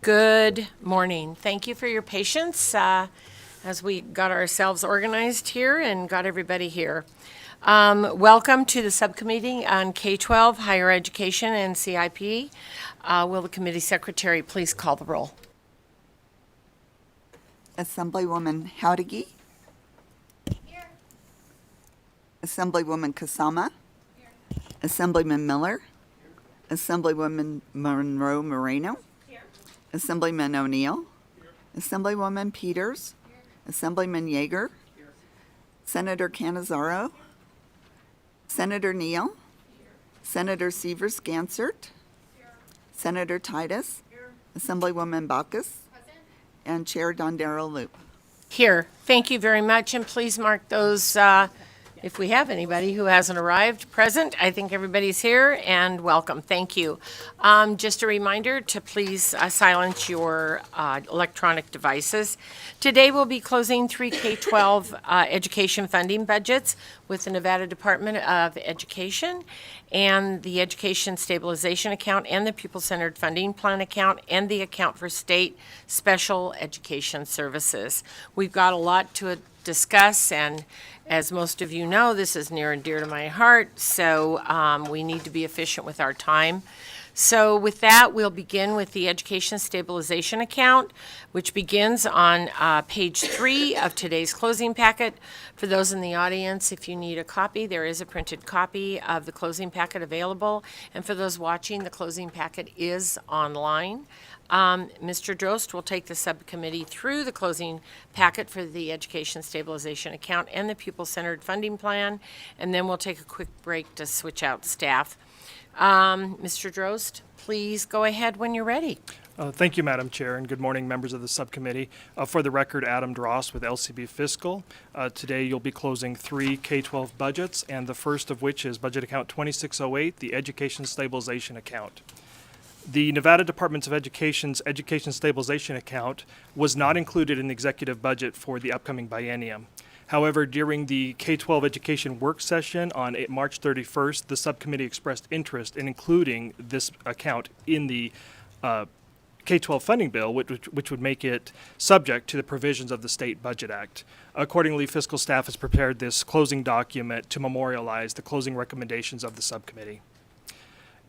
Good morning. Thank you for your patience as we got ourselves organized here and got everybody here. Welcome to the subcommittee on K-12, higher education, and CIP. Will the committee secretary please call the roll? Assemblywoman Howdigi. Here. Assemblywoman Kasama. Here. Assemblyman Miller. Here. Assemblywoman Monroe Moreno. Here. Assemblyman O'Neill. Here. Assemblywoman Peters. Here. Assemblyman Yeager. Here. Senator Cannizzaro. Here. Senator Neal. Here. Senator Severs Gansert. Here. Senator Titus. Here. Assemblywoman Bacchus. And Chair Dondero Loop. Here. Thank you very much, and please mark those if we have anybody who hasn't arrived present. I think everybody's here, and welcome. Thank you. Just a reminder to please silence your electronic devices. Today we'll be closing 3 K-12 education funding budgets with the Nevada Department of Education and the Education Stabilization Account and the Pupil-Centered Funding Plan account and the account for state special education services. We've got a lot to discuss, and as most of you know, this is near and dear to my heart, so we need to be efficient with our time. So with that, we'll begin with the Education Stabilization Account, which begins on page 3 of today's closing packet. For those in the audience, if you need a copy, there is a printed copy of the closing packet available. And for those watching, the closing packet is online. Mr. Drost will take the subcommittee through the closing packet for the Education Stabilization Account and the Pupil-Centered Funding Plan, and then we'll take a quick break to switch out staff. Mr. Drost, please go ahead when you're ready. Thank you, Madam Chair, and good morning, members of the subcommittee. For the record, Adam Drost with LCB Fiscal. Today you'll be closing 3 K-12 budgets, and the first of which is Budget Account 2608, the Education Stabilization Account. The Nevada Department of Education's Education Stabilization Account was not included in the executive budget for the upcoming biennium. However, during the K-12 education work session on March 31st, the subcommittee expressed interest in including this account in the K-12 funding bill, which would make it subject to the provisions of the State Budget Act. Accordingly, fiscal staff has prepared this closing document to memorialize the closing recommendations of the subcommittee.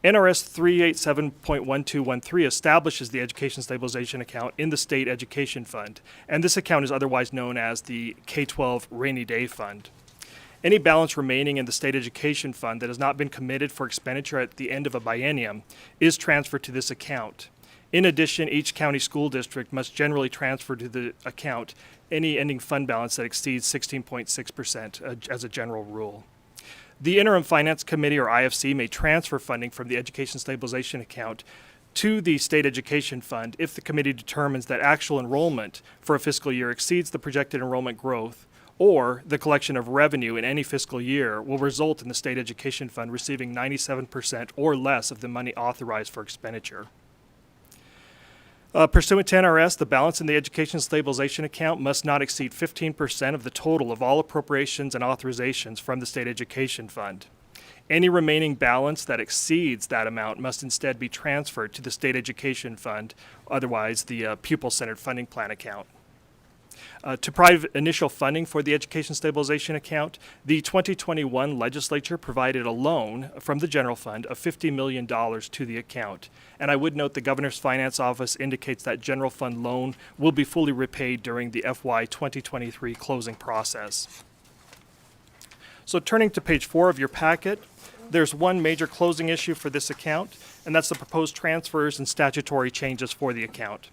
NRS 387.1213 establishes the Education Stabilization Account in the State Education Fund, and this account is otherwise known as the K-12 Rainy Day Fund. Any balance remaining in the State Education Fund that has not been committed for expenditure at the end of a biennium is transferred to this account. In addition, each county school district must generally transfer to the account any ending fund balance that exceeds 16.6% as a general rule. The Interim Finance Committee, or IFC, may transfer funding from the Education Stabilization Account to the State Education Fund if the committee determines that actual enrollment for a fiscal year exceeds the projected enrollment growth, or the collection of revenue in any fiscal year will result in the State Education Fund receiving 97% or less of the money authorized for expenditure. Pursuant to NRS, the balance in the Education Stabilization Account must not exceed 15% of the total of all appropriations and authorizations from the State Education Fund. Any remaining balance that exceeds that amount must instead be transferred to the State Education Fund, otherwise the Pupil-Centered Funding Plan account. To provide initial funding for the Education Stabilization Account, the 2021 legislature provided a loan from the general fund of $50 million to the account. And I would note the Governor's Finance Office indicates that general fund loan will be fully repaid during the FY 2023 closing process. So turning to page 4 of your packet, there's one major closing issue for this account, and that's the proposed transfers and statutory changes for the account.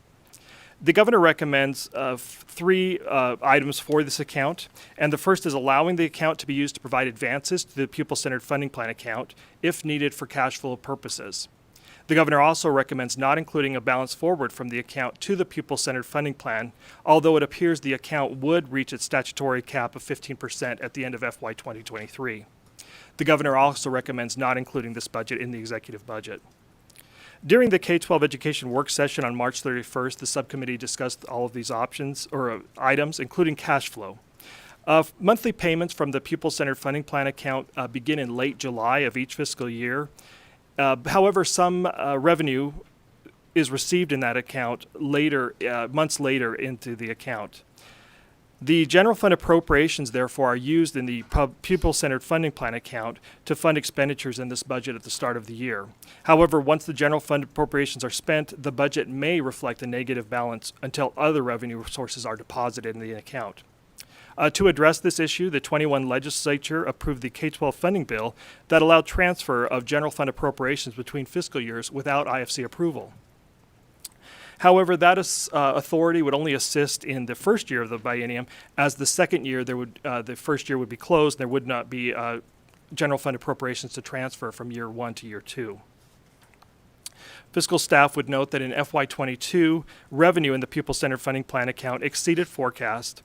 The governor recommends 3 items for this account, and the first is allowing the account to be used to provide advances to the Pupil-Centered Funding Plan account if needed for cash flow purposes. The governor also recommends not including a balance forward from the account to the Pupil-Centered Funding Plan, although it appears the account would reach its statutory cap of 15% at the end of FY 2023. The governor also recommends not including this budget in the executive budget. During the K-12 education work session on March 31st, the subcommittee discussed all of these options or items, including cash flow. Monthly payments from the Pupil-Centered Funding Plan account begin in late July of each fiscal year. However, some revenue is received in that account later, months later into the account. The general fund appropriations, therefore, are used in the pupil-centered funding plan account to fund expenditures in this budget at the start of the year. However, once the general fund appropriations are spent, the budget may reflect a negative balance until other revenue sources are deposited in the account. To address this issue, the 21 legislature approved the K-12 funding bill that allowed transfer of general fund appropriations between fiscal years without IFC approval. However, that authority would only assist in the first year of the biennium, as the second year the first year would be closed. There would not be general fund appropriations to transfer from year 1 to year 2. Fiscal staff would note that in FY22, revenue in the pupil-centered funding plan account exceeded forecast.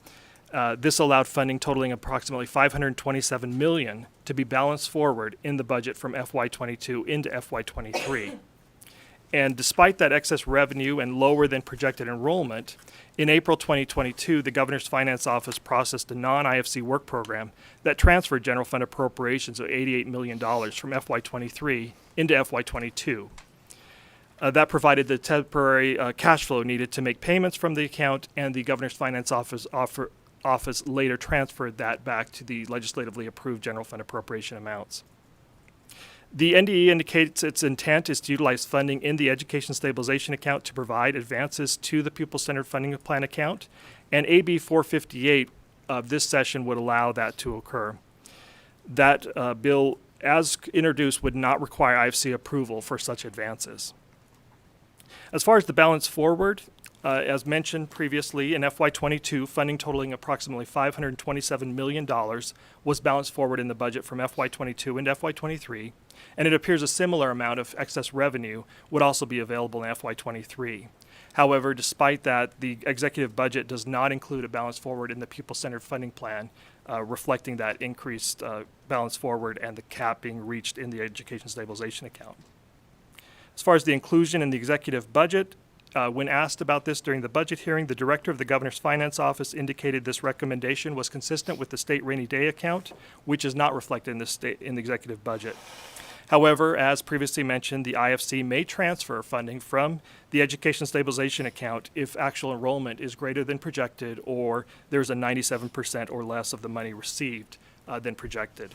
This allowed funding totaling approximately $527 million to be balanced forward in the budget from FY22 into FY23. And despite that excess revenue and lower than projected enrollment, in April 2022, the Governor's Finance Office processed a non-IFC work program that transferred general fund appropriations of $88 million from FY23 into FY22. That provided the temporary cash flow needed to make payments from the account, and the Governor's Finance Office later transferred that back to the legislatively approved general fund appropriation amounts. The NDE indicates its intent is to utilize funding in the Education Stabilization Account to provide advances to the Pupil-Centered Funding Plan account, and AB 458 of this session would allow that to occur. That bill, as introduced, would not require IFC approval for such advances. As far as the balance forward, as mentioned previously, in FY22, funding totaling approximately $527 million was balanced forward in the budget from FY22 into FY23, and it appears a similar amount of excess revenue would also be available in FY23. However, despite that, the executive budget does not include a balance forward in the pupil-centered funding plan, reflecting that increased balance forward and the cap being reached in the Education Stabilization Account. As far as the inclusion in the executive budget, when asked about this during the budget hearing, the director of the Governor's Finance Office indicated this recommendation was consistent with the state rainy day account, which is not reflected in the executive budget. However, as previously mentioned, the IFC may transfer funding from the Education Stabilization Account if actual enrollment is greater than projected, or there's a 97% or less of the money received than projected.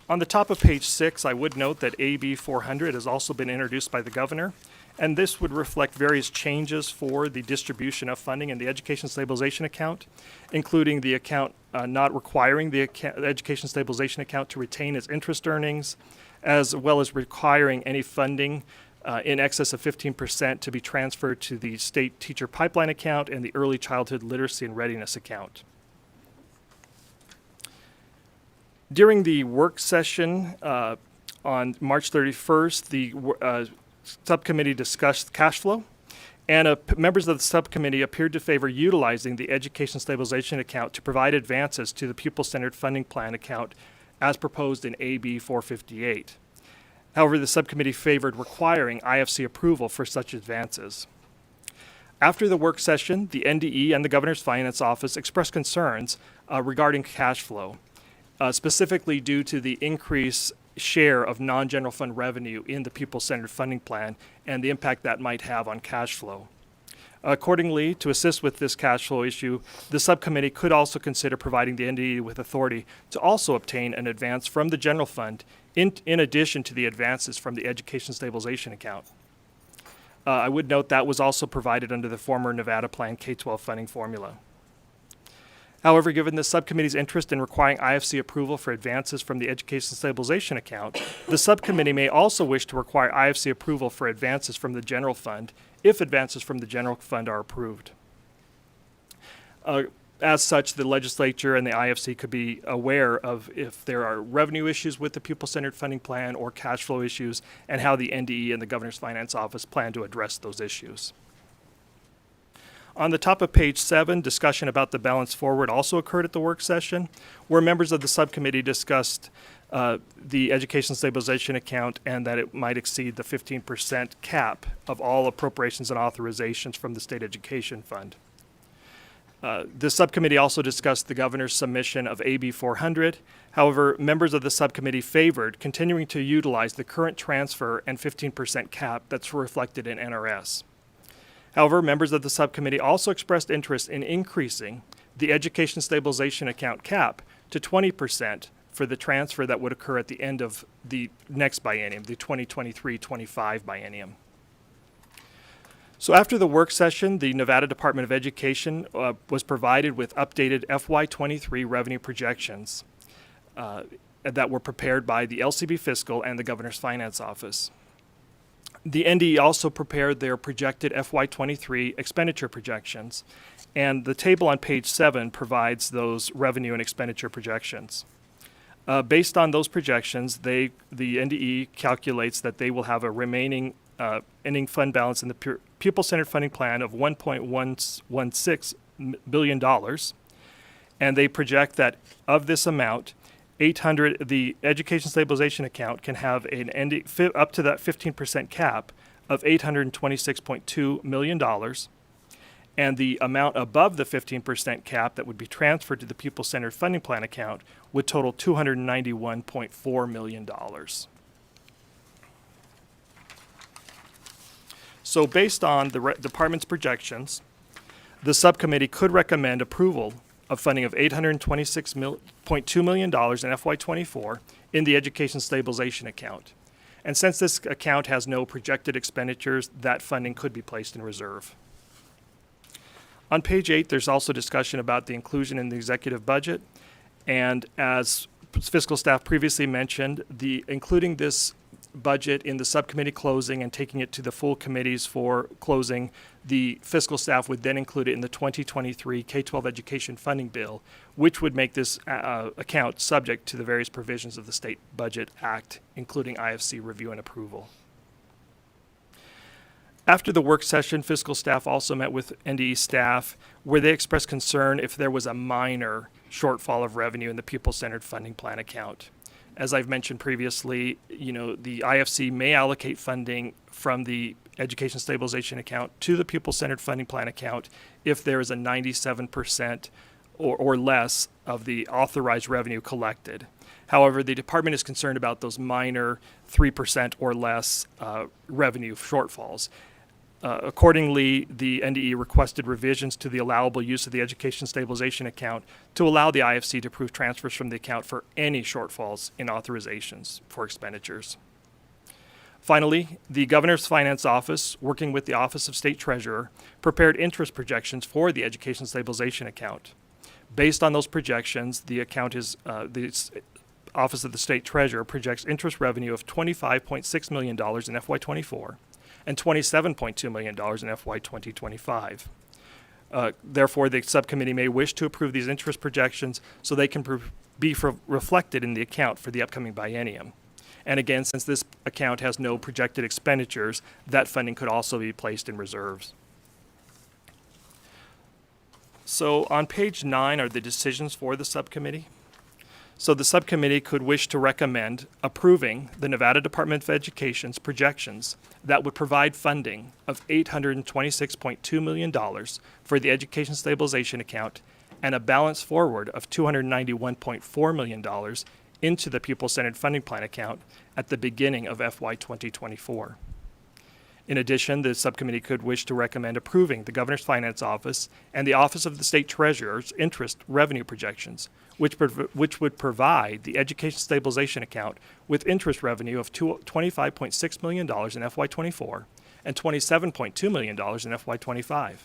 On the top of page 6, I would note that AB 400 has also been introduced by the governor, and this would reflect various changes for the distribution of funding in the Education Stabilization Account, including the account not requiring the Education Stabilization Account to retain its interest earnings, as well as requiring any funding in excess of 15% to be transferred to the State Teacher Pipeline Account and the Early Childhood Literacy and Readiness Account. During the work session on March 31st, the subcommittee discussed cash flow, and members of the subcommittee appeared to favor utilizing the Education Stabilization Account to provide advances to the Pupil-Centered Funding Plan account as proposed in AB 458. However, the subcommittee favored requiring IFC approval for such advances. After the work session, the NDE and the Governor's Finance Office expressed concerns regarding cash flow, specifically due to the increased share of non-general fund revenue in the pupil-centered funding plan and the impact that might have on cash flow. Accordingly, to assist with this cash flow issue, the subcommittee could also consider providing the NDE with authority to also obtain an advance from the general fund in addition to the advances from the Education Stabilization Account. I would note that was also provided under the former Nevada Plan K-12 funding formula. However, given the subcommittee's interest in requiring IFC approval for advances from the Education Stabilization Account, the subcommittee may also wish to require IFC approval for advances from the general fund if advances from the general fund are approved. As such, the legislature and the IFC could be aware of if there are revenue issues with the pupil-centered funding plan or cash flow issues, and how the NDE and the Governor's Finance Office plan to address those issues. On the top of page 7, discussion about the balance forward also occurred at the work session, where members of the subcommittee discussed the Education Stabilization Account and that it might exceed the 15% cap of all appropriations and authorizations from the State Education Fund. The subcommittee also discussed the governor's submission of AB 400. However, members of the subcommittee favored continuing to utilize the current transfer and 15% cap that's reflected in NRS. However, members of the subcommittee also expressed interest in increasing the education stabilization account cap to 20% for the transfer that would occur at the end of the next biennium, the 2023-25 biennium. So after the work session, the Nevada Department of Education was provided with updated FY23 revenue projections that were prepared by the LCB Fiscal and the Governor's Finance Office. The NDE also prepared their projected FY23 expenditure projections, and the table on page 7 provides those revenue and expenditure projections. Based on those projections, the NDE calculates that they will have a remaining ending fund balance in the pupil-centered funding plan of $1.116 billion, and they project that of this amount, the education stabilization account can have an ending up to that 15% cap of $826.2 million, and the amount above the 15% cap that would be transferred to the pupil-centered funding plan account would total $291.4 million. So based on the department's projections, the subcommittee could recommend approval of funding of $826.2 million in FY24 in the education stabilization account. And since this account has no projected expenditures, that funding could be placed in reserve. On page 8, there's also discussion about the inclusion in the executive budget. And as fiscal staff previously mentioned, including this budget in the subcommittee closing and taking it to the full committees for closing, the fiscal staff would then include it in the 2023 K-12 education funding bill, which would make this account subject to the various provisions of the State Budget Act, including IFC review and approval. After the work session, fiscal staff also met with NDE staff where they expressed concern if there was a minor shortfall of revenue in the pupil-centered funding plan account. As I've mentioned previously, the IFC may allocate funding from the education stabilization account to the pupil-centered funding plan account if there is a 97% or less of the authorized revenue collected. However, the department is concerned about those minor 3% or less revenue shortfalls. Accordingly, the NDE requested revisions to the allowable use of the education stabilization account to allow the IFC to approve transfers from the account for any shortfalls in authorizations for expenditures. Finally, the Governor's Finance Office, working with the Office of State Treasurer, prepared interest projections for the education stabilization account. Based on those projections, the account is the Office of the State Treasurer projects interest revenue of $25.6 million in FY24 and $27.2 million in FY 2025. Therefore, the subcommittee may wish to approve these interest projections so they can be reflected in the account for the upcoming biennium. And again, since this account has no projected expenditures, that funding could also be placed in reserves. So on page 9 are the decisions for the subcommittee. So the subcommittee could wish to recommend approving the Nevada Department of Education's projections that would provide funding of $826.2 million for the education stabilization account and a balance forward of $291.4 million into the pupil-centered funding plan account at the beginning of FY 2024. In addition, the subcommittee could wish to recommend approving the Governor's Finance Office and the Office of the State Treasurer's interest revenue projections, which would provide the education stabilization account with interest revenue of $25.6 million in FY24 and $27.2 million in FY25.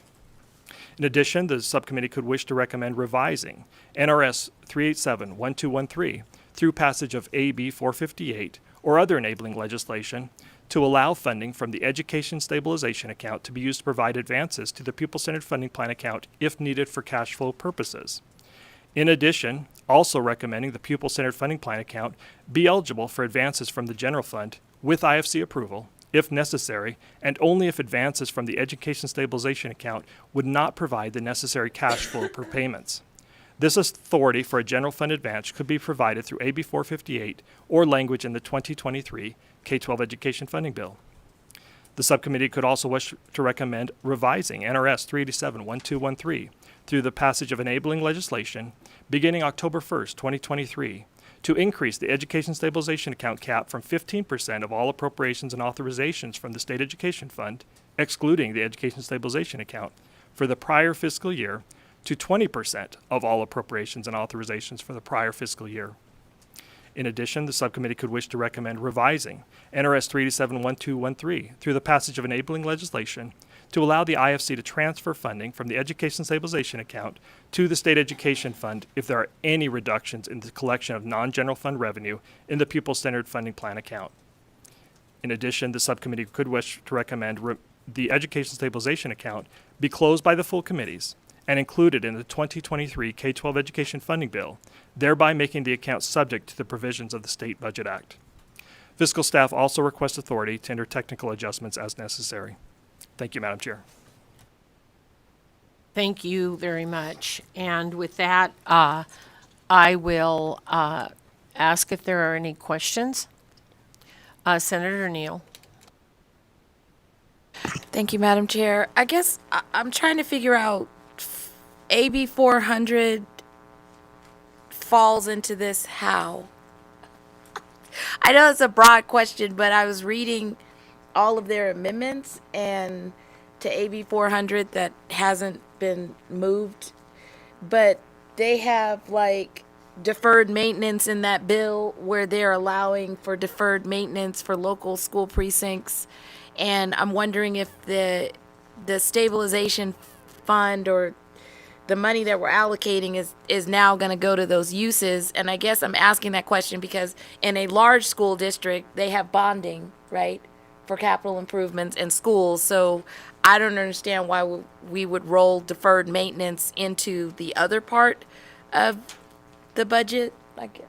In addition, the subcommittee could wish to recommend revising NRS 387-1213 through passage of AB 458 or other enabling legislation to allow funding from the education stabilization account to be used to provide advances to the pupil-centered funding plan account if needed for cash flow purposes. In addition, also recommending the pupil-centered funding plan account be eligible for advances from the general fund with IFC approval, if necessary, and only if advances from the education stabilization account would not provide the necessary cash flow per payments. This authority for a general fund advance could be provided through AB 458 or language in the 2023 K-12 Education Funding Bill. The subcommittee could also wish to recommend revising NRS 387-1213 through the passage of enabling legislation beginning October 1st, 2023, to increase the Education Stabilization Account cap from 15% of all appropriations and authorizations from the State Education Fund, excluding the Education Stabilization Account, for the prior fiscal year to 20% of all appropriations and authorizations for the prior fiscal year. In addition, the subcommittee could wish to recommend revising NRS 387-1213 through the passage of enabling legislation to allow the IFC to transfer funding from the Education Stabilization Account to the State Education Fund if there are any reductions in the collection of non-general fund revenue in the pupil-centered funding plan account. In addition, the subcommittee could wish to recommend the Education Stabilization Account be closed by the full committees and included in the 2023 K-12 Education Funding Bill, thereby making the account subject to the provisions of the State Budget Act. Fiscal staff also request authority to enter technical adjustments as necessary. Thank you, Madam Chair. Thank you very much. And with that, I will ask if there are any questions. Senator Neal. Thank you, Madam Chair. I guess I'm trying to figure out AB 400 falls into this how. I know it's a broad question, but I was reading all of their amendments and to AB 400 that hasn't been moved, but they have like deferred maintenance in that bill where they're allowing for deferred maintenance for local school precincts. And I'm wondering if the stabilization fund or the money that we're allocating is now going to go to those uses. And I guess I'm asking that question because in a large school district, they have bonding, right, for capital improvements in schools. So I don't understand why we would roll deferred maintenance into the other part of the budget. Like,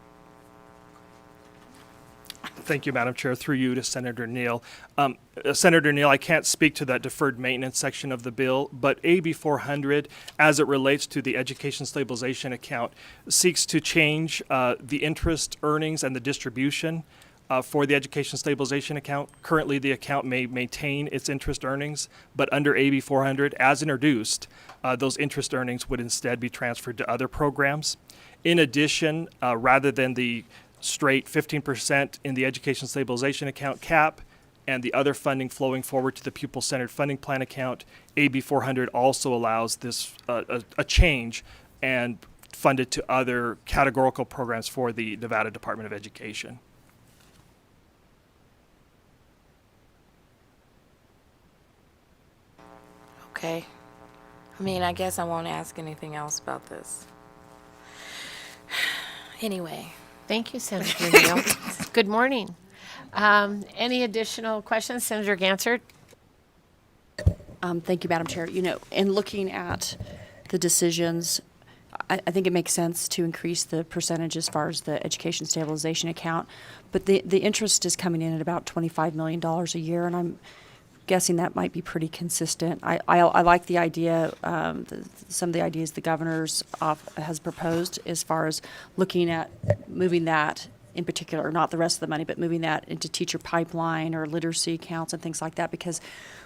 Thank you, Madam Chair. Through you to Senator Neal. Senator Neal, I can't speak to that deferred maintenance section of the bill, but AB 400, as it relates to the Education Stabilization Account, seeks to change the interest, earnings, and the distribution for the Education Stabilization Account. Currently, the account may maintain its interest earnings, but under AB 400, as introduced, those interest earnings would instead be transferred to other programs. In addition, rather than the straight 15% in the Education Stabilization Account cap and the other funding flowing forward to the pupil-centered funding plan account, AB 400 also allows this a change and fund it to other categorical programs for the Nevada Department of Education. okay. I mean, I guess I won't ask anything else about this. Anyway. Thank you, Senator Neal. Good morning. Any additional questions? Senator Gansert? Thank you, Madam Chair. You know, in looking at the decisions, I think it makes sense to increase the percentage as far as the education stabilization account, but the interest is coming in at about $25 million a year, and I'm guessing that might be pretty consistent. I like the idea, some of the ideas the governor's has proposed as far as looking at moving that in particular, not the rest of the money, but moving that into teacher pipeline or literacy accounts and things like that. Because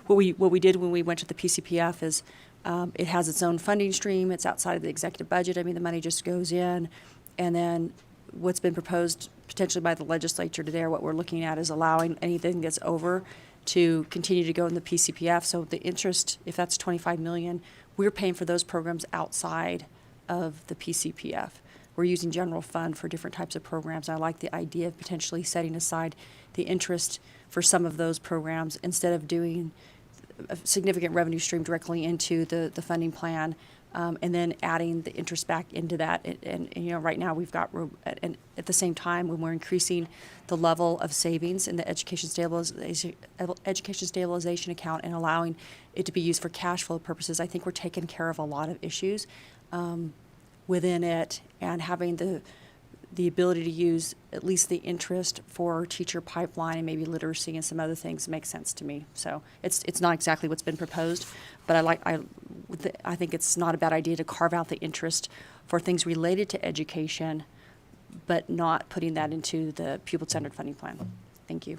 what we did when we went to the PCPF is it has its own funding stream. It's outside of the executive budget. I mean, the money just goes in, and then what's been proposed potentially by the legislature today, or what we're looking at, is allowing anything that's over to continue to go in the PCPF. So the interest, if that's $25 million, we're paying for those programs outside of the PCPF. We're using general fund for different types of programs. I like the idea of potentially setting aside the interest for some of those programs instead of doing a significant revenue stream directly into the funding plan, and then adding the interest back into that. And you know, right now we've got, and at the same time, when we're increasing the level of savings in the education stabilization account and allowing it to be used for cash flow purposes, I think we're taking care of a lot of issues within it, and having the ability to use at least the interest for teacher pipeline and maybe literacy and some other things makes sense to me. So it's not exactly what's been proposed, but I think it's not a bad idea to carve out the interest for things related to education, but not putting that into the pupil-centered funding plan. Thank you.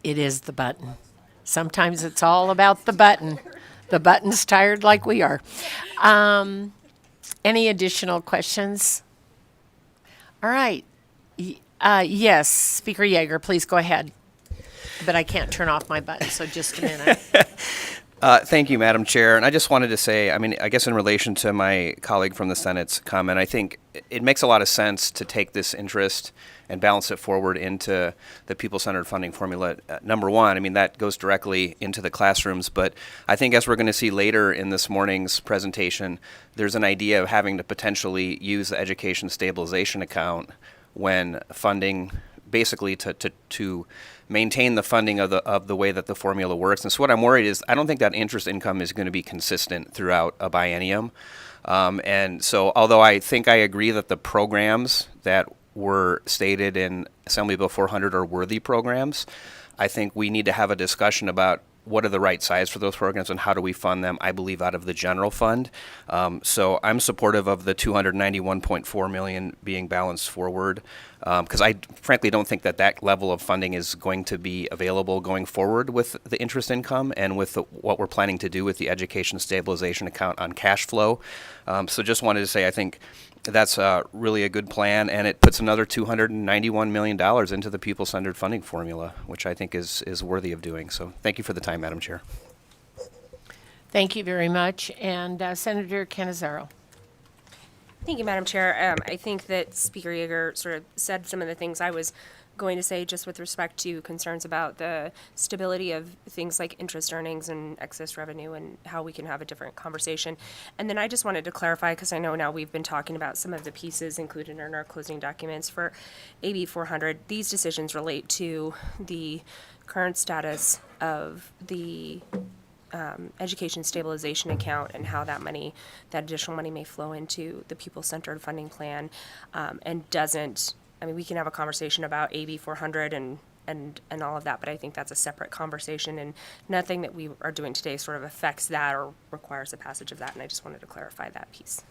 It is the button. Sometimes it's all about the button. The button's tired like we are. Any additional questions? All right. Yes, Speaker Yeager, please go ahead. But I can't turn off my button, so just a minute. Thank you, Madam Chair. And I just wanted to say, I mean, I guess in relation to my colleague from the Senate's comment, I think it makes a lot of sense to take this interest and balance it forward into the people-centered funding formula. Number one, I mean, that goes directly into the classrooms. But I think as we're going to see later in this morning's presentation, there's an idea of having to potentially use the education stabilization account when funding, basically to maintain the funding of the way that the formula works. And so what I'm worried is I don't think that interest income is going to be consistent throughout a biennium. And so although I think I agree that the programs that were stated in Assembly Bill 400 are worthy programs, I think we need to have a discussion about what are the right size for those programs and how do we fund them, I believe, out of the general fund. So I'm supportive of the $291.4 million being balanced forward because I frankly don't think that level of funding is going to be available going forward with the interest income and with what we're planning to do with the education stabilization account on cash flow. So just wanted to say I think that's really a good plan, and it puts another $291 million into the people-centered funding formula, which I think is worthy of doing. So thank you for the time, Madam Chair. Thank you very much. And Senator Cannizzaro. Thank you, Madam Chair. I think that Speaker Yeager sort of said some of the things I was going to say just with respect to concerns about the stability of things like interest earnings and excess revenue and how we can have a different conversation. And then I just wanted to clarify, because I know now we've been talking about some of the pieces included in our closing documents for AB 400. These decisions relate to the current status of the education stabilization account and how that money, that additional money may flow into the people-centered funding plan, and doesn't, I mean, we can have a conversation about AB 400 and all of that, but I think that's a separate conversation, and nothing that we are doing today sort of affects that or requires the passage of that, and I just wanted to clarify that piece.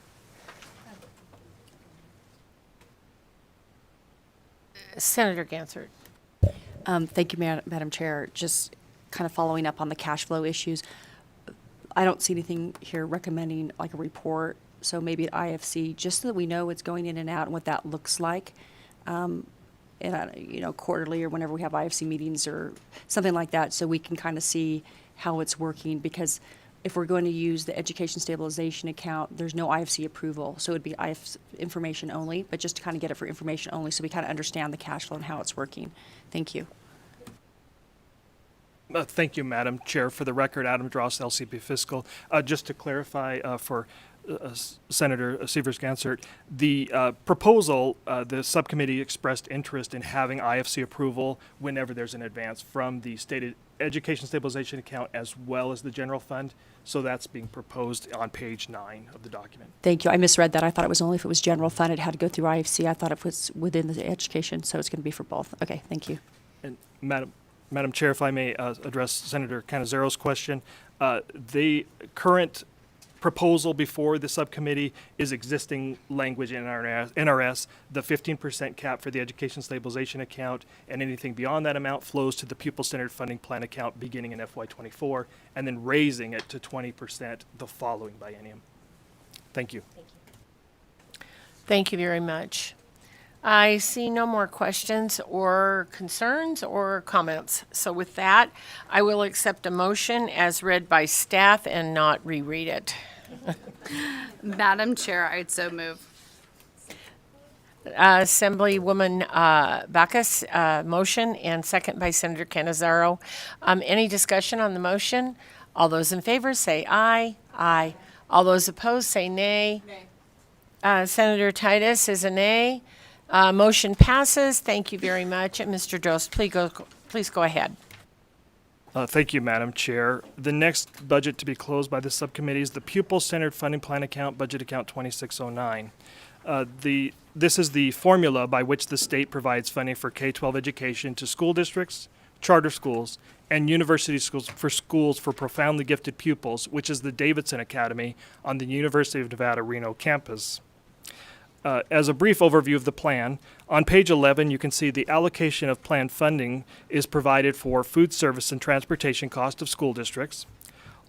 Senator Gansert. Thank you, Madam Chair. Just kind of following up on the cash flow issues. I don't see anything here recommending like a report, so maybe at IFC, just so that we know what's going in and out and what that looks like. Quarterly or whenever we have IFC meetings or something like that, so we can kind of see how it's working. Because if we're going to use the education stabilization account, there's no IFC approval, so it would be IFC information only. But just to kind of get it for information only, so we kind of understand the cash flow and how it's working. Thank you. Thank you, Madam Chair. For the record, Adam Dross, LCP Fiscal. Just to clarify for Senator Sievers-Gansert, the proposal, the subcommittee expressed interest in having IFC approval whenever there's an advance from the stated education stabilization account as well as the general fund. So that's being proposed on page 9 of the document. Thank you. I misread that. I thought it was only if it was general fund, it had to go through IFC. I thought it was within the education, so it's going to be for both. Okay, thank you. And Madam Chair, if I may address Senator Canizzaro's question, the current proposal before the subcommittee is existing language in our NRS, the 15% cap for the education stabilization account, and anything beyond that amount flows to the pupil-centered funding plan account beginning in FY24, and then raising it to 20% the following biennium. Thank you. Thank you very much. I see no more questions or concerns or comments. So with that, I will accept a motion as read by staff and not reread it. Madam Chair, I'd so move. Assemblywoman Backus, motion, and second by Senator Cannizzaro. Any discussion on the motion? All those in favor say aye. Aye. All those opposed say nay. Nay. Senator Titus is a nay. Motion passes. Thank you very much. And Mr. Drost, please go ahead. Thank you, Madam Chair. The next budget to be closed by the subcommittee is the Pupil-Centered Funding Plan Account, Budget Account 2609. This is the formula by which the state provides funding for K-12 education to school districts, charter schools, and university schools for profoundly gifted pupils, which is the Davidson Academy on the University of Nevada, Reno campus. As a brief overview of the plan, on page 11, you can see the allocation of plan funding is provided for food service and transportation cost of school districts,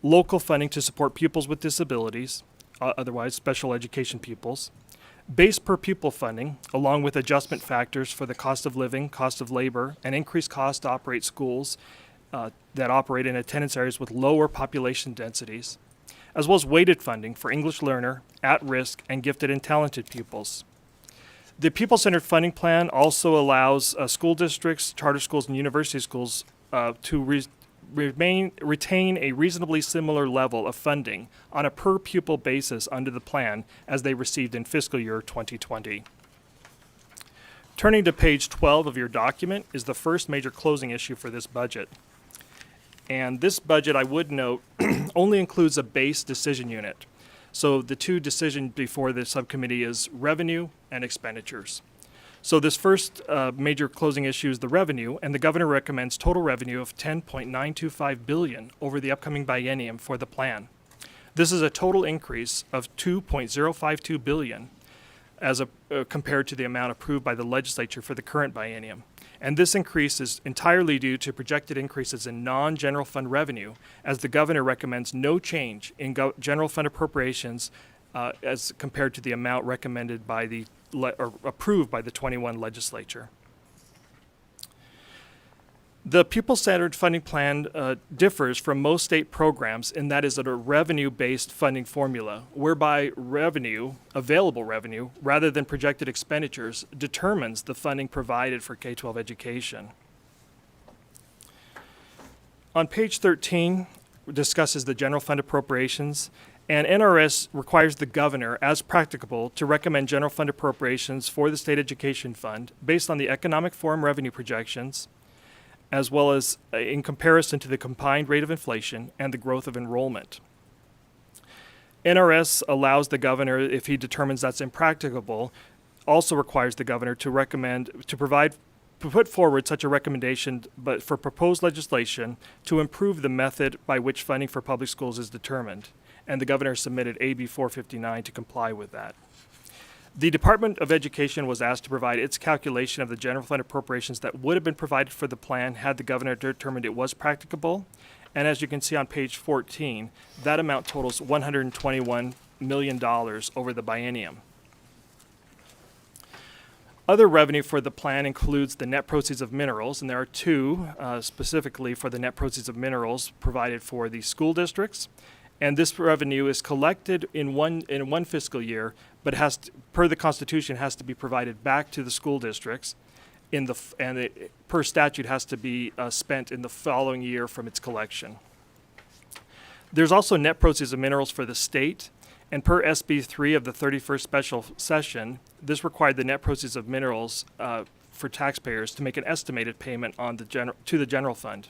local funding to support pupils with disabilities, otherwise special education pupils, base per pupil funding, along with adjustment factors for the cost of living, cost of labor, and increased cost to operate schools that operate in attendance areas with lower population densities, as well as weighted funding for English learner, at-risk, and gifted and talented pupils. The pupil-centered funding plan also allows school districts, charter schools, and university schools to retain a reasonably similar level of funding on a per-pupil basis under the plan as they received in fiscal year 2020. Turning to page 12 of your document is the first major closing issue for this budget. And this budget, I would note, only includes a base decision unit. So the two decisions before the subcommittee is revenue and expenditures. So this first major closing issue is the revenue, and the governor recommends total revenue of $10.925 billion over the upcoming biennium for the plan. This is a total increase of $2.052 billion as compared to the amount approved by the legislature for the current biennium. And this increase is entirely due to projected increases in non-general fund revenue, as the governor recommends no change in general fund appropriations as compared to the amount recommended by or approved by the 21 legislature. The pupil-centered funding plan differs from most state programs in that is a revenue-based funding formula, whereby revenue, available revenue, rather than projected expenditures, determines the funding provided for K-12 education. On page 13, discusses the general fund appropriations, and NRS requires the governor, as practicable, to recommend general fund appropriations for the state education fund based on the economic forum revenue projections, as well as in comparison to the combined rate of inflation and the growth of enrollment. NRS allows the governor, if he determines that's impracticable, also requires the governor to put forward such a recommendation, but for proposed legislation to improve the method by which funding for public schools is determined. And the governor submitted AB 459 to comply with that. The Department of Education was asked to provide its calculation of the general fund appropriations that would have been provided for the plan had the governor determined it was practicable. And as you can see on page 14, that amount totals $121 million over the biennium. Other revenue for the plan includes the net proceeds of minerals, and there are two specifically for the net proceeds of minerals provided for the school districts. And this revenue is collected in one fiscal year, but per the Constitution, has to be provided back to the school districts, per statute has to be spent in the following year from its collection. There's also net proceeds of minerals for the state, and per SB 3 of the 31st special session, this required the net proceeds of minerals for taxpayers to make an estimated payment to the general fund.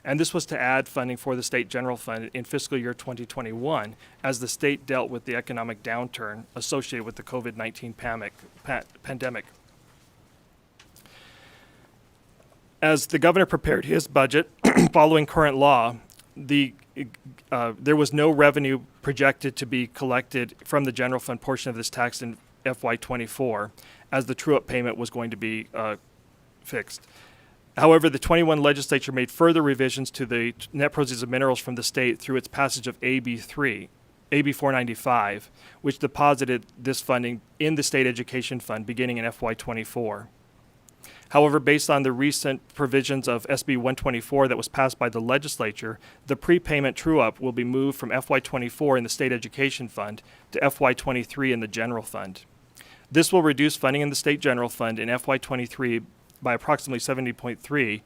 And this was to add funding for the state general fund in fiscal year 2021 as the state dealt with the economic downturn associated with the COVID-19 pandemic. As the governor prepared his budget following current law, there was no revenue projected to be collected from the general fund portion of this tax in FY24, as the true-up payment was going to be fixed. However, the 21 legislature made further revisions to the net proceeds of minerals from the state through its passage of AB 495, which deposited this funding in the state education fund beginning in FY24. However, based on the recent provisions of SB 124 that was passed by the legislature, the prepayment true-up will be moved from FY24 in the state education fund to FY23 in the general fund. This will reduce funding in the state general fund in FY23 by approximately 70.3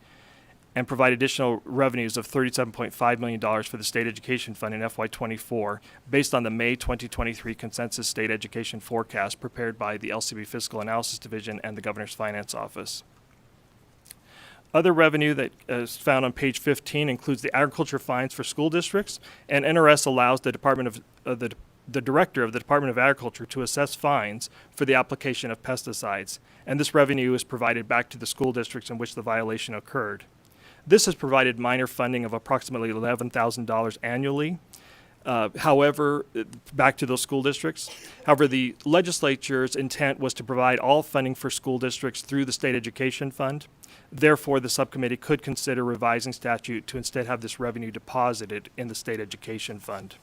and provide additional revenues of $37.5 million for the state education fund in FY24 based on the May 2023 consensus state education forecast prepared by the LCB Fiscal Analysis Division and the Governor's Finance Office. Other revenue that is found on page 15 includes the agriculture fines for school districts, and NRS allows the the Director of the Department of Agriculture to assess fines for the application of pesticides, and this revenue is provided back to the school districts in which the violation occurred. This has provided minor funding of approximately $11,000 annually However, back to those school districts. However, the legislature's intent was to provide all funding for school districts through the state education fund. Therefore, the subcommittee could consider revising statute to instead have this revenue deposited in the state education fund.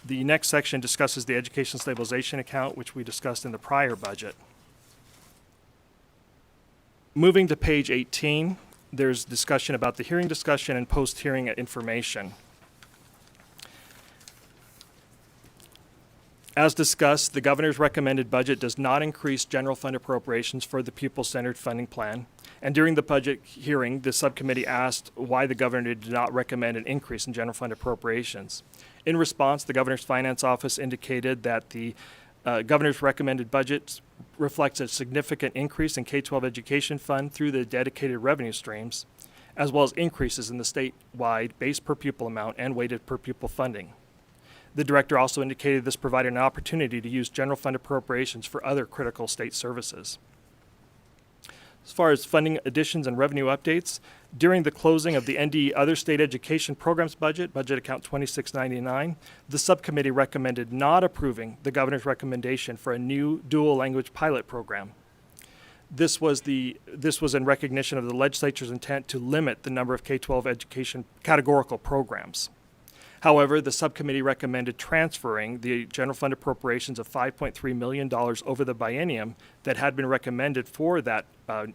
The next section discusses the education stabilization account, which we discussed in the prior budget. Moving to page 18, there's discussion about the hearing discussion and post-hearing information. As discussed, the governor's recommended budget does not increase general fund appropriations for the pupil-centered funding plan. And during the budget hearing, the subcommittee asked why the governor did not recommend an increase in general fund appropriations. In response, the governor's finance office indicated that the governor's recommended budget reflects a significant increase in K-12 education fund through the dedicated revenue streams, as well as increases in the statewide base per pupil amount and weighted per pupil funding. The director also indicated this provided an opportunity to use general fund appropriations for other critical state services. As far as funding additions and revenue updates, during the closing of the NDE Other State Education Programs budget, Budget Account 2699, the subcommittee recommended not approving the governor's recommendation for a new dual language pilot program. This was in recognition of the legislature's intent to limit the number of K-12 education categorical programs. However, the subcommittee recommended transferring the general fund appropriations of $5.3 million over the biennium that had been recommended for that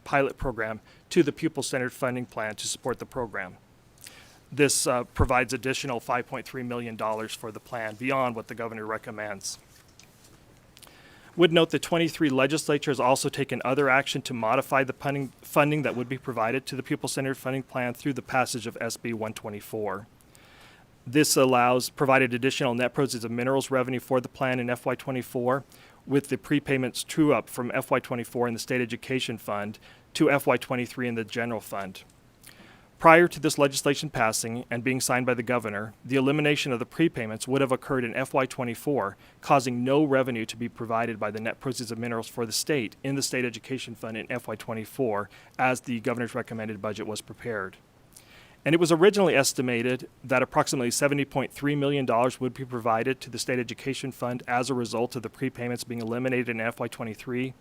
pilot program to the pupil-centered funding plan to support the program. This provides additional $5.3 million for the plan beyond what the governor recommends. Would note the 23 legislature has also taken other action to modify the funding that would be provided to the pupil-centered funding plan through the passage of SB 124. This provided additional net proceeds of minerals revenue for the plan in FY24 with the prepayments true up from FY24 in the state education fund to FY23 in the general fund. Prior to this legislation passing and being signed by the governor, the elimination of the prepayments would have occurred in FY24, causing no revenue to be provided by the net proceeds of minerals for the state in the state education fund in FY24 as the governor's recommended budget was prepared. And it was originally estimated that approximately $70.3 million would be provided to the state education fund as a result of the prepayments being eliminated in FY23.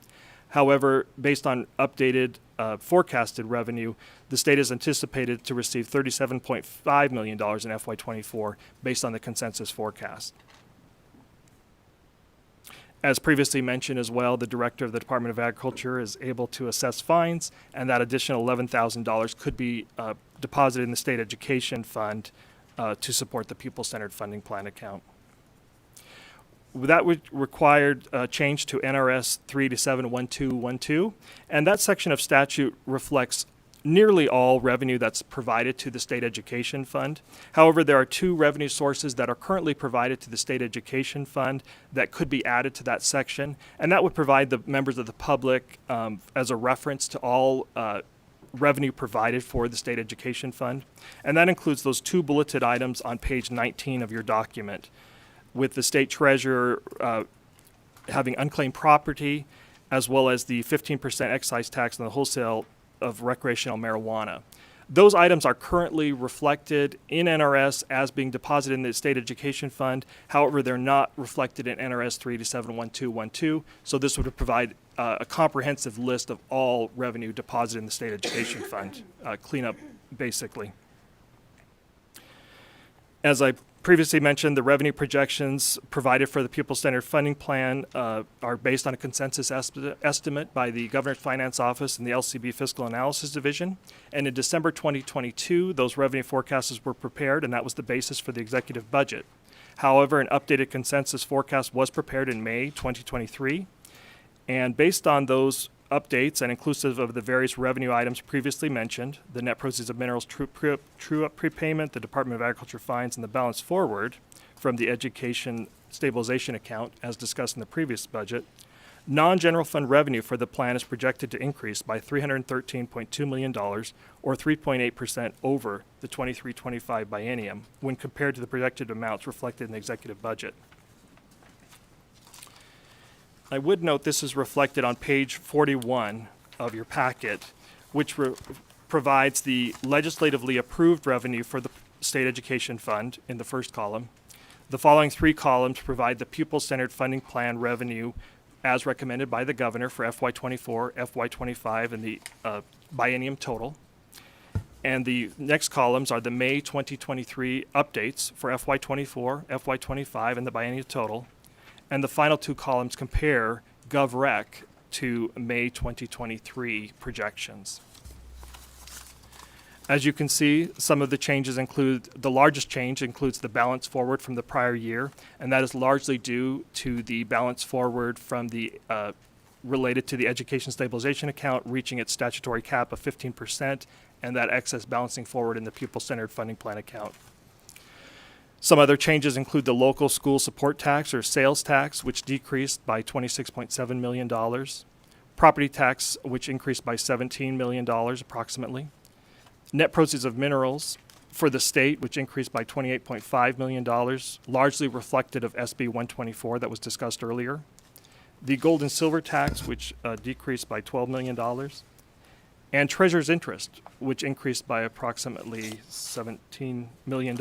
However, based on updated forecasted revenue, the state is anticipated to receive $37.5 million in FY24 based on the consensus forecast. As previously mentioned as well, the director of the Department of Agriculture is able to assess fines, and that additional $11,000 could be deposited in the state education fund to support the pupil-centered funding plan account. That would require a change to NRS 3-7-1212, and that section of statute reflects nearly all revenue that's provided to the state education fund. However, there are two revenue sources that are currently provided to the state education fund that could be added to that section, and that would provide the members of the public as a reference to all revenue provided for the state education fund. And that includes those two bulleted items on page 19 of your document, with the state treasurer having unclaimed property, as well as the 15% excise tax on the wholesale of recreational marijuana. Those items are currently reflected in NRS as being deposited in the state education fund. However, they're not reflected in NRS 3-7-1212, so this would provide a comprehensive list of all revenue deposited in the state education fund, cleanup basically. As I previously mentioned, the revenue projections provided for the pupil-centered funding plan are based on a consensus estimate by the Governor's Finance Office and the LCB Fiscal Analysis Division. And in December 2022, those revenue forecasts were prepared, and that was the basis for the executive budget. However, an updated consensus forecast was prepared in May 2023. And based on those updates and inclusive of the various revenue items previously mentioned, the net proceeds of minerals true-up prepayment, the Department of Agriculture fines, and the balance forward from the education stabilization account, as discussed in the previous budget, non-general fund revenue for the plan is projected to increase by $313.2 million, or 3.8% over the 23-25 biennium when compared to the projected amounts reflected in the executive budget. I would note this is reflected on page 41 of your packet, which provides the legislatively approved revenue for the State Education Fund in the first column. The following three columns provide the pupil-centered funding plan revenue as recommended by the governor for FY24, FY25, and the biennium total. And the next columns are the May 2023 updates for FY24, FY25, and the biennial total. And the final two columns compare GovRec to May 2023 projections. As you can see, some of the changes include, the largest change includes the balance forward from the prior year, and that is largely due to the balance forward from the related to the education stabilization account reaching its statutory cap of 15%, and that excess balancing forward in the pupil-centered funding plan account. Some other changes include the local school support tax or sales tax, which decreased by $26.7 million, property tax, which increased by $17 million approximately, net proceeds of minerals for the state, which increased by $28.5 million, largely reflected of SB 124 that was discussed earlier. The gold and silver tax, which decreased by $12 million. And treasurer's interest, which increased by approximately $17 million.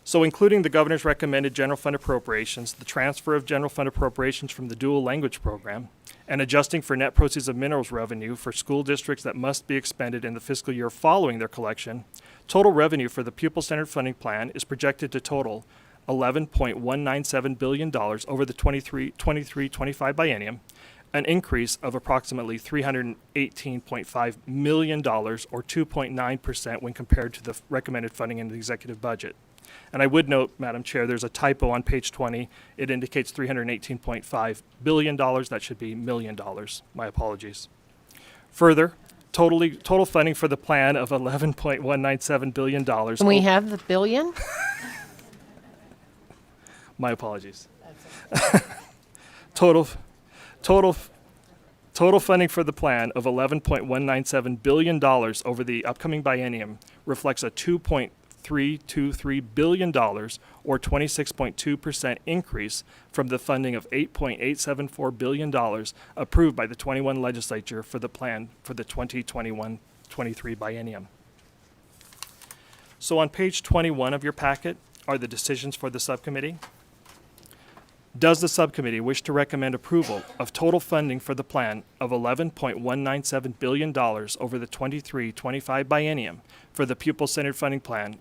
So including the governor's recommended general fund appropriations, the transfer of general fund appropriations from the dual language program, and adjusting for net proceeds of minerals revenue for school districts that must be expended in the fiscal year following their collection, total revenue for the pupil-centered funding plan is projected to total $11.197 billion over the 23-25 biennium, an increase of approximately $318.5 million or 2.9% when compared to the recommended funding in the executive budget. And I would note, Madam Chair, there's a typo on page 20. It indicates $318.5 billion. That should be million dollars. My apologies. Further, total funding for the plan of $11.197 billion. Can we have the billion? My apologies. Total funding for the plan of $11.197 billion over the upcoming biennium reflects a $2.323 billion or 26.2% increase from the funding of $8.874 billion approved by the 21 legislature for the plan for the 2021-23 biennium. So on page 21 of your packet are the decisions for the subcommittee. Does the subcommittee wish to recommend approval of total funding for the plan of $11.197 billion over the 23-25 biennium for the pupil-centered funding plan,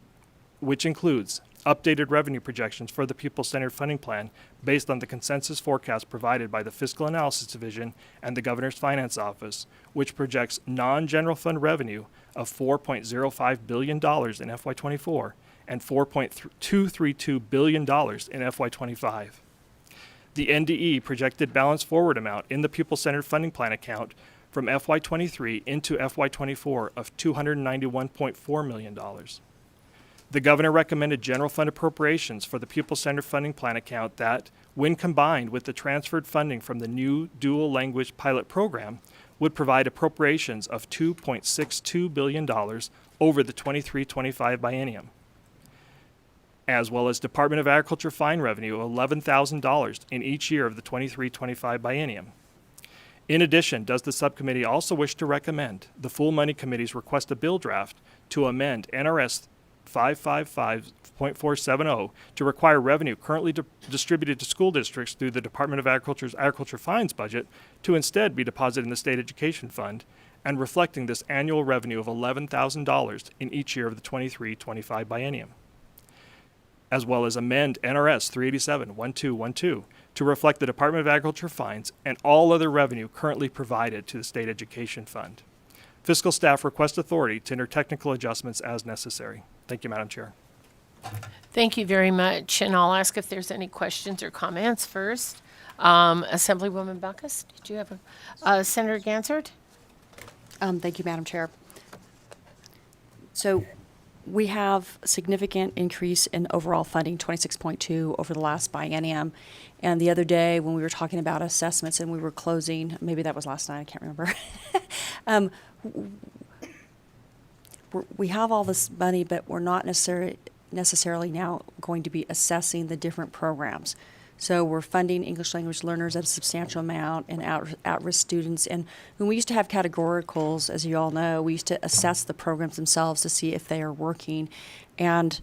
which includes updated revenue projections for the pupil-centered funding plan based on the consensus forecast provided by the Fiscal Analysis Division and the Governor's Finance Office, which projects non-general fund revenue of $4.05 billion in FY24 and $4.232 billion in FY25. The NDE projected balance forward amount in the pupil-centered funding plan account from FY23 into FY24 of $291.4 million. The governor recommended general fund appropriations for the pupil-centered funding plan account that, when combined with the transferred funding from the new dual language pilot program, would provide appropriations of $2.62 billion over the 23-25 biennium, as well as Department of Agriculture fine revenue of $11,000 in each year of the 23-25 biennium. In addition, does the subcommittee also wish to recommend the Full Money Committee's request a bill draft to amend NRS 555.470 to require revenue currently distributed to school districts through the Department of Agriculture's Agriculture Fines budget to instead be deposited in the State Education Fund, and reflecting this annual revenue of $11,000 in each year of the 23-25 biennium, as well as amend NRS 387.1212 to reflect the Department of Agriculture fines and all other revenue currently provided to the State Education Fund. Fiscal staff request authority to enter technical adjustments as necessary. Thank you, Madam Chair. Thank you very much. And I'll ask if there's any questions or comments first. Assemblywoman Backus, did you have Senator Gansert? Thank you, Madam Chair. So we have significant increase in overall funding, 26.2 over the last biennium. And the other day when we were talking about assessments and we were closing, maybe that was last night, I can't remember. We have all this money, but we're not necessarily now going to be assessing the different programs. So we're funding English language learners at a substantial amount and at-risk students. And when we used to have categoricals, as you all know, we used to assess the programs themselves to see if they are working. And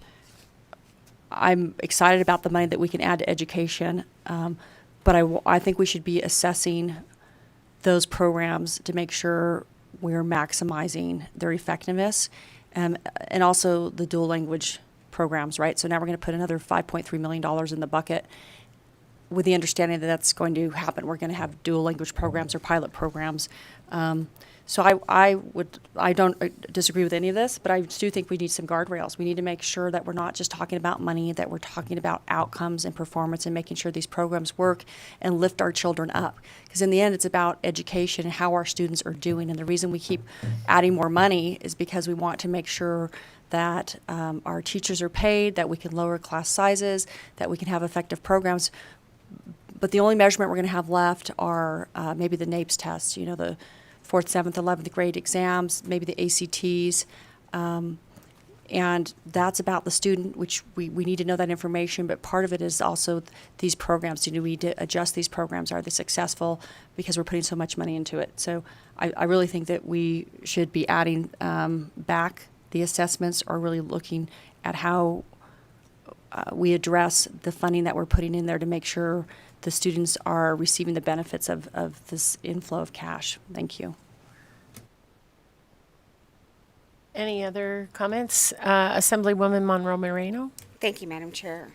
I'm excited about the money that we can add to education, but I think we should be assessing those programs to make sure we're maximizing their effectiveness, and also the dual language programs, right? So now we're going to put another $5.3 million in the bucket with the understanding that that's going to happen. We're going to have dual language programs or pilot programs. So I don't disagree with any of this, but I do think we need some guardrails. We need to make sure that we're not just talking about money, that we're talking about outcomes and performance and making sure these programs work and lift our children up. Because in the end, it's about education and how our students are doing. And the reason we keep adding more money is because we want to make sure that our teachers are paid, that we can lower class sizes, that we can have effective programs. But the only measurement we're going to have left are maybe the NAEPS tests, you know, the 4th, 7th, 11th grade exams, maybe the ACTs. And that's about the student, which we need to know that information, but part of it is also these programs. Do we need to adjust these programs? Are they successful? Because we're putting so much money into it. So I really think that we should be adding back the assessments, or really looking at how we address the funding that we're putting in there to make sure the students are receiving the benefits of this inflow of cash. Thank you. Any other comments? Assemblywoman Monroe Moreno? Thank you, Madam Chair.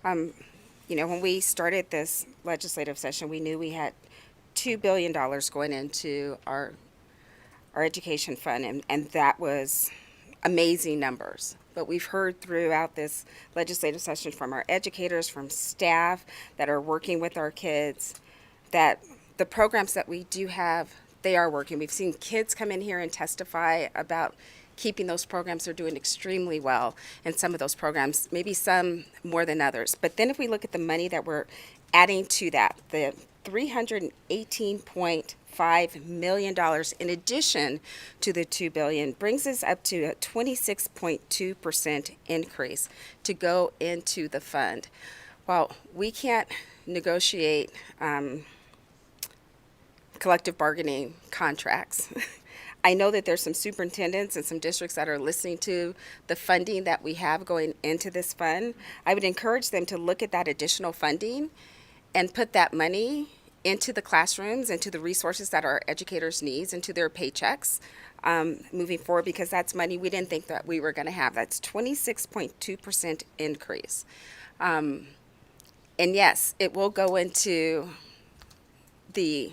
You know, when we started this legislative session, we knew we had $2 billion going into our education fund, and that was amazing numbers. But we've heard throughout this legislative session from our educators, from staff that are working with our kids, that the programs that we do have, they are working. We've seen kids come in here and testify about keeping those programs. Are doing extremely well in some of those programs, maybe some more than others. But then if we look at the money that we're adding to that, the $318.5 million in addition to the $2 billion brings us up to a 26.2% increase to go into the fund. While we can't negotiate collective bargaining contracts, I know that there's some superintendents and some districts that are listening to the funding that we have going into this fund. I would encourage them to look at that additional funding and put that money into the classrooms, into the resources that our educators need, into their paychecks moving forward, because that's money we didn't think that we were going to have. That's 26.2% increase. And yes, it will go into the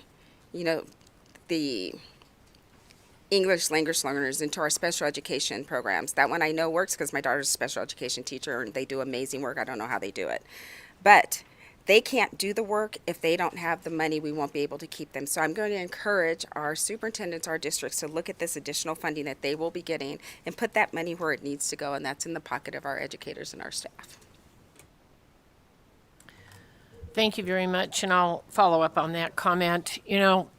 English language learners, into our special education programs. That one I know works because my daughter's a special education teacher and they do amazing work. I don't know how they do it. But they can't do the work if they don't have the money. We won't be able to keep them. So I'm going to encourage our superintendents, our districts, to look at this additional funding that they will be getting and put that money where it needs to go, and that's in the pocket of our educators and our staff. Thank you very much, and I'll follow up on that comment. You know,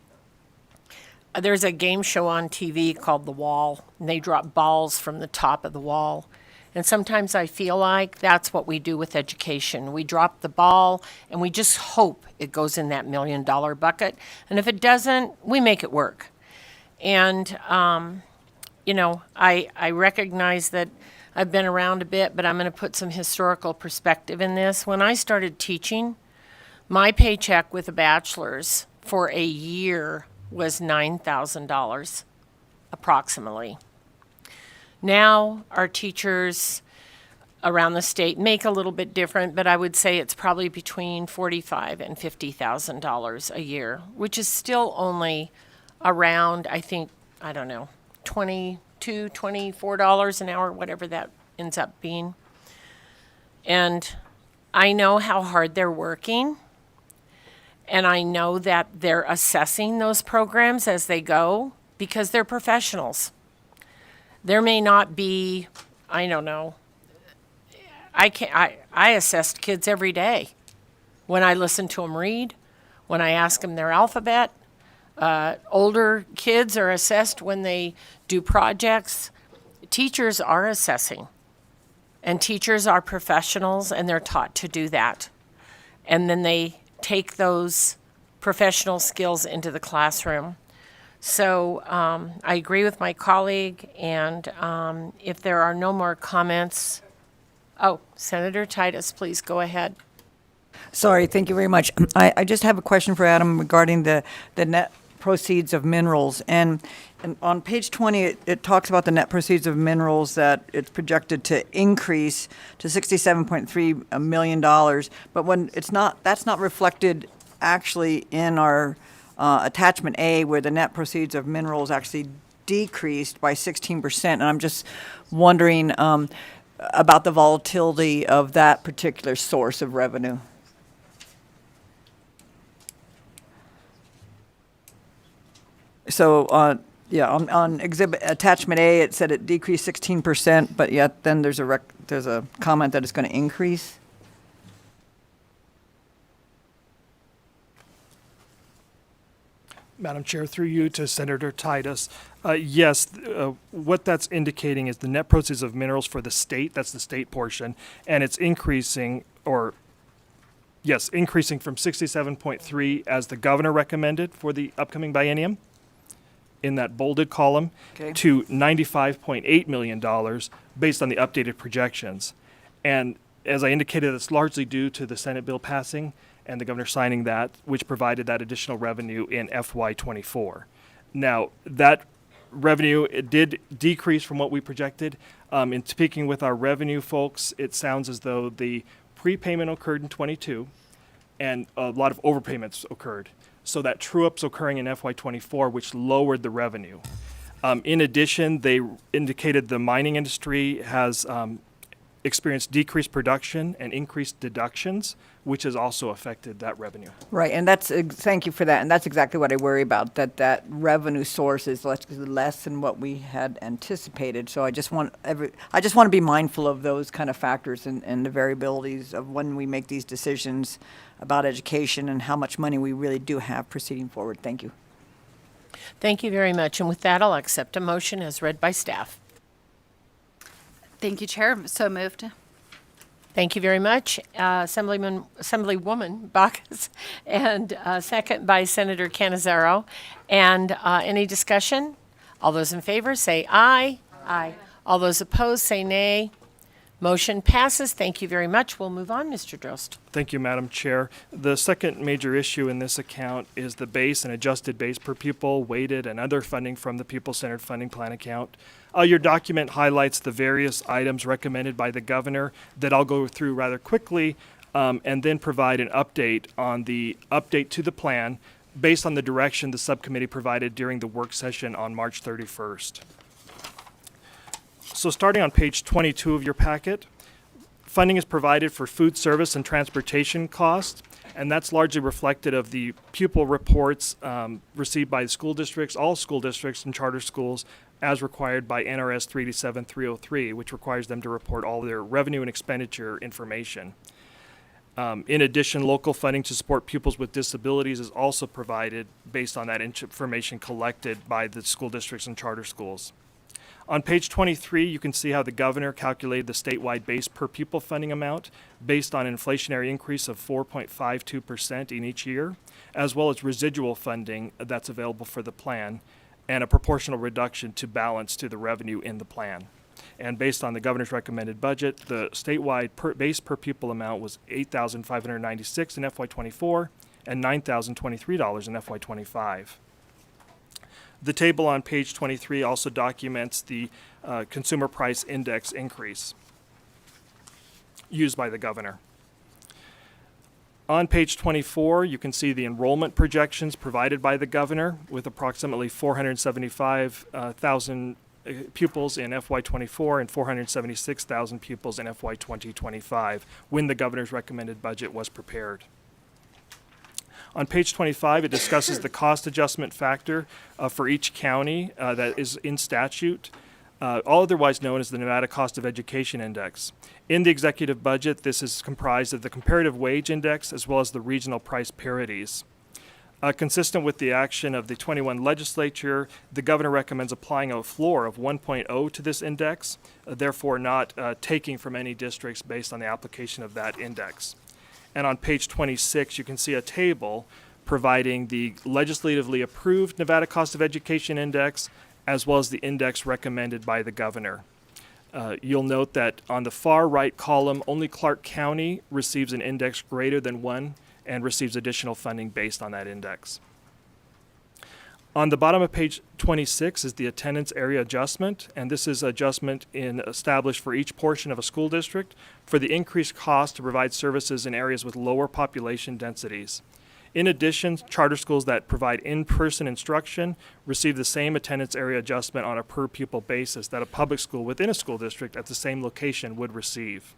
there's a game show on TV called The Wall, and they drop balls from the top of the wall. And sometimes I feel like that's what we do with education. We drop the ball and we just hope it goes in that $1 million bucket. And if it doesn't, we make it work. And, you know, I recognize that I've been around a bit, but I'm going to put some historical perspective in this. When I started teaching, my paycheck with a bachelor's for a year was $9,000 approximately. Now, our teachers around the state make a little bit different, but I would say it's probably between $45,000 and $50,000 a year, which is still only around, I think, I don't know, $22, $24 an hour, whatever that ends up being. And I know how hard they're working, and I know that they're assessing those programs as they go because they're professionals. There may not be, I don't know, I assessed kids every day. When I listen to them read, when I ask them their alphabet, older kids are assessed when they do projects. Teachers are assessing, and teachers are professionals, and they're taught to do that. and then they take those professional skills into the classroom. So I agree with my colleague, and if there are no more comments, Senator Titus, please go ahead. Sorry, thank you very much. I just have a question for Adam regarding the net proceeds of minerals. And on page 20, it talks about the net proceeds of minerals, that it's projected to increase to $67.3 million. But when that's not reflected actually in our attachment A, where the net proceeds of minerals actually decreased by 16%. And I'm just wondering about the volatility of that particular source of revenue. So on exhibit attachment A, it said it decreased 16%, but yet then there's a comment that it's going to increase. Madam Chair, through you to Senator Titus. Yes, what that's indicating is the net proceeds of minerals for the state, that's the state portion, and it's increasing from 67.3 as the governor recommended for the upcoming biennium in that bolded column, Okay. to $95.8 million based on the updated projections. And as I indicated, it's largely due to the Senate bill passing and the governor signing that, which provided that additional revenue in FY24. Now, that revenue, it did decrease from what we projected. In speaking with our revenue folks, it sounds as though the prepayment occurred in 22 and a lot of overpayments occurred. So that true-ups occurring in FY24, which lowered the revenue. In addition, they indicated the mining industry has experienced decreased production and increased deductions, which has also affected that revenue. Right, and thank you for that. And that's exactly what I worry about, that revenue source is less than what we had anticipated. So I just want to be mindful of those kind of factors and the variabilities of when we make these decisions about education and how much money we really do have proceeding forward. Thank you. Thank you very much. And with that, I'll accept a motion as read by staff. Thank you, Chair. So moved. Thank you very much, Assemblywoman Bacchus, and second by Senator Canizaro. And any discussion? All those in favor say aye. Aye. All those opposed say nay. Motion passes. Thank you very much. We'll move on, Mr. Drost. Thank you, Madam Chair. The second major issue in this account is the base and adjusted base per pupil, weighted, and other funding from the Pupil-Centered Funding Plan account. Your document highlights the various items recommended by the governor that I'll go through rather quickly, and then provide an update on the update to the plan based on the direction the subcommittee provided during the work session on March 31st. So starting on page 22 of your packet, funding is provided for food service and transportation costs, and that's largely reflected of the pupil reports received by the school districts, all school districts and charter schools, as required by NRS 387-303, which requires them to report all their revenue and expenditure information. In addition, local funding to support pupils with disabilities is also provided based on that information collected by the school districts and charter schools. On page 23, you can see how the governor calculated the statewide base per pupil funding amount based on an inflationary increase of 4.52% in each year, as well as residual funding that's available for the plan, and a proportional reduction to balance to the revenue in the plan. And based on the governor's recommended budget, the statewide base per pupil amount was $8,596 in FY24 and $9,023 in FY25. The table on page 23 also documents the consumer price index increase used by the governor. On page 24, you can see the enrollment projections provided by the governor with approximately 475,000 pupils in FY24 and 476,000 pupils in FY 2025 when the governor's recommended budget was prepared. On page 25, it discusses the cost adjustment factor for each county that is in statute, all otherwise known as the Nevada Cost of Education Index. In the executive budget, this is comprised of the comparative wage index as well as the regional price parities. Consistent with the action of the 21 legislature, the governor recommends applying a floor of 1.0 to this index, therefore not taking from any districts based on the application of that index. And on page 26, you can see a table providing the legislatively approved Nevada Cost of Education Index, as well as the index recommended by the governor. You'll note that on the far right column, only Clark County receives an index greater than 1 and receives additional funding based on that index. On the bottom of page 26 is the attendance area adjustment, and this is adjustment established for each portion of a school district for the increased cost to provide services in areas with lower population densities. In addition, charter schools that provide in-person instruction receive the same attendance area adjustment on a per-pupil basis that a public school within a school district at the same location would receive.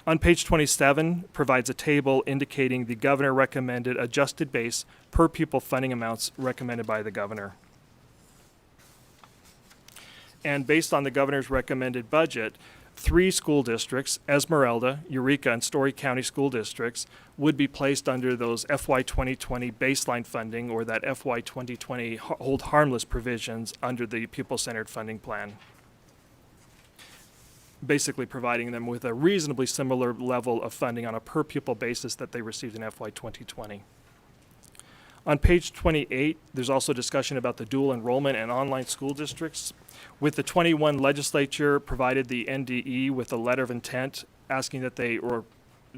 On page 27 provides a table indicating the governor recommended adjusted base per pupil funding amounts recommended by the governor. And based on the governor's recommended budget, 3 school districts, Esmeralda, Eureka, and Story County school districts, would be placed under those FY 2020 baseline funding, or that FY 2020 hold harmless provisions under the pupil-centered funding plan, basically providing them with a reasonably similar level of funding on a per-pupil basis that they received in FY 2020. On page 28, there's also discussion about the dual enrollment and online school districts. With the 21 legislature provided the NDE with a letter of intent asking that they, or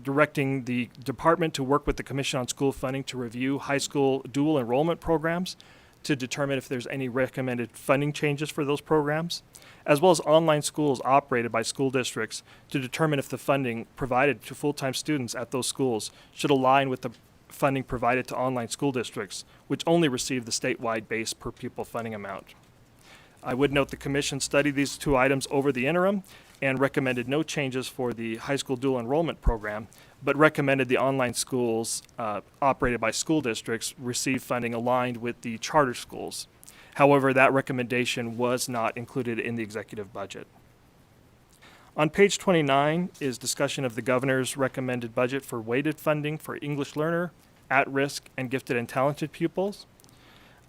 directing the department to work with the Commission on School Funding to review high school dual enrollment programs to determine if there's any recommended funding changes for those programs, as well as online schools operated by school districts to determine if the funding provided to full-time students at those schools should align with the funding provided to online school districts, which only receive the statewide base per pupil funding amount. I would note the Commission studied these 2 items over the interim and recommended no changes for the high school dual enrollment program, but recommended the online schools operated by school districts receive funding aligned with the charter schools. However, that recommendation was not included in the executive budget. On page 29 is discussion of the governor's recommended budget for weighted funding for English learner, at-risk, and gifted and talented pupils.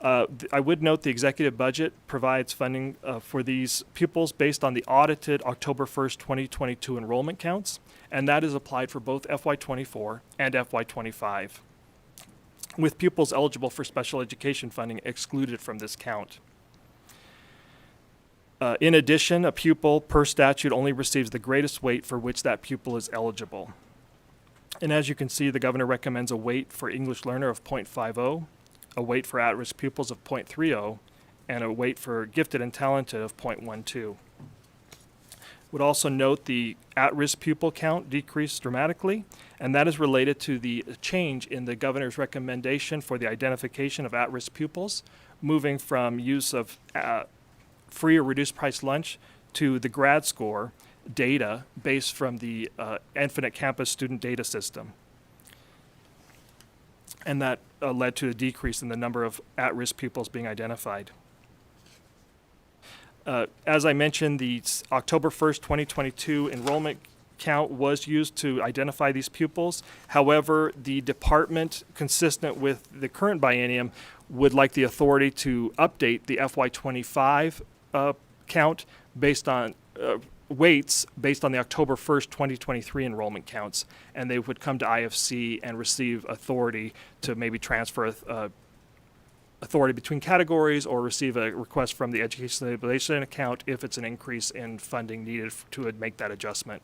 I would note the executive budget provides funding for these pupils based on the audited October 1st, 2022 enrollment counts, and that is applied for both FY24 and FY25, with pupils eligible for special education funding excluded from this count. In addition, a pupil per statute only receives the greatest weight for which that pupil is eligible. And as you can see, the governor recommends a weight for English learner of 0.50, a weight for at-risk pupils of 0.30, and a weight for gifted and talented of 0.12. Would also note the at-risk pupil count decreased dramatically, and that is related to the change in the governor's recommendation for the identification of at-risk pupils, moving from use of free or reduced price lunch to the grad score data based from the Infinite Campus student data system. And that led to a decrease in the number of at-risk pupils being identified. As I mentioned, the October 1st, 2022 enrollment count was used to identify these pupils. However, the department, consistent with the current biennium, would like the authority to update the FY25 count based on weights based on the October 1st, 2023 enrollment counts, and they would come to IFC and receive authority to maybe transfer authority between categories or receive a request from the Education Stabilization Account if it's an increase in funding needed to make that adjustment.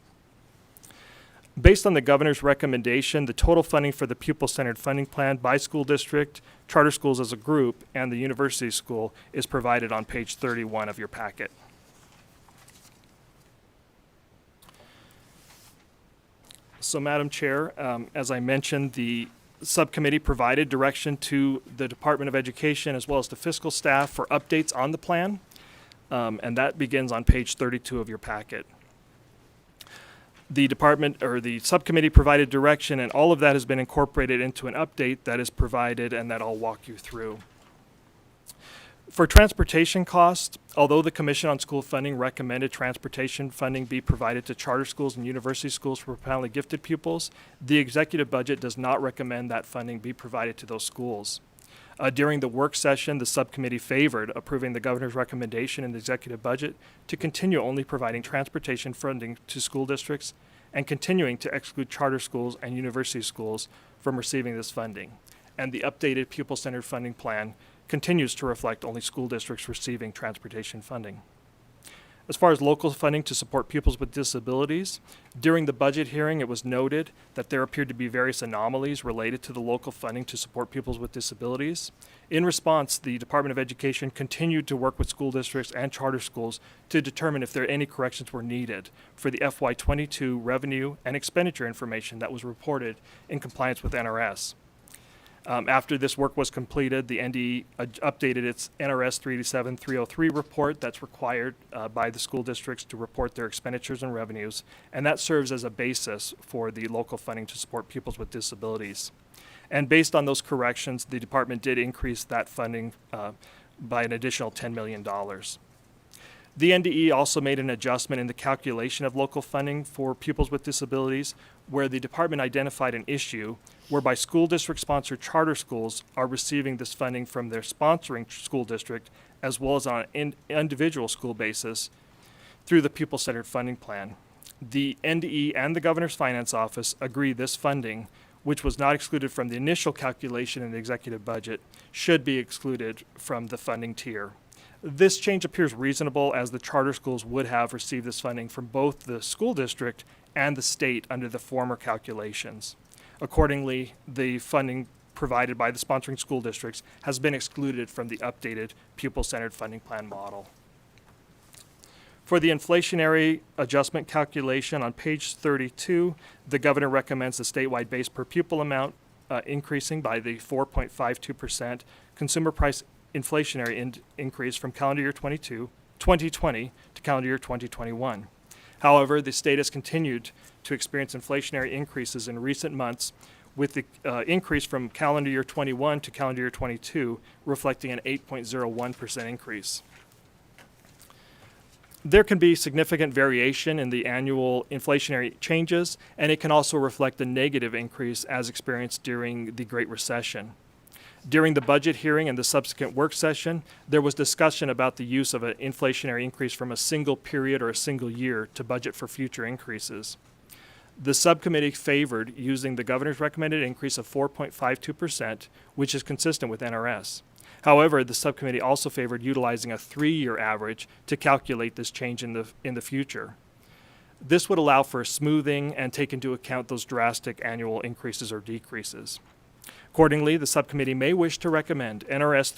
Based on the governor's recommendation, the total funding for the pupil-centered funding plan by school district, charter schools as a group, and the university school is provided on page 31 of your packet. So, Madam Chair, as I mentioned, the subcommittee provided direction to the Department of Education as well as the fiscal staff for updates on the plan, and that begins on page 32 of your packet. The department or the subcommittee provided direction, and all of that has been incorporated into an update that is provided and that I'll walk you through. For transportation costs, although the Commission on School Funding recommended transportation funding be provided to charter schools and university schools for profoundly gifted pupils, the executive budget does not recommend that funding be provided to those schools. During the work session, the subcommittee favored approving the governor's recommendation in the executive budget to continue only providing transportation funding to school districts and continuing to exclude charter schools and university schools from receiving this funding. And the updated pupil-centered funding plan continues to reflect only school districts receiving transportation funding. As far as local funding to support pupils with disabilities, during the budget hearing, it was noted that there appeared to be various anomalies related to the local funding to support pupils with disabilities. In response, the Department of Education continued to work with school districts and charter schools to determine if any corrections were needed for the FY22 revenue and expenditure information that was reported in compliance with NRS. After this work was completed, the NDE updated its NRS 387-303 report that's required by the school districts to report their expenditures and revenues, and that serves as a basis for the local funding to support pupils with disabilities. And based on those corrections, the department did increase that funding by an additional $10 million. The NDE also made an adjustment in the calculation of local funding for pupils with disabilities, where the department identified an issue whereby school district-sponsored charter schools are receiving this funding from their sponsoring school district as well as on an individual school basis through the pupil-centered funding plan. The NDE and the Governor's Finance Office agree this funding, which was not excluded from the initial calculation in the executive budget, should be excluded from the funding tier. This change appears reasonable, as the charter schools would have received this funding from both the school district and the state under the former calculations. Accordingly, the funding provided by the sponsoring school districts has been excluded from the updated pupil-centered funding plan model. For the inflationary adjustment calculation on page 32, the governor recommends the statewide base per pupil amount increasing by the 4.52% consumer price inflationary increase from calendar year 2020 to calendar year 2021. However, the state has continued to experience inflationary increases in recent months, with the increase from calendar year 21 to calendar year 22 reflecting an 8.01% increase. There can be significant variation in the annual inflationary changes, and it can also reflect a negative increase as experienced during the Great Recession. During the budget hearing and the subsequent work session, there was discussion about the use of an inflationary increase from a single period or a single year to budget for future increases. The subcommittee favored using the governor's recommended increase of 4.52%, which is consistent with NRS. However, the subcommittee also favored utilizing a 3-year average to calculate this change in the future. This would allow for a smoothing and take into account those drastic annual increases or decreases. Accordingly, the subcommittee may wish to recommend NRS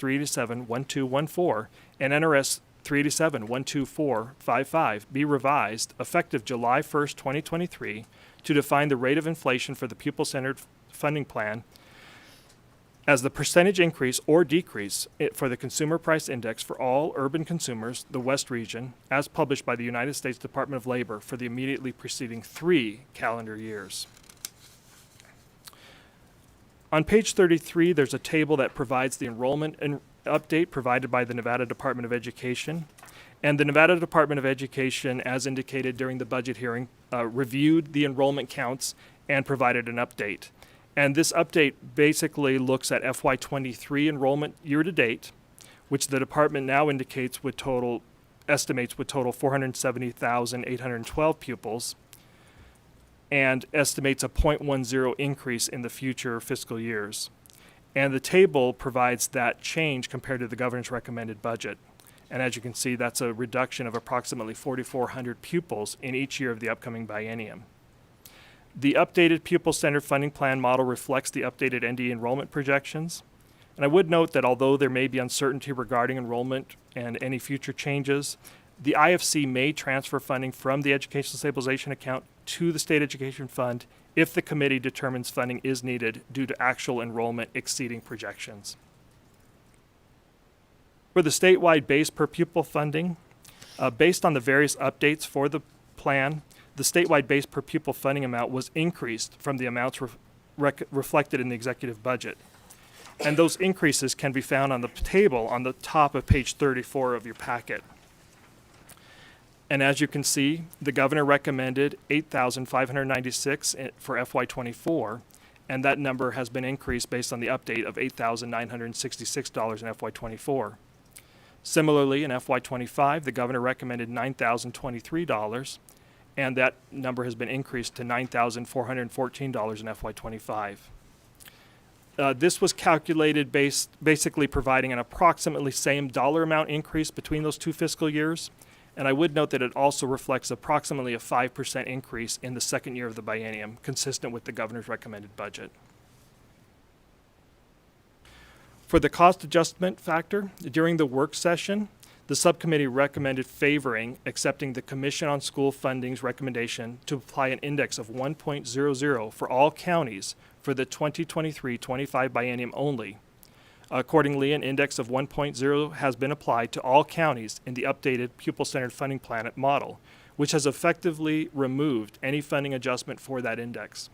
387-1214 and NRS 387-12455 be revised effective July 1st, 2023 to define the rate of inflation for the pupil-centered funding plan as the percentage increase or decrease for the Consumer Price Index for all urban consumers, the West region, as published by the United States Department of Labor for the immediately preceding 3 calendar years. On page 33, there's a table that provides the enrollment update provided by the Nevada Department of Education. And the Nevada Department of Education, as indicated during the budget hearing, reviewed the enrollment counts and provided an update. And this update basically looks at FY23 enrollment year to date, which the department now estimates would total 470,812 pupils, and estimates a 0.10 increase in the future fiscal years. And the table provides that change compared to the governor's recommended budget. And as you can see, that's a reduction of approximately 4,400 pupils in each year of the upcoming biennium. The updated pupil-centered funding plan model reflects the updated NDE enrollment projections. And I would note that although there may be uncertainty regarding enrollment and any future changes, the IFC may transfer funding from the Educational Stabilization Account to the State Education Fund if the committee determines funding is needed due to actual enrollment exceeding projections. For the statewide base per pupil funding, based on the various updates for the plan, the statewide base per pupil funding amount was increased from the amounts reflected in the executive budget. And those increases can be found on the table on the top of page 34 of your packet. And as you can see, the governor recommended $8,596 for FY24, and that number has been increased based on the update of $8,966 in FY24. Similarly, in FY25, the governor recommended $9,023, and that number has been increased to $9,414 in FY25. This was calculated basically providing an approximately same dollar amount increase between those two fiscal years. And I would note that it also reflects approximately a 5% increase in the second year of the biennium, consistent with the governor's recommended budget. For the cost adjustment factor, during the work session, the subcommittee recommended favoring accepting the Commission on School Funding's recommendation to apply an index of 1.00 for all counties for the 2023-25 biennium only. Accordingly, an index of 1.0 has been applied to all counties in the updated pupil-centered funding plan model, which has effectively removed any funding adjustment for that index.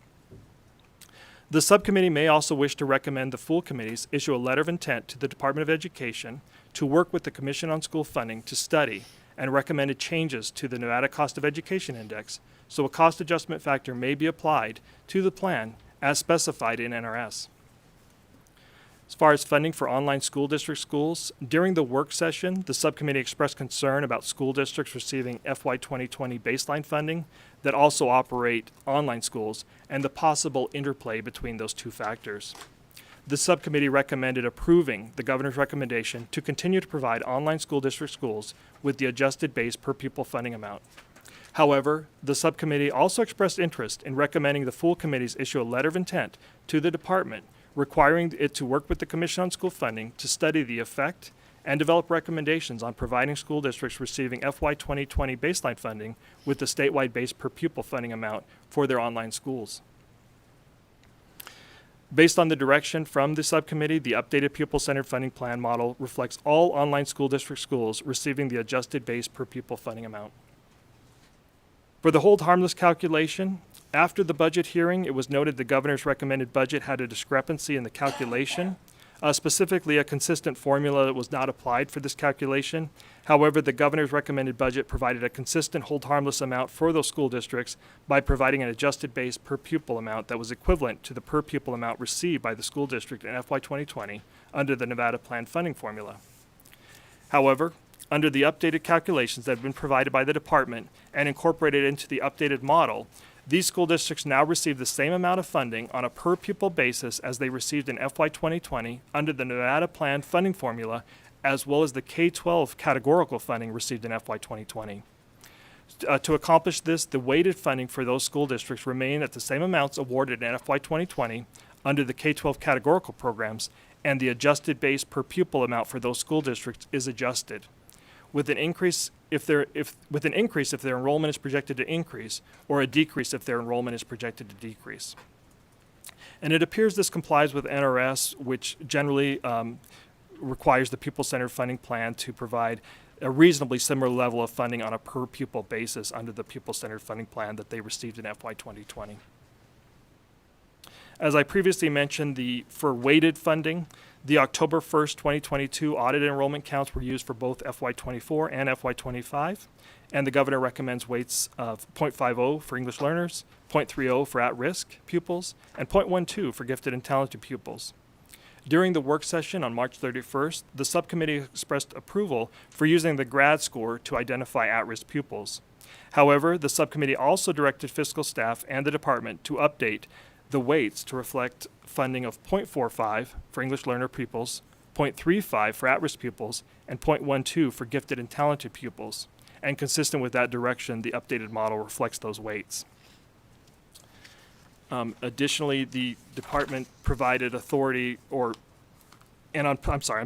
The subcommittee may also wish to recommend the full committees issue a letter of intent to the Department of Education to work with the Commission on School Funding to study and recommended changes to the Nevada Cost of Education Index, so a cost adjustment factor may be applied to the plan as specified in NRS. As far as funding for online school district schools, during the work session, the subcommittee expressed concern about school districts receiving FY 2020 baseline funding that also operate online schools and the possible interplay between those two factors. The subcommittee recommended approving the governor's recommendation to continue to provide online school district schools with the adjusted base per pupil funding amount. However, the subcommittee also expressed interest in recommending the full committees issue a letter of intent to the department requiring it to work with the Commission on School Funding to study the effect and develop recommendations on providing school districts receiving FY 2020 baseline funding with the statewide base per pupil funding amount for their online schools. Based on the direction from the subcommittee, the updated pupil-centered funding plan model reflects all online school district schools receiving the adjusted base per pupil funding amount. For the hold harmless calculation, after the budget hearing, it was noted the governor's recommended budget had a discrepancy in the calculation. Specifically, a consistent formula that was not applied for this calculation. However, the governor's recommended budget provided a consistent hold harmless amount for those school districts by providing an adjusted base per pupil amount that was equivalent to the per pupil amount received by the school district in FY 2020 under the Nevada Plan funding formula. However, under the updated calculations that have been provided by the department and incorporated into the updated model, these school districts now receive the same amount of funding on a per pupil basis as they received in FY 2020 under the Nevada Plan funding formula, as well as the K-12 categorical funding received in FY 2020. To accomplish this, the weighted funding for those school districts remain at the same amounts awarded in FY 2020 under the K-12 categorical programs, and the adjusted base per pupil amount for those school districts is adjusted. With an increase if their enrollment is projected to increase, or a decrease if their enrollment is projected to decrease. And it appears this complies with NRS, which generally requires the pupil-centered funding plan to provide a reasonably similar level of funding on a per pupil basis under the pupil-centered funding plan that they received in FY 2020. As I previously mentioned, for weighted funding, the October 1st, 2022 audit enrollment counts were used for both FY24 and FY25, and the governor recommends weights of 0.50 for English learners, 0.30 for at-risk pupils, and 0.12 for gifted and talented pupils. During the work session on March 31st, the subcommittee expressed approval for using the grad score to identify at-risk pupils. However, the subcommittee also directed fiscal staff and the department to update the weights to reflect funding of 0.45 for English learner pupils, 0.35 for at-risk pupils, and 0.12 for gifted and talented pupils. And consistent with that direction, the updated model reflects those weights. Additionally, the department provided authority on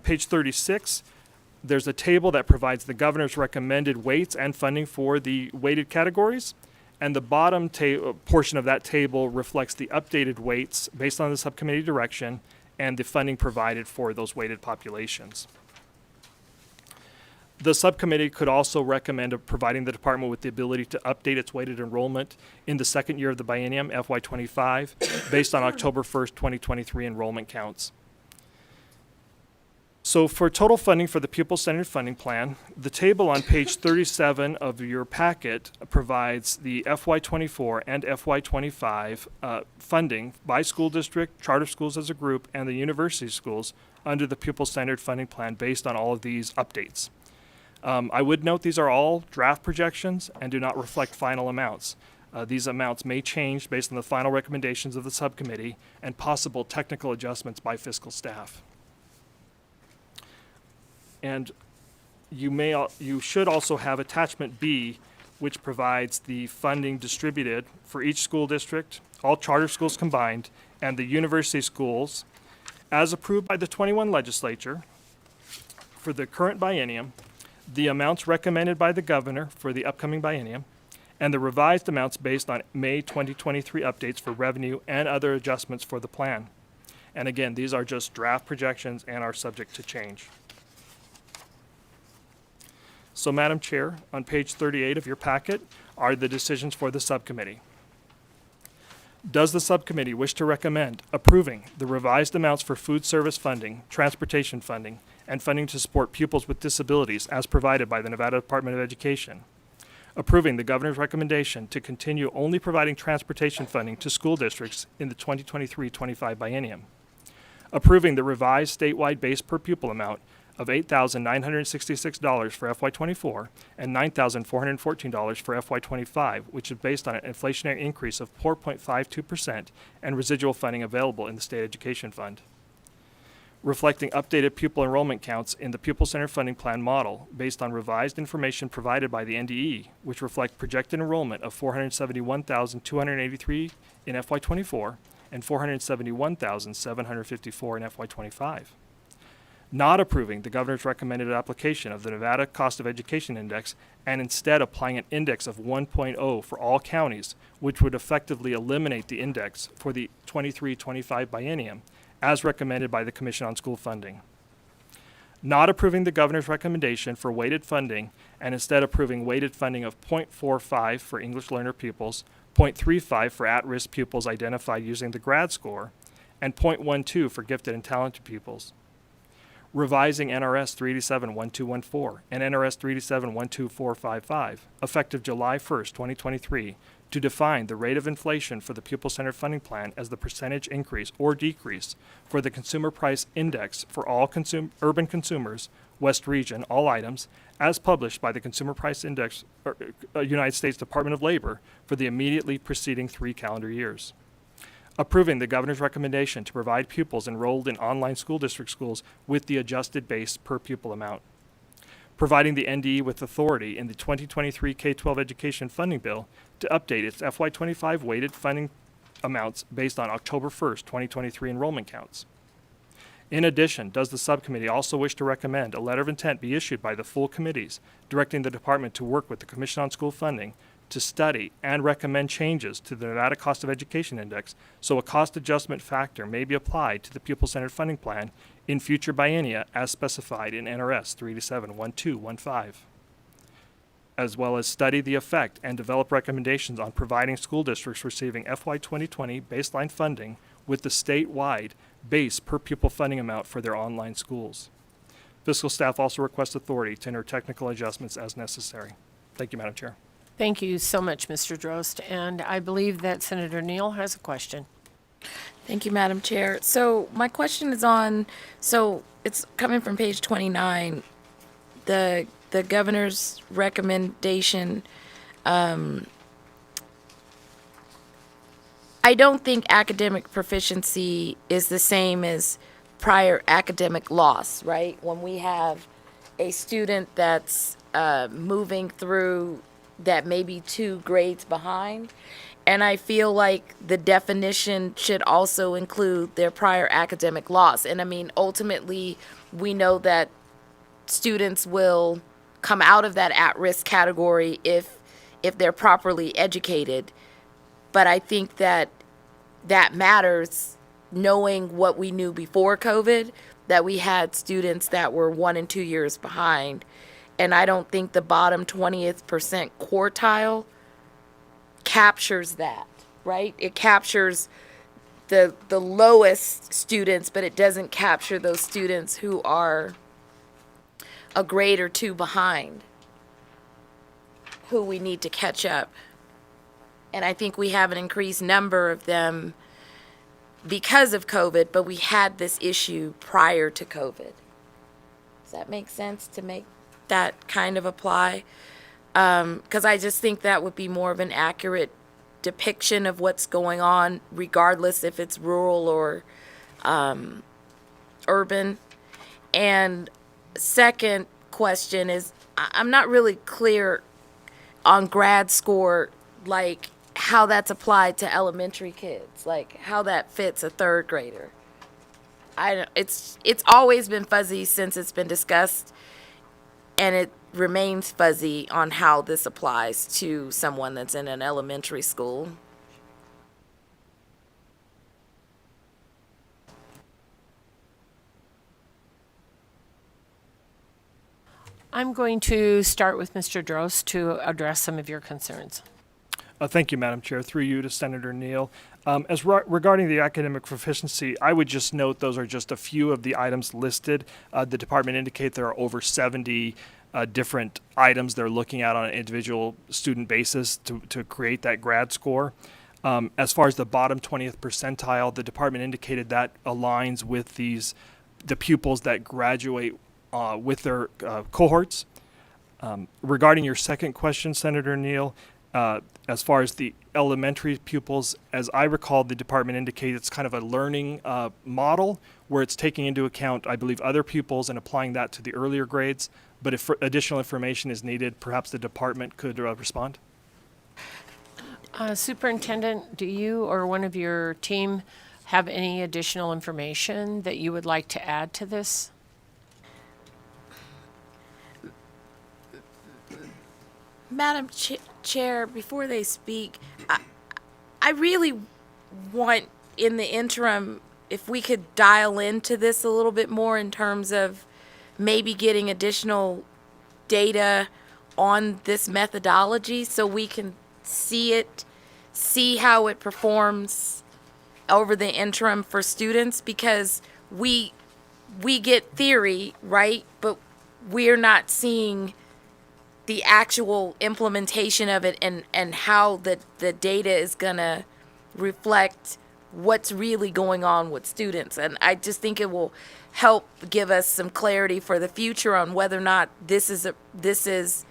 page 36, there's a table that provides the governor's recommended weights and funding for the weighted categories. And the bottom portion of that table reflects the updated weights based on the subcommittee direction and the funding provided for those weighted populations. The subcommittee could also recommend providing the department with the ability to update its weighted enrollment in the second year of the biennium, FY25, based on October 1st, 2023 enrollment counts. So for total funding for the pupil-centered funding plan, the table on page 37 of your packet provides the FY24 and FY25 funding by school district, charter schools as a group, and the university schools under the pupil-centered funding plan based on all of these updates. I would note these are all draft projections and do not reflect final amounts. These amounts may change based on the final recommendations of the subcommittee and possible technical adjustments by fiscal staff. And you should also have attachment B, which provides the funding distributed for each school district, all charter schools combined, and the university schools, as approved by the 21 legislature for the current biennium, the amounts recommended by the governor for the upcoming biennium, and the revised amounts based on May 2023 updates for revenue and other adjustments for the plan. And again, these are just draft projections and are subject to change. So, Madam Chair, on page 38 of your packet are the decisions for the subcommittee. Does the subcommittee wish to recommend approving the revised amounts for food service funding, transportation funding, and funding to support pupils with disabilities as provided by the Nevada Department of Education? Approving the governor's recommendation to continue only providing transportation funding to school districts in the 2023-25 biennium. Approving the revised statewide base per pupil amount of $8,966 for FY24 and $9,414 for FY25, which is based on an inflationary increase of 4.52% and residual funding available in the State Education Fund. Reflecting updated pupil enrollment counts in the pupil-centered funding plan model based on revised information provided by the NDE, which reflect projected enrollment of 471,283 in FY24 and 471,754 in FY25. Not approving the governor's recommended application of the Nevada Cost of Education Index and instead applying an index of 1.0 for all counties, which would effectively eliminate the index for the 23-25 biennium, as recommended by the Commission on School Funding. Not approving the governor's recommendation for weighted funding and instead approving weighted funding of 0.45 for English learner pupils, 0.35 for at-risk pupils identified using the GRAD score, and 0.12 for gifted and talented pupils. Revising NRS 387-1214 and NRS 387-12455, effective July 1st, 2023, to define the rate of inflation for the pupil-centered funding plan as the percentage increase or decrease for the Consumer Price Index for all urban consumers, West Region, all items, as published by the Consumer Price Index, United States Department of Labor, for the immediately preceding 3 calendar years. Approving the governor's recommendation to provide pupils enrolled in online school district schools with the adjusted base per pupil amount. Providing the NDE with authority in the 2023 K-12 education funding bill to update its FY25 weighted funding amounts based on October 1st, 2023 enrollment counts. In addition, does the subcommittee also wish to recommend a letter of intent be issued by the full committees directing the department to work with the Commission on School Funding to study and recommend changes to the Nevada Cost of Education Index so a cost adjustment factor may be applied to the pupil-centered funding plan in future biennia as specified in NRS 387-1215, as well as study the effect and develop recommendations on providing school districts receiving FY 2020 baseline funding with the statewide base per pupil funding amount for their online schools. Fiscal staff also requests authority to enter technical adjustments as necessary. Thank you, Madam Chair. Thank you so much, Mr. Drost. And I believe that Senator Neal has a question. Thank you, Madam Chair. So my question is on, so it's coming from page 29, the governor's recommendation. I don't think academic proficiency is the same as prior academic loss, right? When we have a student that's moving through that may be 2 grades behind. And I feel like the definition should also include their prior academic loss. And I mean, ultimately, we know that students will come out of that at-risk category if they're properly educated. But I think that matters, knowing what we knew before COVID, that we had students that were 1 and 2 years behind. And I don't think the bottom 20th percent quartile captures that, right? It captures the lowest students, but it doesn't capture those students who are a grade or 2 behind, who we need to catch up. And I think we have an increased number of them because of COVID, but we had this issue prior to COVID. Does that make sense to make that kind of apply. Because I just think that would be more of an accurate depiction of what's going on, regardless if it's rural or urban. And second question is, I'm not really clear on grad score, like how that's applied to elementary kids, like how that fits a third grader. It's always been fuzzy since it's been discussed, and it remains fuzzy on how this applies to someone that's in an elementary school. I'm going to start with Mr. Drost to address some of your concerns. Thank you, Madam Chair. Through you to Senator Neal. Regarding the academic proficiency, I would just note those are just a few of the items listed. The department indicate there are over 70 different items they're looking at on an individual student basis to create that grad score. As far as the bottom 20th percentile, the department indicated that aligns with the pupils that graduate with their cohorts. Regarding your second question, Senator Neal, as far as the elementary pupils, as I recall, the department indicated it's kind of a learning model where it's taking into account, I believe, other pupils and applying that to the earlier grades. But if additional information is needed, perhaps the department could respond. Superintendent, do you or one of your team have any additional information that you would like to add to this? Madam Chair, before they speak, I really want, in the interim, if we could dial into this a little bit more in terms of maybe getting additional data on this methodology so we can see how it performs over the interim for students, because we get theory, right? But we're not seeing the actual implementation of it and how the data is going to reflect what's really going on with students. And I just think it will help give us some clarity for the future on whether or not this is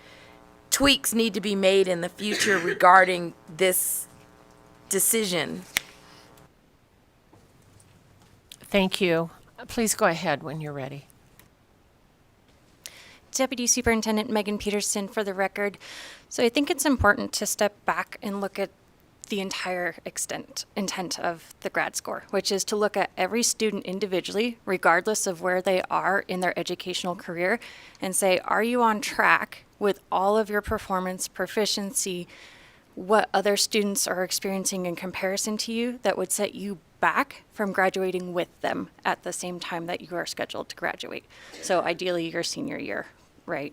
tweaks need to be made in the future regarding this decision. Thank you. Please go ahead when you're ready. Deputy Superintendent Megan Peterson for the record. So I think it's important to step back and look at the entire intent of the grad score, which is to look at every student individually, regardless of where they are in their educational career, and say, are you on track with all of your performance, proficiency, what other students are experiencing in comparison to you that would set you back from graduating with them at the same time that you are scheduled to graduate. So ideally your senior year, right?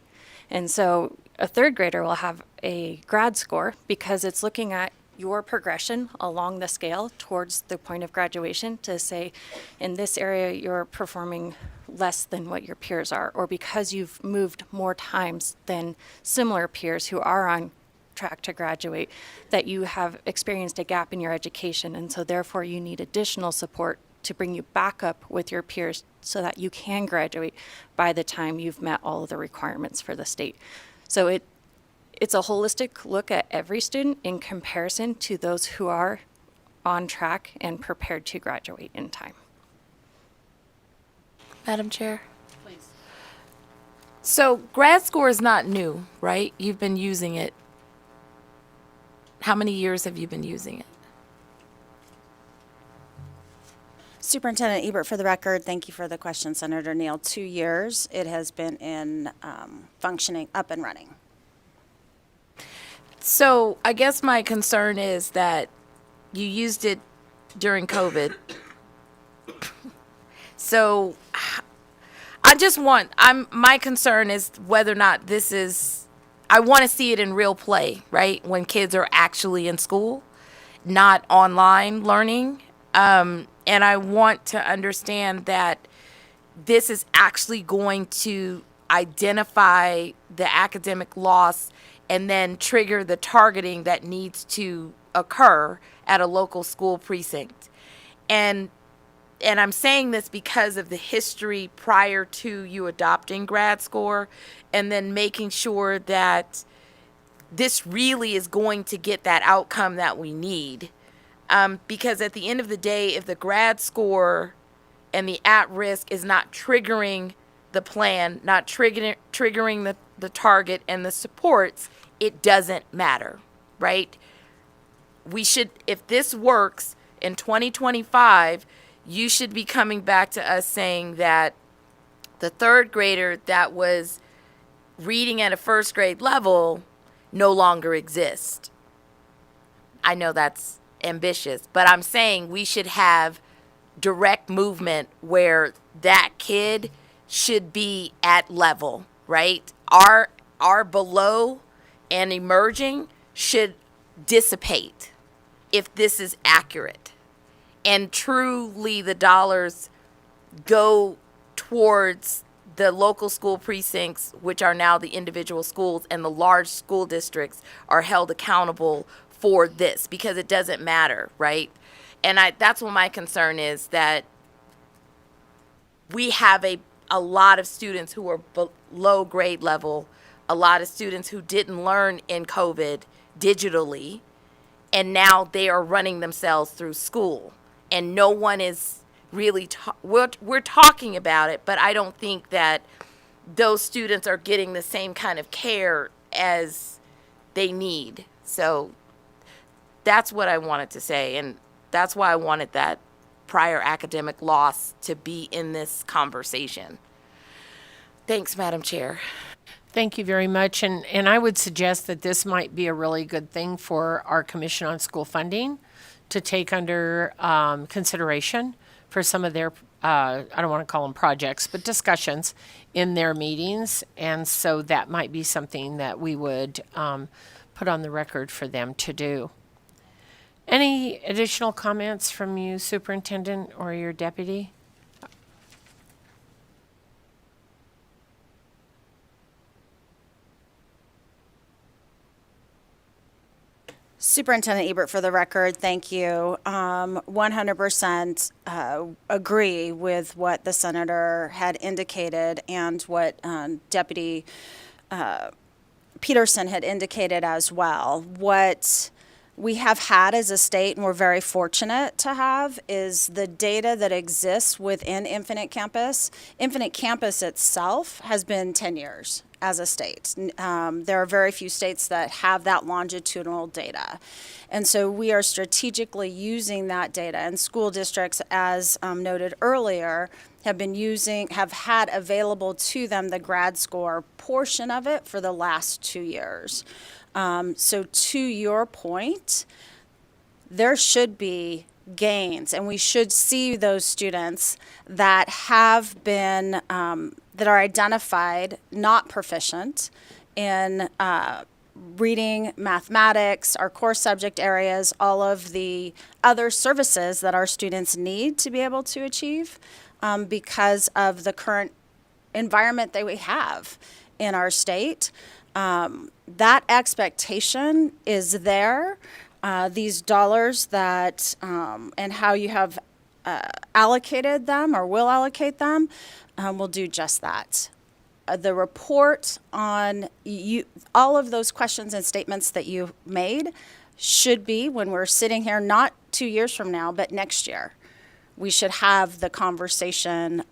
And so a third grader will have a grad score because it's looking at your progression along the scale towards the point of graduation to say, in this area, you're performing less than what your peers are, or because you've moved more times than similar peers who are on track to graduate, that you have experienced a gap in your education, and so therefore you need additional support to bring you back up with your peers so that you can graduate by the time you've met all of the requirements for the state. So it's a holistic look at every student in comparison to those who are on track and prepared to graduate in time. Madam Chair? Please. So grad score is not new, right? You've been using it. How many years have you been using it? Superintendent Ebert, for the record, thank you for the question, Senator Neal. 2 years it has been in functioning, up and running. So I guess my concern is that you used it during COVID. So my concern is whether or not this is, I want to see it in real play, right? When kids are actually in school, not online learning. And I want to understand that this is actually going to identify the academic loss and then trigger the targeting that needs to occur at a local school precinct. And and I'm saying this because of the history prior to you adopting grad score, and then making sure that this really is going to get that outcome that we need. Because at the end of the day, if the grad score and the at-risk is not triggering the plan, not triggering the target and the supports, it doesn't matter, right? We should, if this works in 2025, you should be coming back to us saying that the third grader that was reading at a first grade level no longer exists. I know that's ambitious, but I'm saying we should have direct movement where that kid should be at level, right? Our below and emerging should dissipate if this is accurate. And truly the dollars go towards the local school precincts, which are now the individual schools, and the large school districts are held accountable for this, because it doesn't matter, right? And that's what my concern is, that we have a lot of students who are below grade level, a lot of students who didn't learn in COVID digitally, and now they are running themselves through school. And no one is really, we're talking about it, but I don't think that those students are getting the same kind of care as they need. So that's what I wanted to say, and that's why I wanted that prior academic loss to be in this conversation. Thanks, Madam Chair. Thank you very much. And I would suggest that this might be a really good thing for our Commission on School Funding to take under consideration for some of their, I don't want to call them projects, but discussions in their meetings. And so that might be something that we would put on the record for them to do. Any additional comments from you, Superintendent, or your deputy? Superintendent Ebert, for the record, thank you. 100% agree with what the senator had indicated and what Deputy Peterson had indicated as well. What we have had as a state, and we're very fortunate to have, is the data that exists within Infinite Campus. Infinite Campus itself has been 10 years as a state. There are very few states that have that longitudinal data. And so we are strategically using that data, and school districts, as noted earlier, have had available to them the grad score portion of it for the last 2 years. So to your point, there should be gains, and we should see those students that have been, that are identified not proficient in reading, mathematics, our core subject areas, all of the other services that our students need to be able to achieve because of the current environment that we have in our state. That expectation is there. These dollars that, and how you have allocated them or will allocate them, will do just that. The report on all of those questions and statements that you made should be, when we're sitting here, not 2 years from now, but next year. We should have the conversation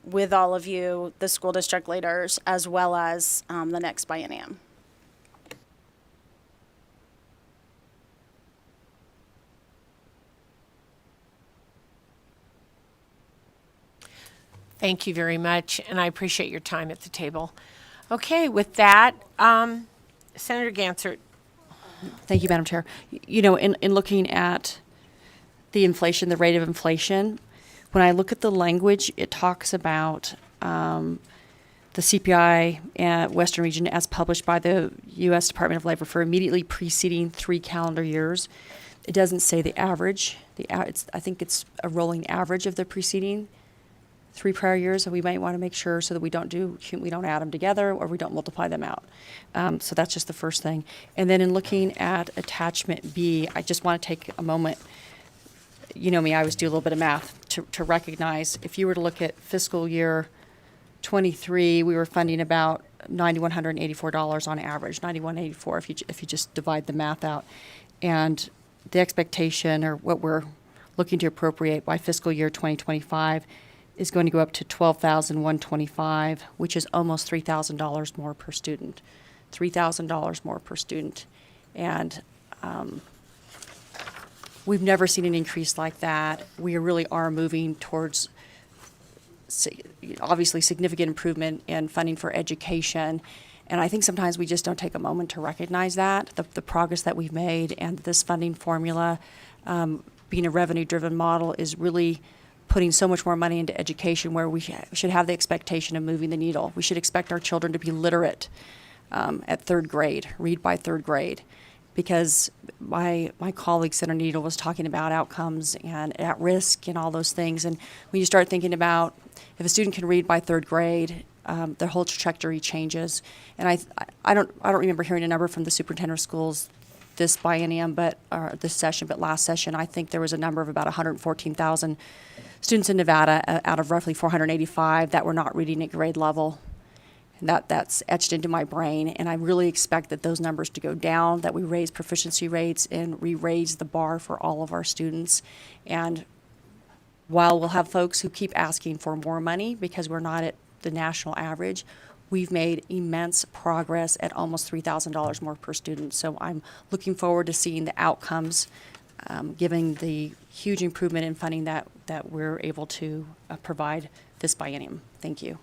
with all of you, the school district leaders, as well as the next biennium. Thank you very much, and I appreciate your time at the table. Okay, with that, Senator Gansert. Thank you, Madam Chair. You know, in looking at the inflation, the rate of inflation, when I look at the language, it talks about the CPI Western Region as published by the U.S. Department of Labor for immediately preceding 3 calendar years. It doesn't say the average. I think it's a rolling average of the preceding 3 prior years, so we might want to make sure so that we don't add them together or we don't multiply them out. So that's just the first thing. And then in looking at attachment B, I just want to take a moment. You know me, I always do a little bit of math to recognize, if you were to look at fiscal year 23, we were funding about $9,184 on average, $9,184 if you just divide the math out. And the expectation, or what we're looking to appropriate by fiscal year 2025, is going to go up to $12,125, which is almost $3,000 more per student. $3,000 more per student. And we've never seen an increase like that. We really are moving towards obviously significant improvement in funding for education. And I think sometimes we just don't take a moment to recognize that, the progress that we've made, and this funding formula, being a revenue-driven model, is really putting so much more money into education, where we should have the expectation of moving the needle. We should expect our children to be literate at third grade, read by third grade, because my colleague, Senator Needle, was talking about outcomes and at risk and all those things. And when you start thinking about if a student can read by third grade, their whole trajectory changes. And I don't remember hearing a number from the superintendent of schools this biennium, this session, but last session, I think there was a number of about 114,000 students in Nevada out of roughly 485 that were not reading at grade level. And that's etched into my brain, and I really expect that those numbers to go down, that we raise proficiency rates and we raise the bar for all of our students. And while we'll have folks who keep asking for more money because we're not at the national average, we've made immense progress at almost $3,000 more per student. So I'm looking forward to seeing the outcomes, given the huge improvement in funding that we're able to provide this biennium. Thank you.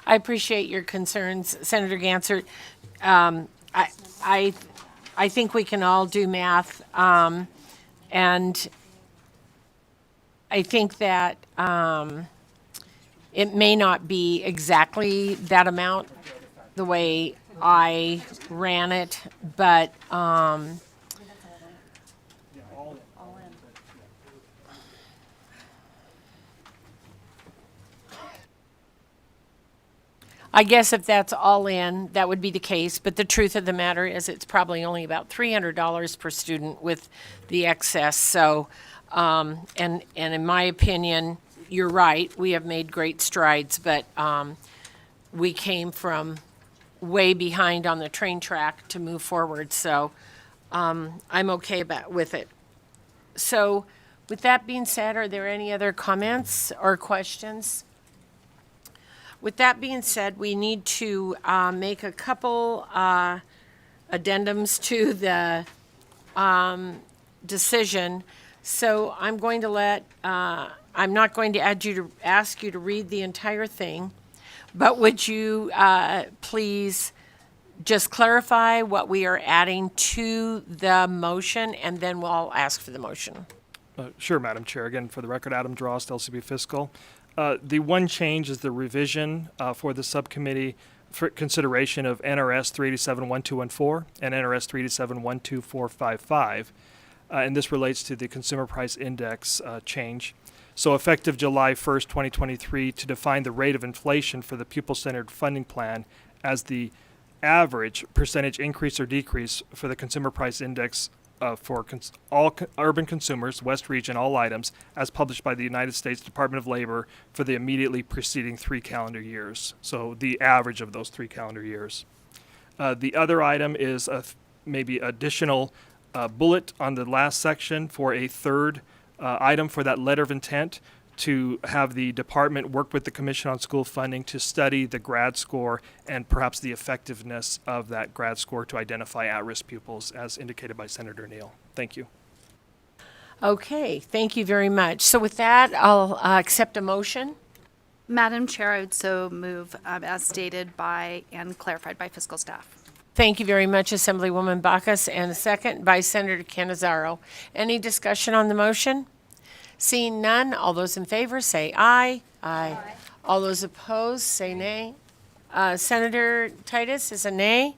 I appreciate your concerns, Senator Gansert. I think we can all do math, and I think that it may not be exactly that amount the way I ran it, but I guess if that's all in, that would be the case, but the truth of the matter is it's probably only about $300 per student with the excess. So, and in my opinion, you're right, we have made great strides, but we came from way behind on the train track to move forward. So I'm okay with it. So with that being said, are there any other comments or questions? With that being said, we need to make a couple addendums to the decision. So I'm going to I'm not going to ask you to read the entire thing, but would you please just clarify what we are adding to the motion, and then we'll ask for the motion. Sure, Madam Chair. Again, for the record, Adam Drost, LCB Fiscal. The one change is the revision for the subcommittee for consideration of NRS 387-1214 and NRS 387-12455. And this relates to the Consumer Price Index change. So effective July 1st, 2023, to define the rate of inflation for the pupil-centered funding plan as the average percentage increase or decrease for the Consumer Price Index for all urban consumers, West Region, all items, as published by the United States Department of Labor for the immediately preceding 3 calendar years. So the average of those 3 calendar years. The other item is maybe additional bullet on the last section for a third item for that letter of intent to have the department work with the Commission on School Funding to study the grad score and perhaps the effectiveness of that grad score to identify at-risk pupils, as indicated by Senator Neal. Thank you. Okay, thank you very much. So with that, I'll accept a motion. Madam Chair, I would so move as stated by and clarified by fiscal staff. Thank you very much, Assemblywoman Bacchus, and a second by Senator Canizaro. Any discussion on the motion? Seeing none, all those in favor say aye. Aye. All those opposed say nay. Senator Titus is a nay.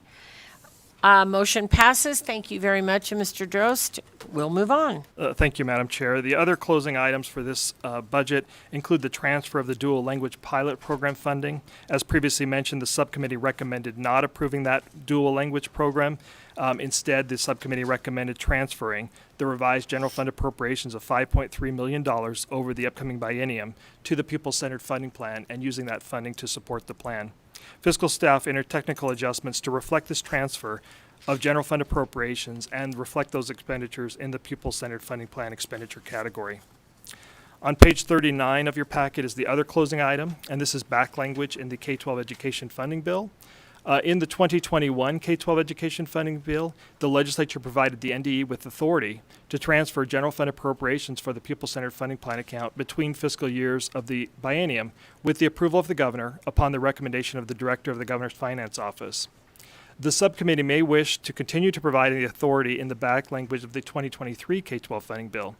Motion passes. Thank you very much, Mr. Drost. We'll move on. Thank you, Madam Chair. The other closing items for this budget include the transfer of the dual language pilot program funding. As previously mentioned, the subcommittee recommended not approving that dual language program. Instead, the subcommittee recommended transferring the revised general fund appropriations of $5.3 million over the upcoming biennium to the pupil-centered funding plan and using that funding to support the plan. Fiscal staff entered technical adjustments to reflect this transfer of general fund appropriations and reflect those expenditures in the pupil-centered funding plan expenditure category. On page 39 of your packet is the other closing item, and this is back language in the K-12 education funding bill. In the 2021 K-12 education funding bill, the legislature provided the NDE with authority to transfer general fund appropriations for the pupil-centered funding plan account between fiscal years of the biennium with the approval of the governor upon the recommendation of the director of the governor's finance office. The subcommittee may wish to continue to provide the authority in the back language of the 2023 K-12 funding bill.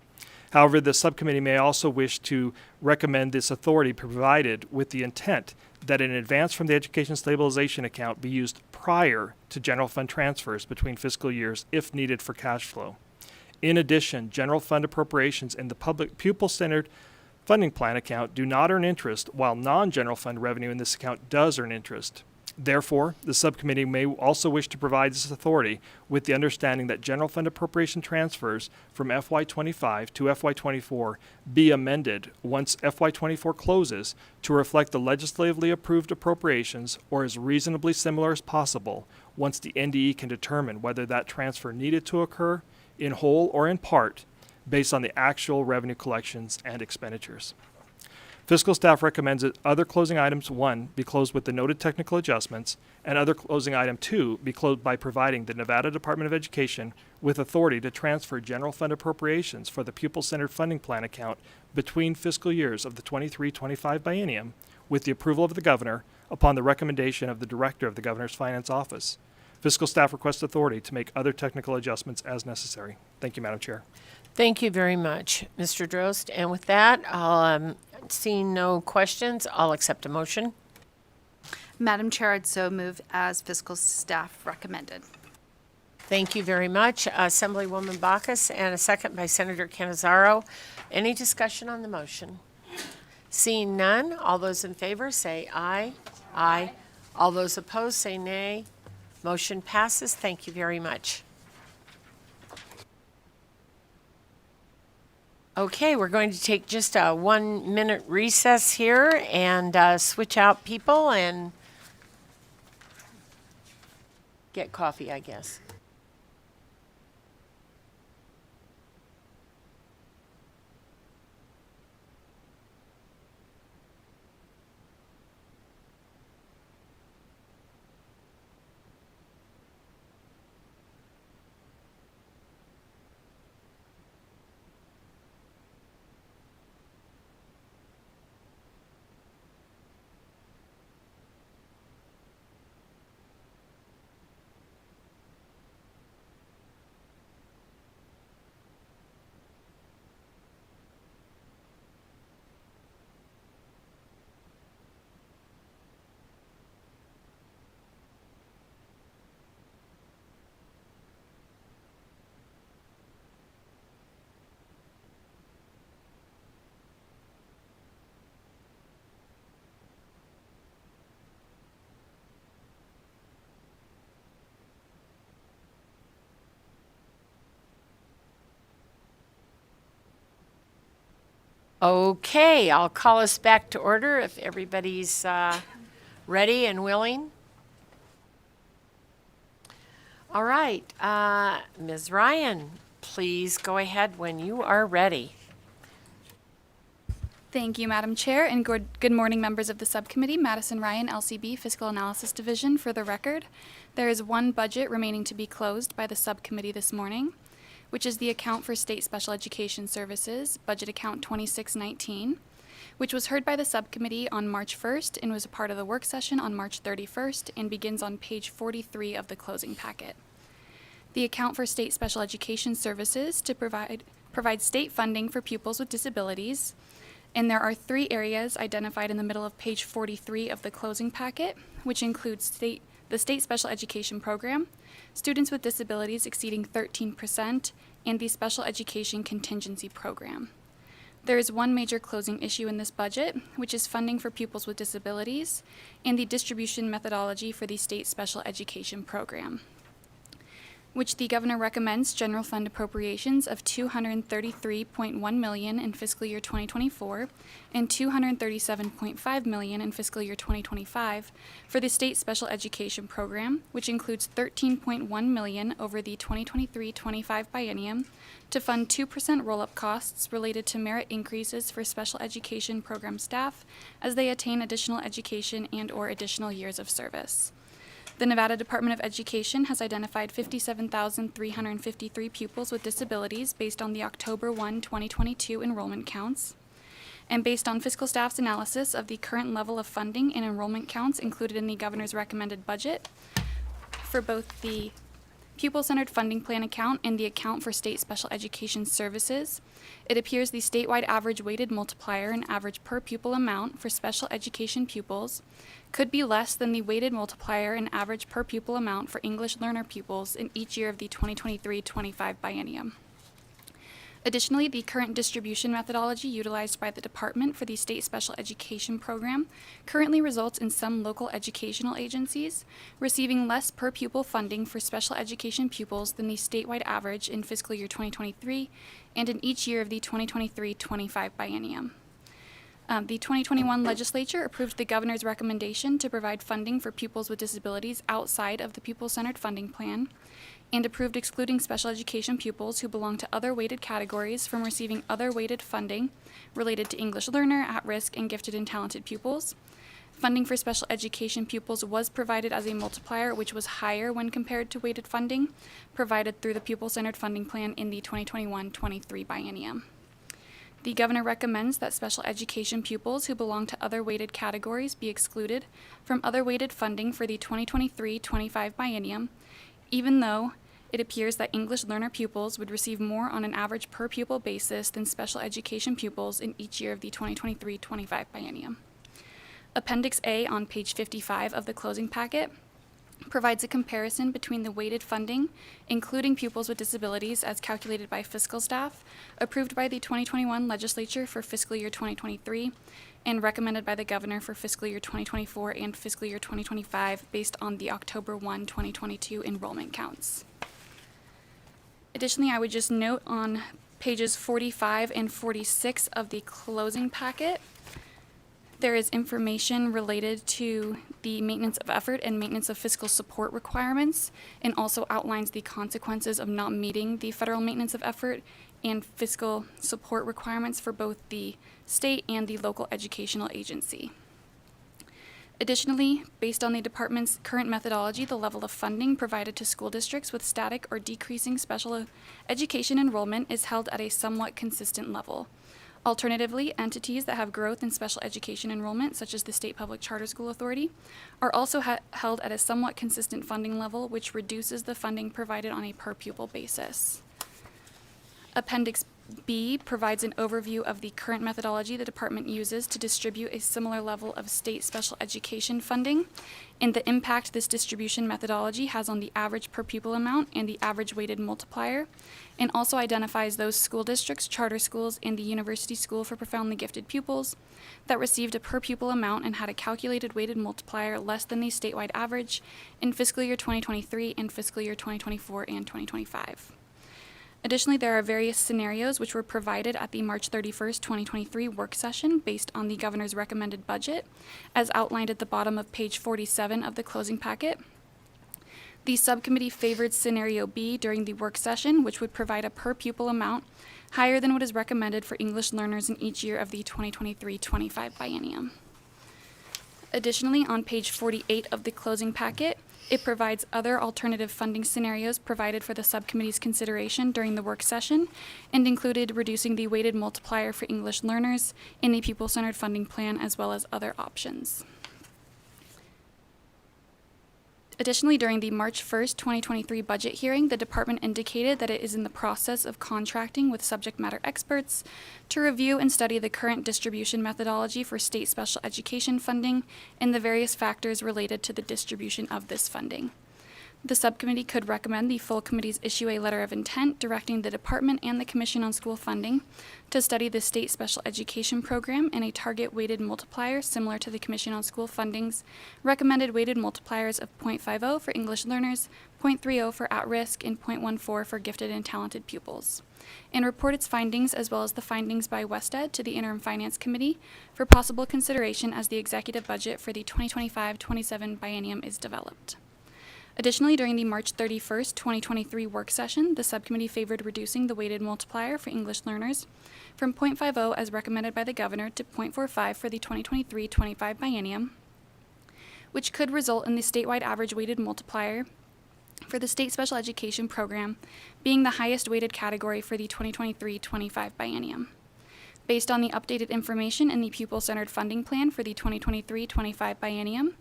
However, the subcommittee may also wish to recommend this authority provided with the intent that an advance from the education stabilization account be used prior to general fund transfers between fiscal years if needed for cash flow. In addition, general fund appropriations in the public pupil-centered funding plan account do not earn interest, while non-general fund revenue in this account does earn interest. Therefore, the subcommittee may also wish to provide this authority with the understanding that general fund appropriation transfers from FY25 to FY24 be amended once FY24 closes to reflect the legislatively approved appropriations or as reasonably similar as possible once the NDE can determine whether that transfer needed to occur in whole or in part based on the actual revenue collections and expenditures. Fiscal staff recommends that other closing items 1 be closed with the noted technical adjustments, and other closing item 2 be closed by providing the Nevada Department of Education with authority to transfer general fund appropriations for the pupil-centered funding plan account between fiscal years of the 23-25 biennium with the approval of the governor upon the recommendation of the director of the governor's finance office. Fiscal staff requests authority to make other technical adjustments as necessary. Thank you, Madam Chair. Thank you very much, Mr. Drost. And with that, seeing no questions, I'll accept a motion. Madam Chair, I'd so move as fiscal staff recommended. Thank you very much, Assemblywoman Bacchus, and a second by Senator Canizaro. Any discussion on the motion? Seeing none, all those in favor say aye. Aye. All those opposed say nay. Motion passes. Thank you very much. Okay, we're going to take just a 1-minute recess here and switch out people and get coffee, I guess. Okay, I'll call us back to order if everybody's ready and willing. All right, Ms. Ryan, please go ahead when you are ready. Thank you, Madam Chair, and good morning, members of the subcommittee. Madison Ryan, LCB, Fiscal Analysis Division. For the record, there is one budget remaining to be closed by the subcommittee this morning, which is the account for state special education services, budget account 2619, which was heard by the subcommittee on March 1st and was a part of the work session on March 31st and begins on page 43 of the closing packet. The account for state special education services to provide state funding for pupils with disabilities, and there are 3 areas identified in the middle of page 43 of the closing packet, which includes the state special education program, students with disabilities exceeding 13%, and the special education contingency program. There is one major closing issue in this budget, which is funding for pupils with disabilities and the distribution methodology for the state special education program, which the governor recommends general fund appropriations of $233.1 million in fiscal year 2024 and $237.5 million in fiscal year 2025 for the state special education program, which includes $13.1 million over the 2023-25 biennium to fund 2% roll-up costs related to merit increases for special education program staff as they attain additional education and/or additional years of service. The Nevada Department of Education has identified 57,353 pupils with disabilities based on the October 1, 2022 enrollment counts. And based on fiscal staff's analysis of the current level of funding and enrollment counts included in the governor's recommended budget for both the pupil-centered funding plan account and the account for state special education services, it appears the statewide average weighted multiplier and average per pupil amount for special education pupils could be less than the weighted multiplier and average per pupil amount for English learner pupils in each year of the 2023-25 biennium. Additionally, the current distribution methodology utilized by the department for the state special education program currently results in some local educational agencies receiving less per pupil funding for special education pupils than the statewide average in fiscal year 2023 and in each year of the 2023-25 biennium. The 2021 legislature approved the governor's recommendation to provide funding for pupils with disabilities outside of the pupil-centered funding plan and approved excluding special education pupils who belong to other weighted categories from receiving other weighted funding related to English learner, at-risk, and gifted and talented pupils. Funding for special education pupils was provided as a multiplier, which was higher when compared to weighted funding provided through the pupil-centered funding plan in the 2021-23 biennium. The governor recommends that special education pupils who belong to other weighted categories be excluded from other weighted funding for the 2023-25 biennium, even though it appears that English learner pupils would receive more on an average per pupil basis than special education pupils in each year of the 2023-25 biennium. Appendix A on page 55 of the closing packet provides a comparison between the weighted funding, including pupils with disabilities as calculated by fiscal staff, approved by the 2021 legislature for fiscal year 2023, and recommended by the governor for fiscal year 2024 and fiscal year 2025 based on the October 1, 2022 enrollment counts. Additionally, I would just note on pages 45 and 46 of the closing packet, there is information related to the maintenance of effort and maintenance of fiscal support requirements, and also outlines the consequences of not meeting the federal maintenance of effort and fiscal support requirements for both the state and the local educational agency. Additionally, based on the department's current methodology, the level of funding provided to school districts with static or decreasing special education enrollment is held at a somewhat consistent level. Alternatively, entities that have growth in special education enrollment, such as the State Public Charter School Authority, are also held at a somewhat consistent funding level, which reduces the funding provided on a per-pupil basis. Appendix B provides an overview of the current methodology the department uses to distribute a similar level of state special education funding and the impact this distribution methodology has on the average per pupil amount and the average weighted multiplier, and also identifies those school districts, charter schools, and the University School for Profoundly Gifted Pupils that received a per pupil amount and had a calculated weighted multiplier less than the statewide average in fiscal year 2023 and fiscal year 2024 and 2025. Additionally, there are various scenarios which were provided at the March 31st, 2023 work session based on the governor's recommended budget, as outlined at the bottom of page 47 of the closing packet. The subcommittee favored scenario B during the work session, which would provide a per pupil amount higher than what is recommended for English learners in each year of the 2023-25 biennium. Additionally, on page 48 of the closing packet, It provides other alternative funding scenarios provided for the subcommittee's consideration during the work session and included reducing the weighted multiplier for English learners in the pupil-centered funding plan as well as other options. Additionally, during the March 1st, 2023 budget hearing, the department indicated that it is in the process of contracting with subject matter experts to review and study the current distribution methodology for state special education funding and the various factors related to the distribution of this funding. The subcommittee could recommend the full committees issue a letter of intent directing the department and the Commission on School Funding to study the state special education program and a target weighted multiplier similar to the Commission on School Funding's recommended weighted multipliers of 0.50 for English learners, 0.30 for at-risk, and 0.14 for gifted and talented pupils, and report its findings as well as the findings by WestEd to the Interim Finance Committee for possible consideration as the executive budget for the 2025-27 biennium is developed. Additionally, during the March 31st, 2023 work session, the subcommittee favored reducing the weighted multiplier for English learners from 0.50 as recommended by the governor to 0.45 for the 2023-25 biennium, which could result in the statewide average weighted multiplier for the state special education program being the highest weighted category for the 2023-25 biennium. Based on the updated information in the pupil-centered funding plan for the 2023-25 biennium,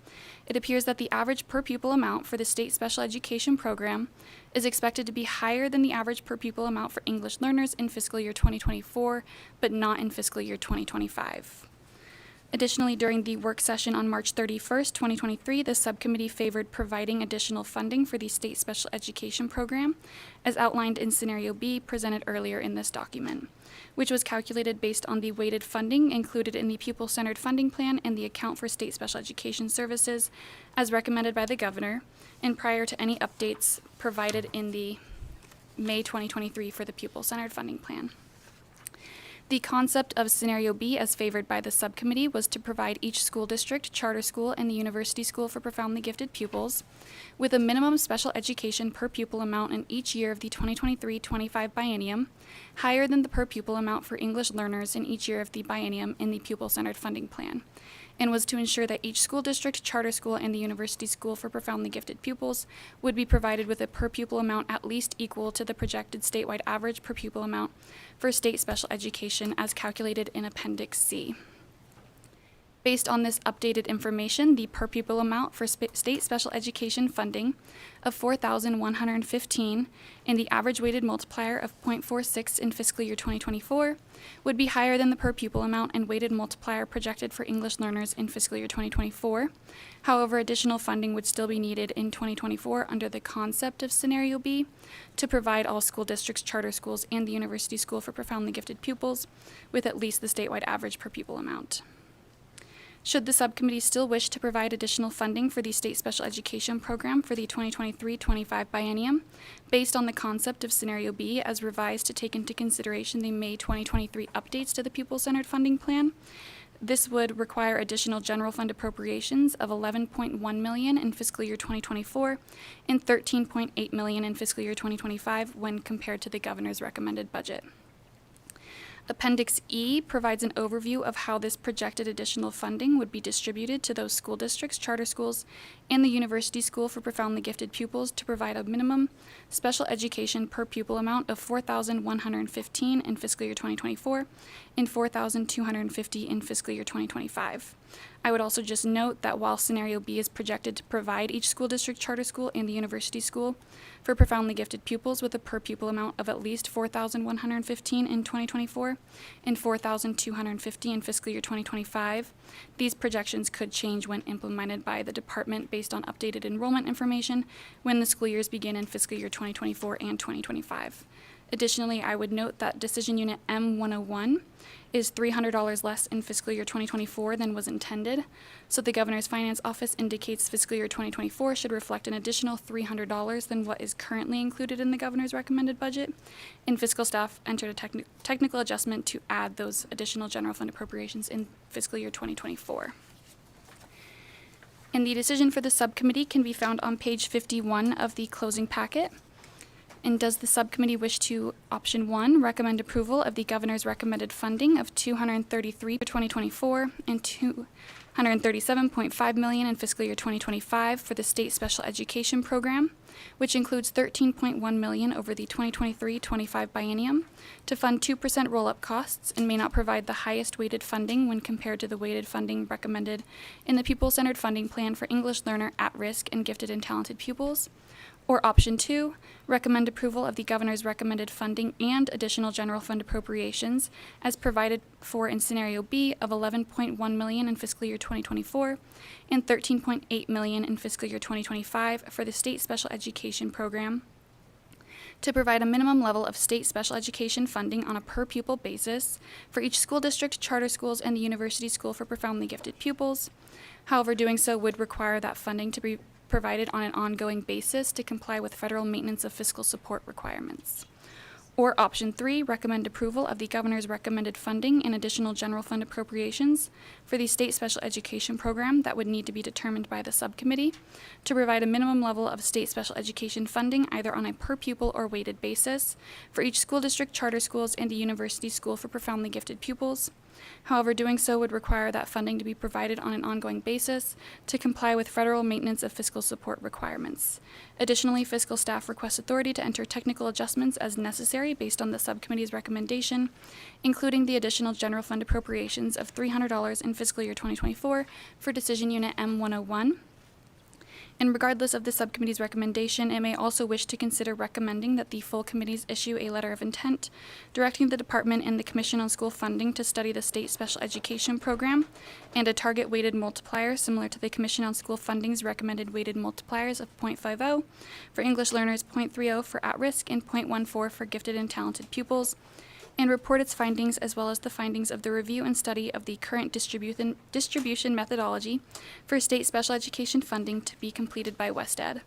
it appears that the average per pupil amount for the state special education program is expected to be higher than the average per pupil amount for English learners in fiscal year 2024, but not in fiscal year 2025. Additionally, during the work session on March 31st, 2023, the subcommittee favored providing additional funding for the state special education program, as outlined in Scenario B presented earlier in this document, which was calculated based on the weighted funding included in the pupil-centered funding plan and the account for state special education services as recommended by the governor, and prior to any updates provided in the May 2023 for the pupil-centered funding plan. The concept of Scenario B as favored by the subcommittee was to provide each school district, charter school, and the university school for profoundly gifted pupils with a minimum special education per pupil amount in each year of the 2023-25 biennium, higher than the per pupil amount for English learners in each year of the biennium in the pupil-centered funding plan, and was to ensure that each school district, charter school, and the university school for profoundly gifted pupils would be provided with a per pupil amount at least equal to the projected statewide average per pupil amount for state special education as calculated in Appendix C. Based on this updated information, the per pupil amount for state special education funding of $4,115 and the average weighted multiplier of 0.46 in fiscal year 2024 would be higher than the per pupil amount and weighted multiplier projected for English learners in fiscal year 2024. However, additional funding would still be needed in 2024 under the concept of Scenario B to provide all school districts, charter schools, and the university school for profoundly gifted pupils with at least the statewide average per pupil amount. Should the subcommittee still wish to provide additional funding for the state special education program for the 2023-25 biennium, based on the concept of Scenario B as revised to take into consideration the May 2023 updates to the pupil-centered funding plan, this would require additional general fund appropriations of $11.1 million in fiscal year 2024 and $13.8 million in fiscal year 2025 when compared to the governor's recommended budget. Appendix E provides an overview of how this projected additional funding would be distributed to those school districts, charter schools, and the university school for profoundly gifted pupils to provide a minimum special education per pupil amount of $4,115 in fiscal year 2024 and $4,250 in fiscal year 2025. I would also just note that while Scenario B is projected to provide each school district, charter school, and the university school for profoundly gifted pupils with a per pupil amount of at least $4,115 in 2024 and $4,250 in fiscal year 2025, these projections could change when implemented by the department based on updated enrollment information when the school years begin in fiscal year 2024 and 2025. Additionally, I would note that Decision Unit M101 is $300 less in fiscal year 2024 than was intended, so the Governor's Finance Office indicates fiscal year 2024 should reflect an additional $300 than what is currently included in the Governor's recommended budget, and fiscal staff entered a technical adjustment to add those additional general fund appropriations in fiscal year 2024. And the decision for the subcommittee can be found on page 51 of the closing packet. And does the subcommittee wish to, option 1, recommend approval of the governor's recommended funding of $233 for 2024 and $137.5 million in fiscal year 2025 for the state special education program, which includes $13.1 million over the 2023-25 biennium to fund 2% roll-up costs and may not provide the highest weighted funding when compared to the weighted funding recommended in the pupil-centered funding plan for English learner at-risk and gifted and talented pupils. Or option 2, recommend approval of the governor's recommended funding and additional general fund appropriations as provided for in scenario B of $11.1 million in fiscal year 2024 and $13.8 million in fiscal year 2025 for the state special education program to provide a minimum level of state special education funding on a per pupil basis for each school district, charter schools, and the university school for profoundly gifted pupils. However, doing so would require that funding to be provided on an ongoing basis to comply with federal maintenance of fiscal support requirements. Or option 3, recommend approval of the governor's recommended funding and additional general fund appropriations for the state special education program that would need to be determined by the subcommittee to provide a minimum level of state special education funding either on a per pupil or weighted basis for each school district, charter schools, and a university school for profoundly gifted pupils. However, doing so would require that funding to be provided on an ongoing basis to comply with federal maintenance of fiscal support requirements. Additionally, fiscal staff requests authority to enter technical adjustments as necessary based on the subcommittee's recommendation, including the additional general fund appropriations of $300 in fiscal year 2024 for Decision Unit M101. And regardless of the subcommittee's recommendation, it may also wish to consider recommending that the full committees issue a letter of intent directing the department and the Commission on School Funding to study the state special education program and a target weighted multiplier similar to the Commission on School Funding's recommended weighted multipliers of 0.50 for English learners, 0.30 for at-risk, and 0.14 for gifted and talented pupils, and report its findings as well as the findings of the review and study of the current distribution methodology for state special education funding to be completed by WestEd.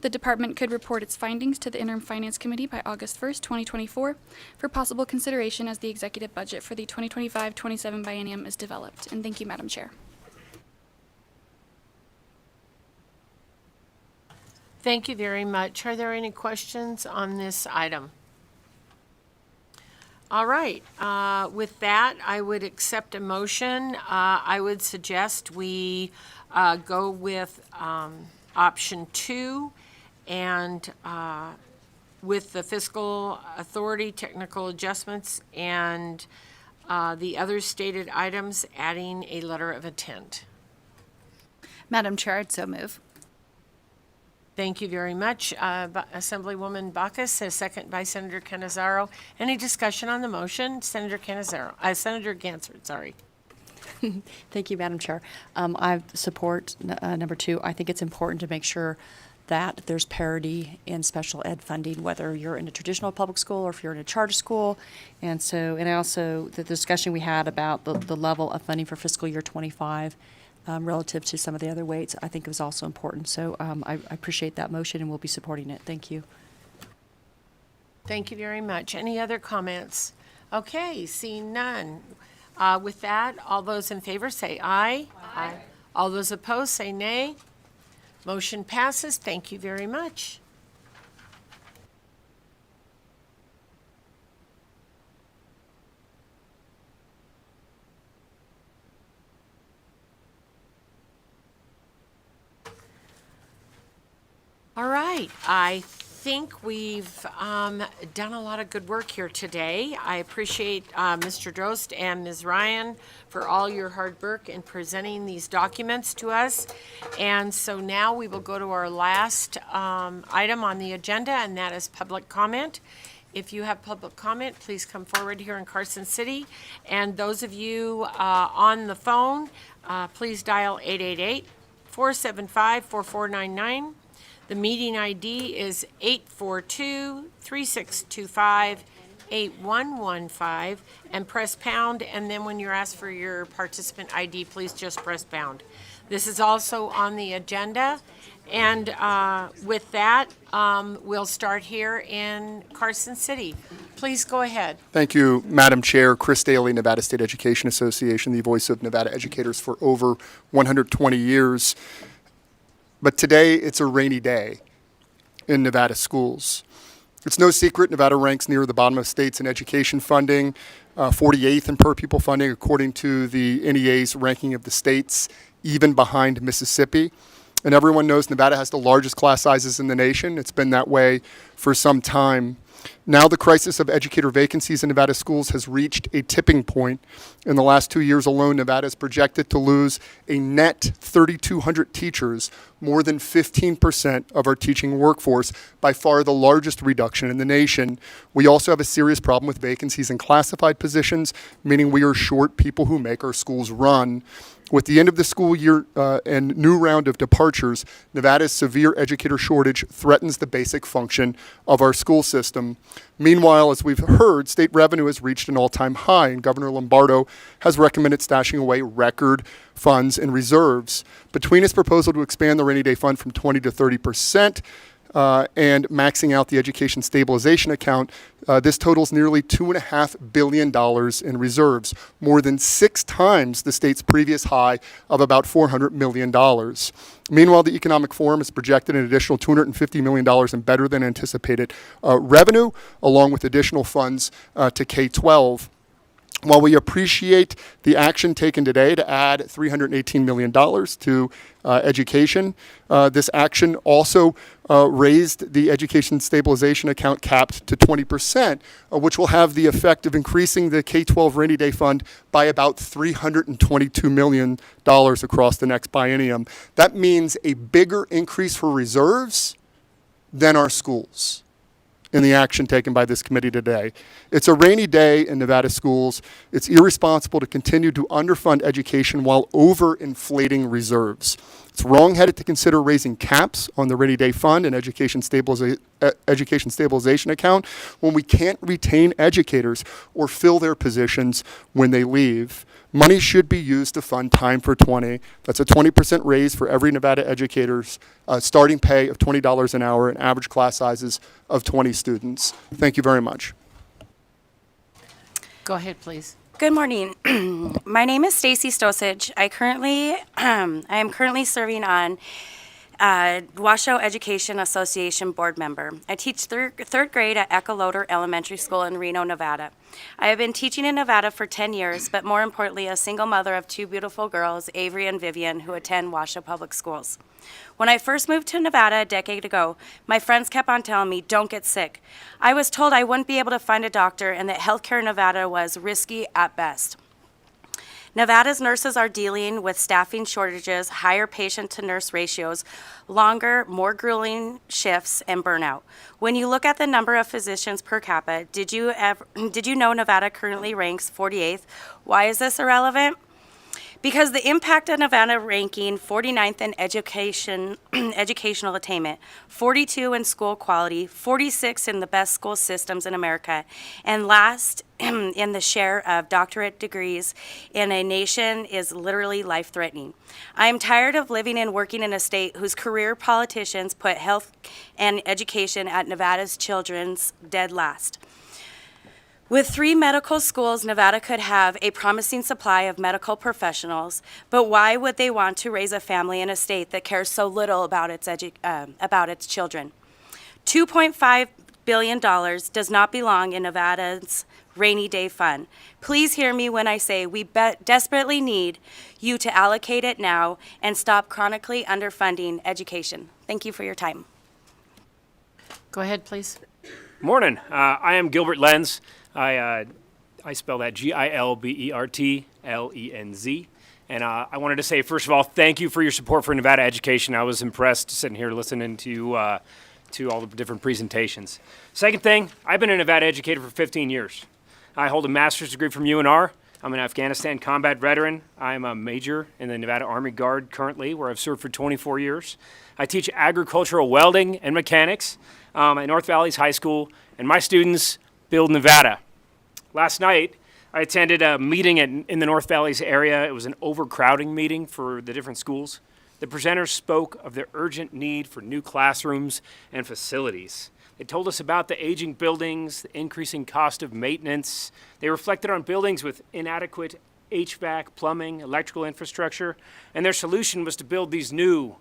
The department could report its findings to the Interim Finance Committee by August 1st, 2024 for possible consideration as the executive budget for the 2025-27 biennium is developed. And thank you, Madam Chair. Thank you very much. Are there any questions on this item? All right, with that, I would accept a motion. I would suggest we go with option 2 and with the fiscal authority, technical adjustments, and the other stated items, adding a letter of intent. Madam Chair, I'd so move. Thank you very much. Assemblywoman Bacchus, a second by Senator Canizaro. Any discussion on the motion? Senator Gansert, sorry. Thank you, Madam Chair. I support number 2. I think it's important to make sure that there's parity in special ed funding, whether you're in a traditional public school or if you're in a charter school. And also the discussion we had about the level of funding for fiscal year 25 relative to some of the other weights, I think it was also important. So I appreciate that motion and we'll be supporting it. Thank you. Thank you very much. Any other comments? Okay, seeing none. With that, all those in favor say aye. Aye. All those opposed say nay. Motion passes. Thank you very much. All right, I think we've done a lot of good work here today. I appreciate Mr. Drost and Ms. Ryan for all your hard work in presenting these documents to us. And so now we will go to our last item on the agenda, and that is public comment. If you have public comment, please come forward here in Carson City. And those of you on the phone, please dial 888-475-4499. The meeting ID is 842-3625-8115, and press pound, and then when you're asked for your participant ID, please just press pound. This is also on the agenda, and with that, we'll start here in Carson City. Please go ahead. Thank you, Madam Chair. Chris Daly, Nevada State Education Association, the voice of Nevada educators for over 120 years. But today, it's a rainy day in Nevada schools. It's no secret Nevada ranks near the bottom of states in education funding, 48th in per pupil funding according to the NEA's ranking of the states, even behind Mississippi. And everyone knows Nevada has the largest class sizes in the nation. It's been that way for some time. Now the crisis of educator vacancies in Nevada schools has reached a tipping point. In the last 2 years alone, Nevada is projected to lose a net 3,200 teachers, more than 15% of our teaching workforce, by far the largest reduction in the nation. We also have a serious problem with vacancies in classified positions, meaning we are short people who make our schools run. With the end of the school year and new round of departures, Nevada's severe educator shortage threatens the basic function of our school system. Meanwhile, as we've heard, state revenue has reached an all-time high, and Governor Lombardo has recommended stashing away record funds in reserves. Between his proposal to expand the rainy day fund from 20 to 30%, and maxing out the education stabilization account, this totals nearly $2.5 billion in reserves, more than 6 times the state's previous high of about $400 million. Meanwhile, the Economic Forum has projected an additional $250 million in better than anticipated revenue, along with additional funds to K-12. While we appreciate the action taken today to add $318 million to education, this action also raised the education stabilization account capped to 20%, which will have the effect of increasing the K-12 rainy day fund by about $322 million across the next biennium. That means a bigger increase for reserves than our schools in the action taken by this committee today. It's a rainy day in Nevada schools. It's irresponsible to continue to underfund education while overinflating reserves. It's wrong-headed to consider raising caps on the rainy day fund and education stabilization account when we can't retain educators or fill their positions when they leave. Money should be used to fund Time for 20. That's a 20% raise for every Nevada educator's starting pay of $20 an hour and average class sizes of 20 students. Thank you very much. Go ahead, please. Good morning. My name is Stacy Stosage. I am currently serving on Washoe Education Association board member. I teach third grade at Echoloder Elementary School in Reno, Nevada. I have been teaching in Nevada for 10 years, but more importantly, a single mother of 2 beautiful girls, Avery and Vivian, who attend Washoe Public Schools. When I first moved to Nevada a decade ago, my friends kept on telling me, don't get sick. I was told I wouldn't be able to find a doctor and that healthcare in Nevada was risky at best. Nevada's nurses are dealing with staffing shortages, higher patient-to-nurse ratios, longer, more grueling shifts, and burnout. When you look at the number of physicians per capita, did you know Nevada currently ranks 48th? Why is this irrelevant? Because the impact of Nevada ranking 49th in educational attainment, 42 in school quality, 46 in the best school systems in America, and last in the share of doctorate degrees in a nation is literally life-threatening. I am tired of living and working in a state whose career politicians put health and education at Nevada's children's dead last. With 3 medical schools, Nevada could have a promising supply of medical professionals, but why would they want to raise a family in a state that cares so little about its children? $2.5 billion does not belong in Nevada's rainy day fund. Please hear me when I say we desperately need you to allocate it now and stop chronically underfunding education. Thank you for your time. Go ahead, please. Morning. I am Gilbert Lenz. I spell that Gilbertlenz. And I wanted to say, first of all, thank you for your support for Nevada education. I was impressed sitting here listening to all the different presentations. Second thing, I've been a Nevada educator for 15 years. I hold a master's degree from UNR. I'm an Afghanistan combat veteran. I'm a major in the Nevada Army Guard currently, where I've served for 24 years. I teach agricultural welding and mechanics at North Valley's High School, and my students build Nevada. Last night, I attended a meeting in the North Valley's area. It was an overcrowding meeting for the different schools. The presenters spoke of the urgent need for new classrooms and facilities. They told us about the aging buildings, the increasing cost of maintenance. They reflected on buildings with inadequate HVAC, plumbing, electrical infrastructure, and their solution was to build these new,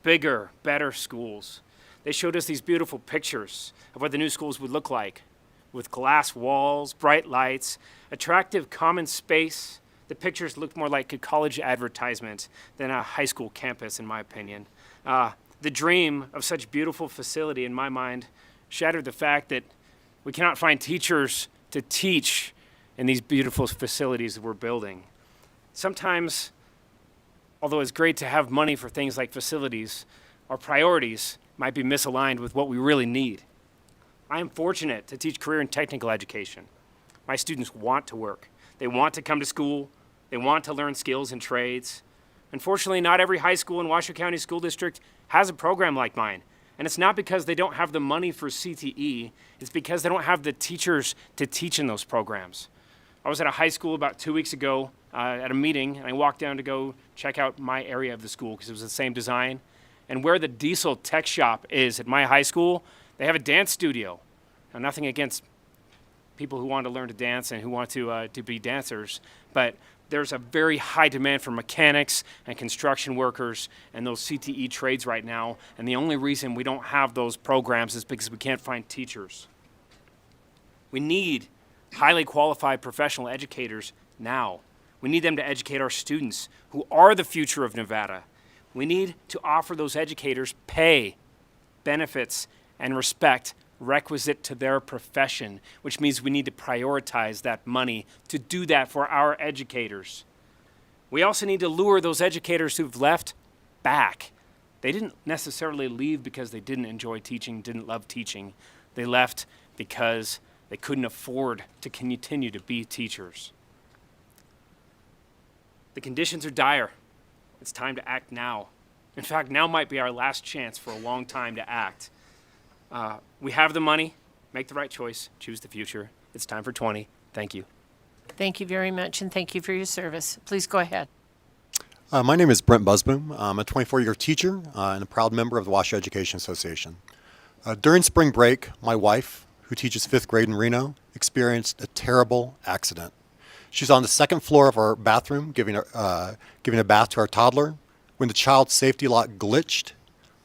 bigger, better schools. They showed us these beautiful pictures of what the new schools would look like, with glass walls, bright lights, attractive common space. The pictures looked more like a college advertisement than a high school campus, in my opinion. The dream of such beautiful facility, in my mind, shattered the fact that we cannot find teachers to teach in these beautiful facilities that we're building. Sometimes, although it's great to have money for things like facilities, our priorities might be misaligned with what we really need. I am fortunate to teach career and technical education. My students want to work. They want to come to school. They want to learn skills and trades. Unfortunately, not every high school in Washoe County School District has a program like mine. And it's not because they don't have the money for CTE, it's because they don't have the teachers to teach in those programs. I was at a high school about 2 weeks ago at a meeting, and I walked down to go check out my area of the school because it was the same design. And where the diesel tech shop is at my high school, they have a dance studio. Now, nothing against people who want to learn to dance and who want to be dancers, but there's a very high demand for mechanics and construction workers and those CTE trades right now, and the only reason we don't have those programs is because we can't find teachers. We need highly qualified professional educators now. We need them to educate our students who are the future of Nevada. We need to offer those educators pay, benefits, and respect requisite to their profession, which means we need to prioritize that money to do that for our educators. We also need to lure those educators who've left back. They didn't necessarily leave because they didn't enjoy teaching, didn't love teaching. They left because they couldn't afford to continue to be teachers. The conditions are dire. It's time to act now. In fact, now might be our last chance for a long time to act. We have the money. Make the right choice. Choose the future. It's time for 20. Thank you. Thank you very much, and thank you for your service. Please go ahead. My name is Brent Busboom. I'm a 24-year teacher and a proud member of the Washoe Education Association. During spring break, my wife, who teaches 5th grade in Reno, experienced a terrible accident. She's on the 2nd floor of our bathroom giving a bath to our toddler when the child's safety lock glitched,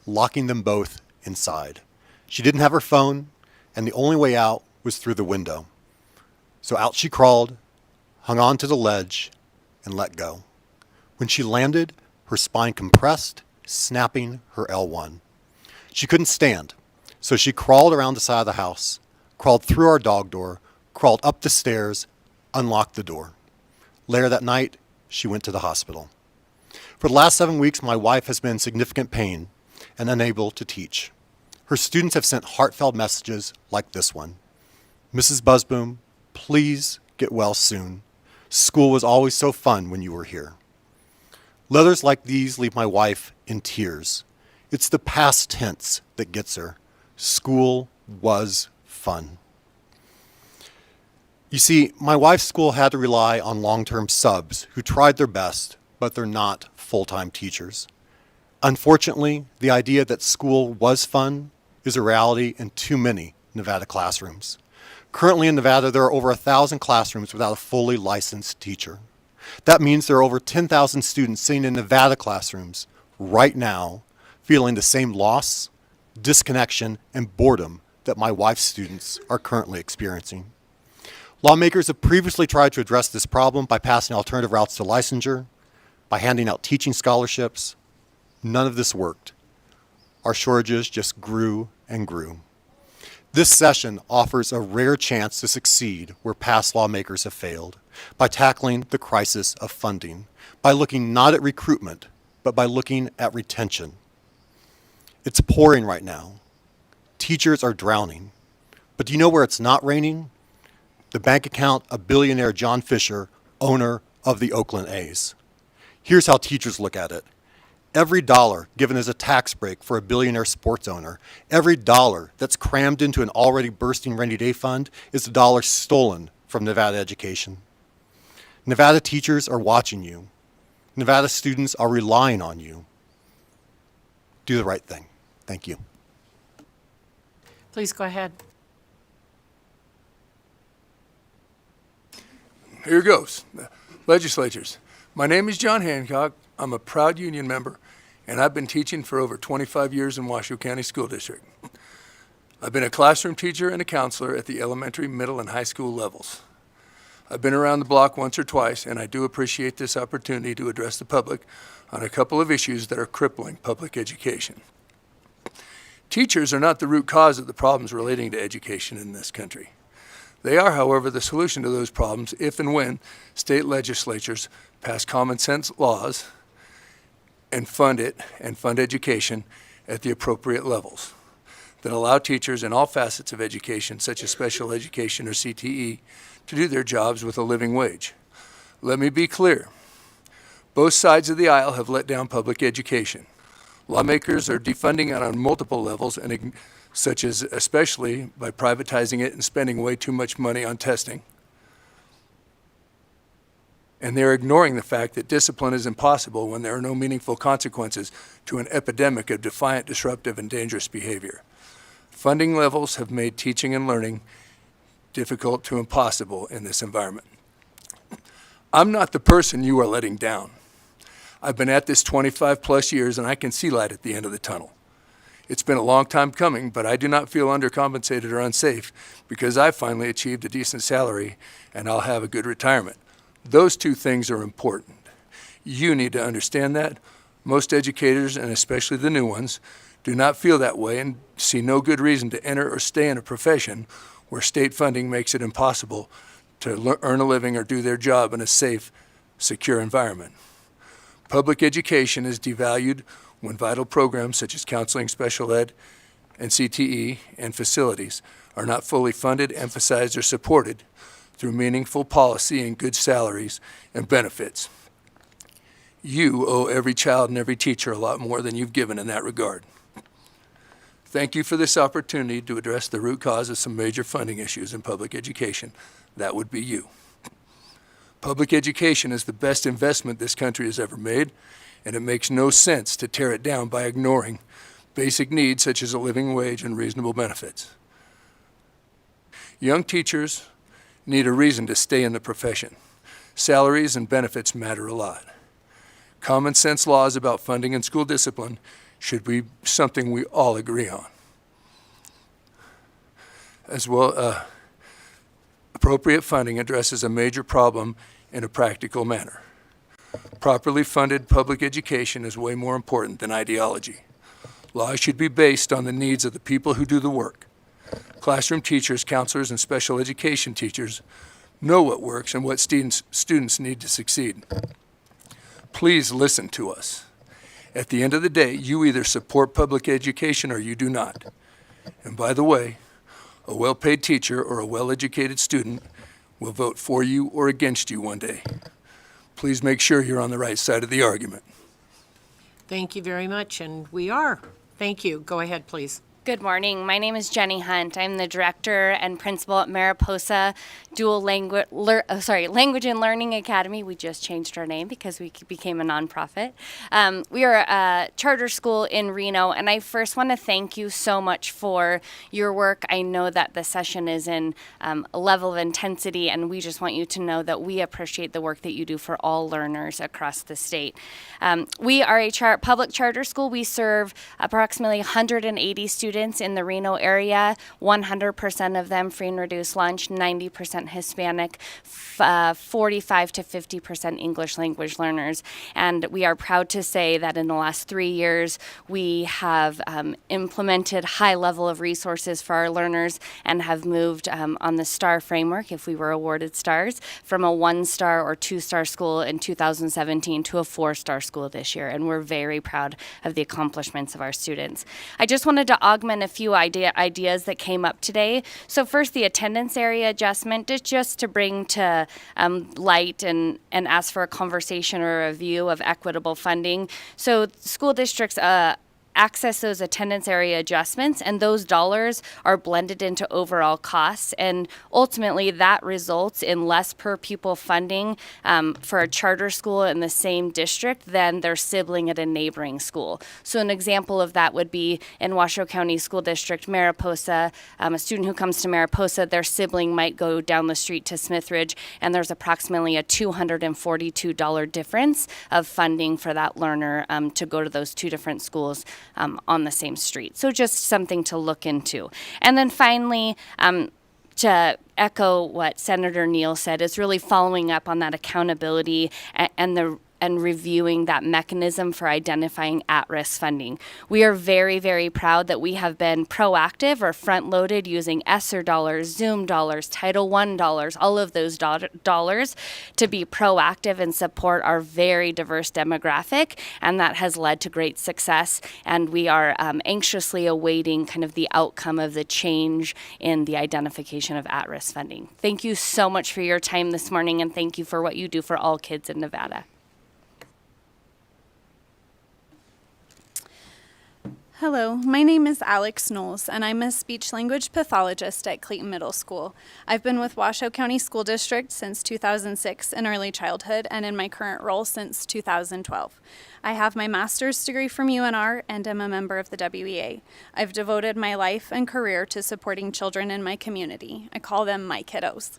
locking them both inside. She didn't have her phone, and the only way out was through the window. So out she crawled, hung on to the ledge, and let go. When she landed, her spine compressed, snapping her L1. She couldn't stand, so she crawled around the side of the house, crawled through our dog door, crawled up the stairs, unlocked the door. Later that night, she went to the hospital. For the last 7 weeks, my wife has been in significant pain and unable to teach. Her students have sent heartfelt messages like this one. Mrs. Busboom, please get well soon. School was always so fun when you were here. Letters like these leave my wife in tears. It's the past tense that gets her. School was fun. You see, my wife's school had to rely on long-term subs who tried their best, but they're not full-time teachers. Unfortunately, the idea that school was fun is a reality in too many Nevada classrooms. Currently in Nevada, there are over 1,000 classrooms without a fully licensed teacher. That means there are over 10,000 students sitting in Nevada classrooms right now feeling the same loss, disconnection, and boredom that my wife's students are currently experiencing. Lawmakers have previously tried to address this problem by passing alternative routes to licensure, by handing out teaching scholarships. None of this worked. Our shortages just grew and grew. This session offers a rare chance to succeed where past lawmakers have failed, by tackling the crisis of funding, by looking not at recruitment, but by looking at retention. It's pouring right now. Teachers are drowning. But do you know where it's not raining? The bank account of billionaire John Fisher, owner of the Oakland A's. Here's how teachers look at it. Every dollar given as a tax break for a billionaire sports owner, every dollar that's crammed into an already bursting rainy day fund is a dollar stolen from Nevada education. Nevada teachers are watching you. Nevada students are relying on you. Do the right thing. Thank you. Please go ahead. Here goes. Legislatures. My name is John Hancock. I'm a proud union member, and I've been teaching for over 25 years in Washoe County School District. I've been a classroom teacher and a counselor at the elementary, middle, and high school levels. I've been around the block once or twice, and I do appreciate this opportunity to address the public on a couple of issues that are crippling public education. Teachers are not the root cause of the problems relating to education in this country. They are, however, the solution to those problems if and when state legislatures pass common sense laws and fund education at the appropriate levels that allow teachers in all facets of education, such as special education or CTE, to do their jobs with a living wage. Let me be clear. Both sides of the aisle have let down public education. Lawmakers are defunding it on multiple levels, such as especially by privatizing it and spending way too much money on testing. And they're ignoring the fact that discipline is impossible when there are no meaningful consequences to an epidemic of defiant, disruptive, and dangerous behavior. Funding levels have made teaching and learning difficult to impossible in this environment. I'm not the person you are letting down. I've been at this 25 plus years and I can see light at the end of the tunnel. It's been a long time coming, but I do not feel undercompensated or unsafe because I finally achieved a decent salary and I'll have a good retirement. Those two things are important. You need to understand that. Most educators, and especially the new ones, do not feel that way and see no good reason to enter or stay in a profession where state funding makes it impossible to earn a living or do their job in a safe, secure environment. Public education is devalued when vital programs such as counseling, special ed, and CTE and facilities are not fully funded, emphasized, or supported through meaningful policy and good salaries and benefits. You owe every child and every teacher a lot more than you've given in that regard. Thank you for this opportunity to address the root cause of some major funding issues in public education. That would be you. Public education is the best investment this country has ever made, and it makes no sense to tear it down by ignoring basic needs such as a living wage and reasonable benefits. Young teachers need a reason to stay in the profession. Salaries and benefits matter a lot. Common sense laws about funding and school discipline should be something we all agree on. As well, appropriate funding addresses a major problem in a practical manner. Properly funded public education is way more important than ideology. Laws should be based on the needs of the people who do the work. Classroom teachers, counselors, and special education teachers know what works and what students need to succeed. Please listen to us. At the end of the day, you either support public education or you do not. And by the way, a well-paid teacher or a well-educated student will vote for you or against you one day. Please make sure you're on the right side of the argument. Thank you very much, and we are. Thank you. Go ahead, please. Good morning. My name is Jenny Hunt. I'm the director and principal at Mariposa Language and Learning Academy. We just changed our name because we became a nonprofit. We are a charter school in Reno, and I first want to thank you so much for your work. I know that the session is in a level of intensity, and we just want you to know that we appreciate the work that you do for all learners across the state. We are a public charter school. We serve approximately 180 students in the Reno area, 100% of them free and reduced lunch, 90% Hispanic, 45 to 50% English language learners. And we are proud to say that in the last 3 years, we have implemented high level of resources for our learners and have moved on the STAR framework, if we were awarded stars, from a 1-star or 2-star school in 2017 to a 4-star school this year. And we're very proud of the accomplishments of our students. I just wanted to augment a few ideas that came up today. So first, the attendance area adjustment, just to bring to light and ask for a conversation or a review of equitable funding. So school districts access those attendance area adjustments, and those dollars are blended into overall costs. And ultimately, that results in less per pupil funding for a charter school in the same district than their sibling at a neighboring school. So an example of that would be in Washoe County School District, Mariposa. A student who comes to Mariposa, their sibling might go down the street to Smithridge, and there's approximately a $242 difference of funding for that learner to go to those two different schools on the same street. So just something to look into. And then finally, to echo what Senator Neal said, is really following up on that accountability and reviewing that mechanism for identifying at-risk funding. We are very, very proud that we have been proactive or front-loaded using ESSER dollars, Zoom dollars, Title I dollars, all of those dollars to be proactive and support our very diverse demographic, and that has led to great success. And we are anxiously awaiting kind of the outcome of the change in the identification of at-risk funding. Thank you so much for your time this morning, and thank you for what you do for all kids in Nevada. Hello, my name is Alex Knowles, and I'm a speech language pathologist at Clayton Middle School. I've been with Washoe County School District since 2006 in early childhood, and in my current role since 2012. I have my master's degree from UNR and am a member of the WEA. I've devoted my life and career to supporting children in my community. I call them my kiddos.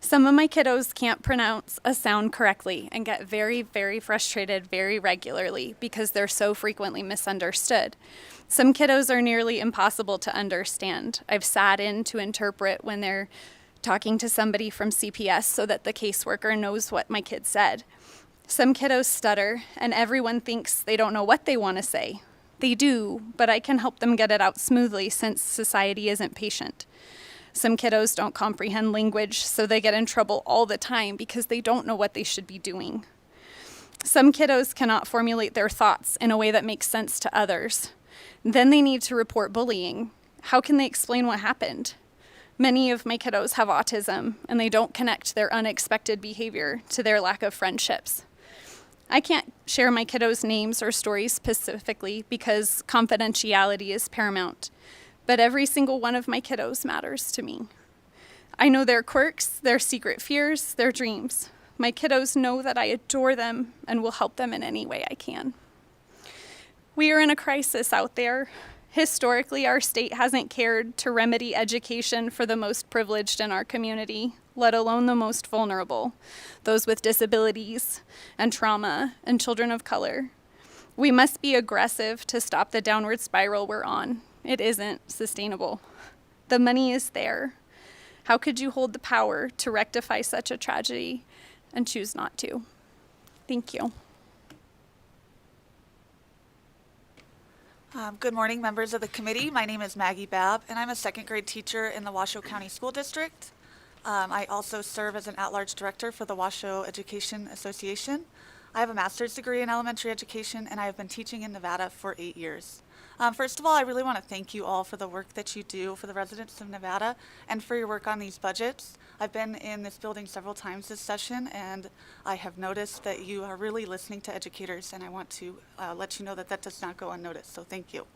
Some of my kiddos can't pronounce a sound correctly and get very, very frustrated very regularly because they're so frequently misunderstood. Some kiddos are nearly impossible to understand. I've sat in to interpret when they're talking to somebody from CPS so that the caseworker knows what my kid said. Some kiddos stutter, and everyone thinks they don't know what they want to say. They do, but I can help them get it out smoothly since society isn't patient. Some kiddos don't comprehend language, so they get in trouble all the time because they don't know what they should be doing. Some kiddos cannot formulate their thoughts in a way that makes sense to others. Then they need to report bullying. How can they explain what happened? Many of my kiddos have autism, and they don't connect their unexpected behavior to their lack of friendships. I can't share my kiddos' names or stories specifically because confidentiality is paramount. But every single one of my kiddos matters to me. I know their quirks, their secret fears, their dreams. My kiddos know that I adore them and will help them in any way I can. We are in a crisis out there. Historically, our state hasn't cared to remedy education for the most privileged in our community, let alone the most vulnerable, those with disabilities and trauma and children of color. We must be aggressive to stop the downward spiral we're on. It isn't sustainable. The money is there. How could you hold the power to rectify such a tragedy and choose not to? Thank you. Good morning, members of the committee. My name is Maggie Babb, and I'm a second grade teacher in the Washoe County School District. I also serve as an at-large director for the Washoe Education Association. I have a master's degree in elementary education, and I have been teaching in Nevada for 8 years. First of all, I really want to thank you all for the work that you do for the residents of Nevada and for your work on these budgets. I've been in this building several times this session, and I have noticed that you are really listening to educators, and I want to let you know that that does not go unnoticed, so thank you.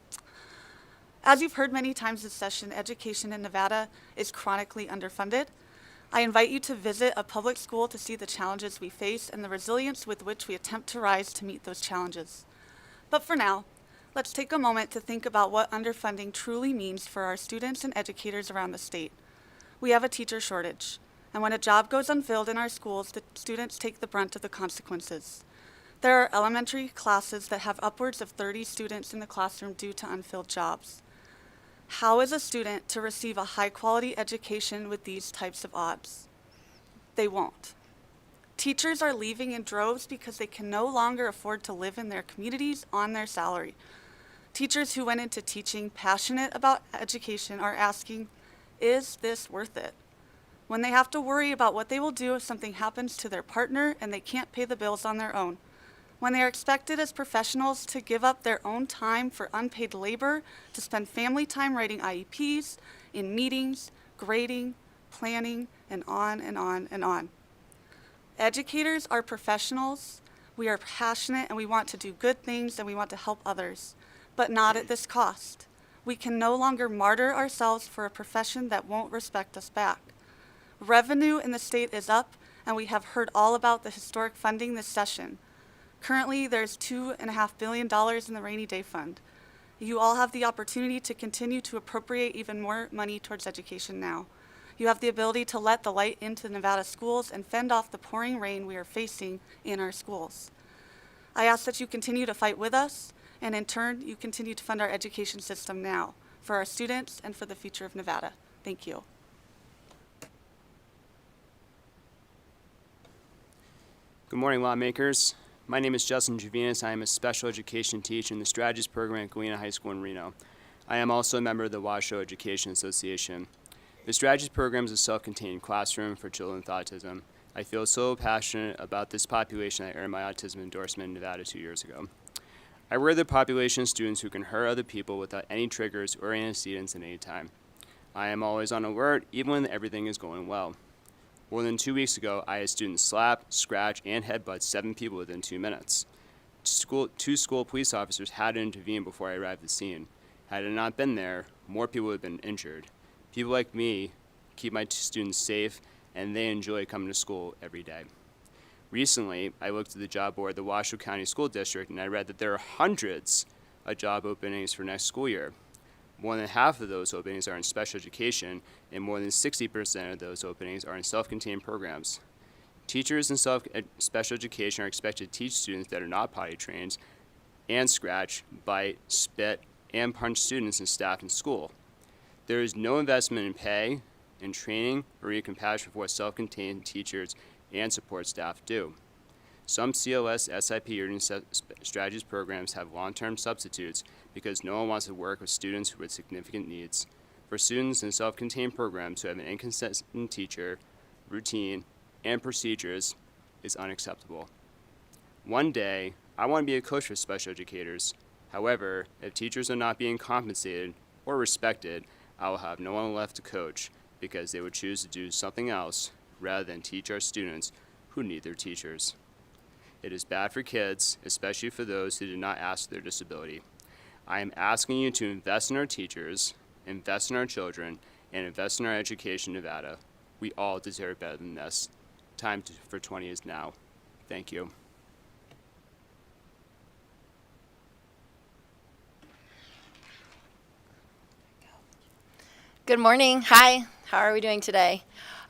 As you've heard many times this session, education in Nevada is chronically underfunded. I invite you to visit a public school to see the challenges we face and the resilience with which we attempt to rise to meet those challenges. But for now, let's take a moment to think about what underfunding truly means for our students and educators around the state. We have a teacher shortage, and when a job goes unfilled in our schools, the students take the brunt of the consequences. There are elementary classes that have upwards of 30 students in the classroom due to unfilled jobs. How is a student to receive a high-quality education with these types of odds? They won't. Teachers are leaving in droves because they can no longer afford to live in their communities on their salary. Teachers who went into teaching passionate about education are asking, is this worth it? When they have to worry about what they will do if something happens to their partner and they can't pay the bills on their own. When they are expected as professionals to give up their own time for unpaid labor to spend family time writing IEPs, in meetings, grading, planning, and on and on and on. Educators are professionals. We are passionate and we want to do good things and we want to help others. but not at this cost. We can no longer martyr ourselves for a profession that won't respect us back. Revenue in the state is up, and we have heard all about the historic funding this session. Currently, there's $2.5 billion in the rainy day fund. You all have the opportunity to continue to appropriate even more money towards education now. You have the ability to let the light into Nevada schools and fend off the pouring rain we are facing in our schools. I ask that you continue to fight with us, and in turn, you continue to fund our education system now, for our students and for the future of Nevada. Thank you. Good morning, lawmakers. My name is Justin Javinas. I am a special education teacher in the Strategies program at Galena High School in Reno. I am also a member of the Washoe Education Association. The Strategies program is a self-contained classroom for children with autism. I feel so passionate about this population I earned my autism endorsement in Nevada 2 years ago. I work with a population of students who can hurt other people without any triggers or antecedents at any time. I am always on alert, even when everything is going well. More than 2 weeks ago, I had students slap, scratch, and headbutt 7 people within 2 minutes. Two school police officers had to intervene before I arrived at the scene. Had I not been there, more people would have been injured. People like me keep my students safe, and they enjoy coming to school every day. Recently, I looked at the job board of the Washoe County School District, and I read that there are hundreds of job openings for next school year. More than half of those openings are in special education, and more than 60% of those openings are in self-contained programs. Teachers in special education are expected to teach students that are not potty trained and scratch, bite, spit, and punch students and staff in school. There is no investment in pay, in training, or even compassion for what self-contained teachers and support staff do. Some CLS, SIP, or strategies programs have long-term substitutes because no one wants to work with students with significant needs. For students in self-contained programs who have an inconsistent teacher, routine, and procedures is unacceptable. One day, I want to be a coach for special educators. However, if teachers are not being compensated or respected, I will have no one left to coach because they would choose to do something else rather than teach our students who need their teachers. It is bad for kids, especially for those who did not ask for their disability. I am asking you to invest in our teachers, invest in our children, and invest in our education in Nevada. We all deserve better than this. Time for 20 is now. Thank you. Good morning. Hi. How are we doing today?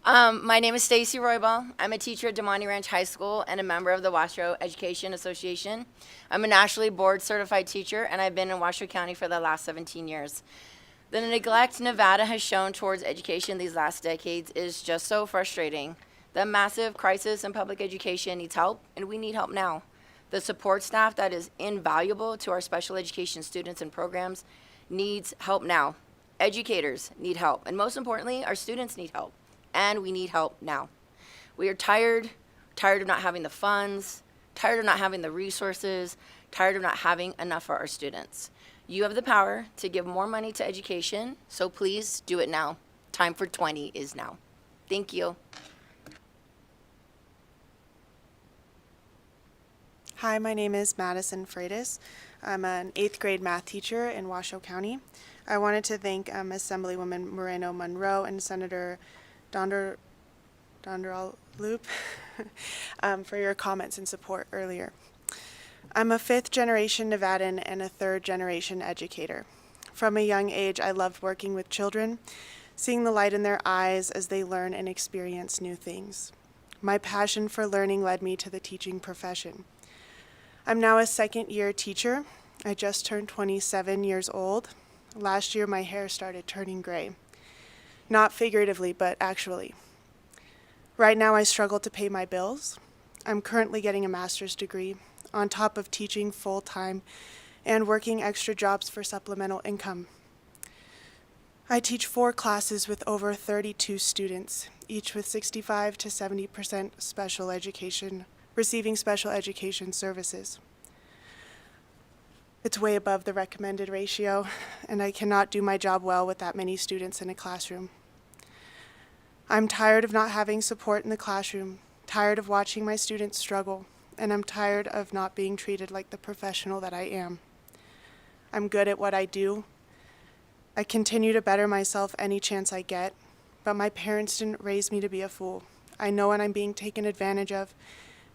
My name is Stacy Roybal. I'm a teacher at DeMonte Ranch High School and a member of the Washoe Education Association. I'm a nationally board certified teacher, and I've been in Washoe County for the last 17 years. The neglect Nevada has shown towards education these last decades is just so frustrating. The massive crisis in public education needs help, and we need help now. The support staff that is invaluable to our special education students and programs needs help now. Educators need help, and most importantly, our students need help. And we need help now. We are tired of not having the funds, tired of not having the resources, tired of not having enough for our students. You have the power to give more money to education, so please do it now. Time for 20 is now. Thank you. Hi, my name is Madison Freitas. I'm an 8th grade math teacher in Washoe County. I wanted to thank Assemblywoman Moreno Monroe and Senator Loop for your comments and support earlier. I'm a 5th generation Nevadan and a 3rd generation educator. From a young age, I loved working with children, seeing the light in their eyes as they learn and experience new things. My passion for learning led me to the teaching profession. I'm now a 2nd year teacher. I just turned 27 years old. Last year, my hair started turning gray. Not figuratively, but actually. Right now, I struggle to pay my bills. I'm currently getting a master's degree, on top of teaching full-time and working extra jobs for supplemental income. I teach 4 classes with over 32 students, each with 65 to 70% special education, receiving special education services. It's way above the recommended ratio, and I cannot do my job well with that many students in a classroom. I'm tired of not having support in the classroom, tired of watching my students struggle, and I'm tired of not being treated like the professional that I am. I'm good at what I do. I continue to better myself any chance I get, but my parents didn't raise me to be a fool. I know when I'm being taken advantage of,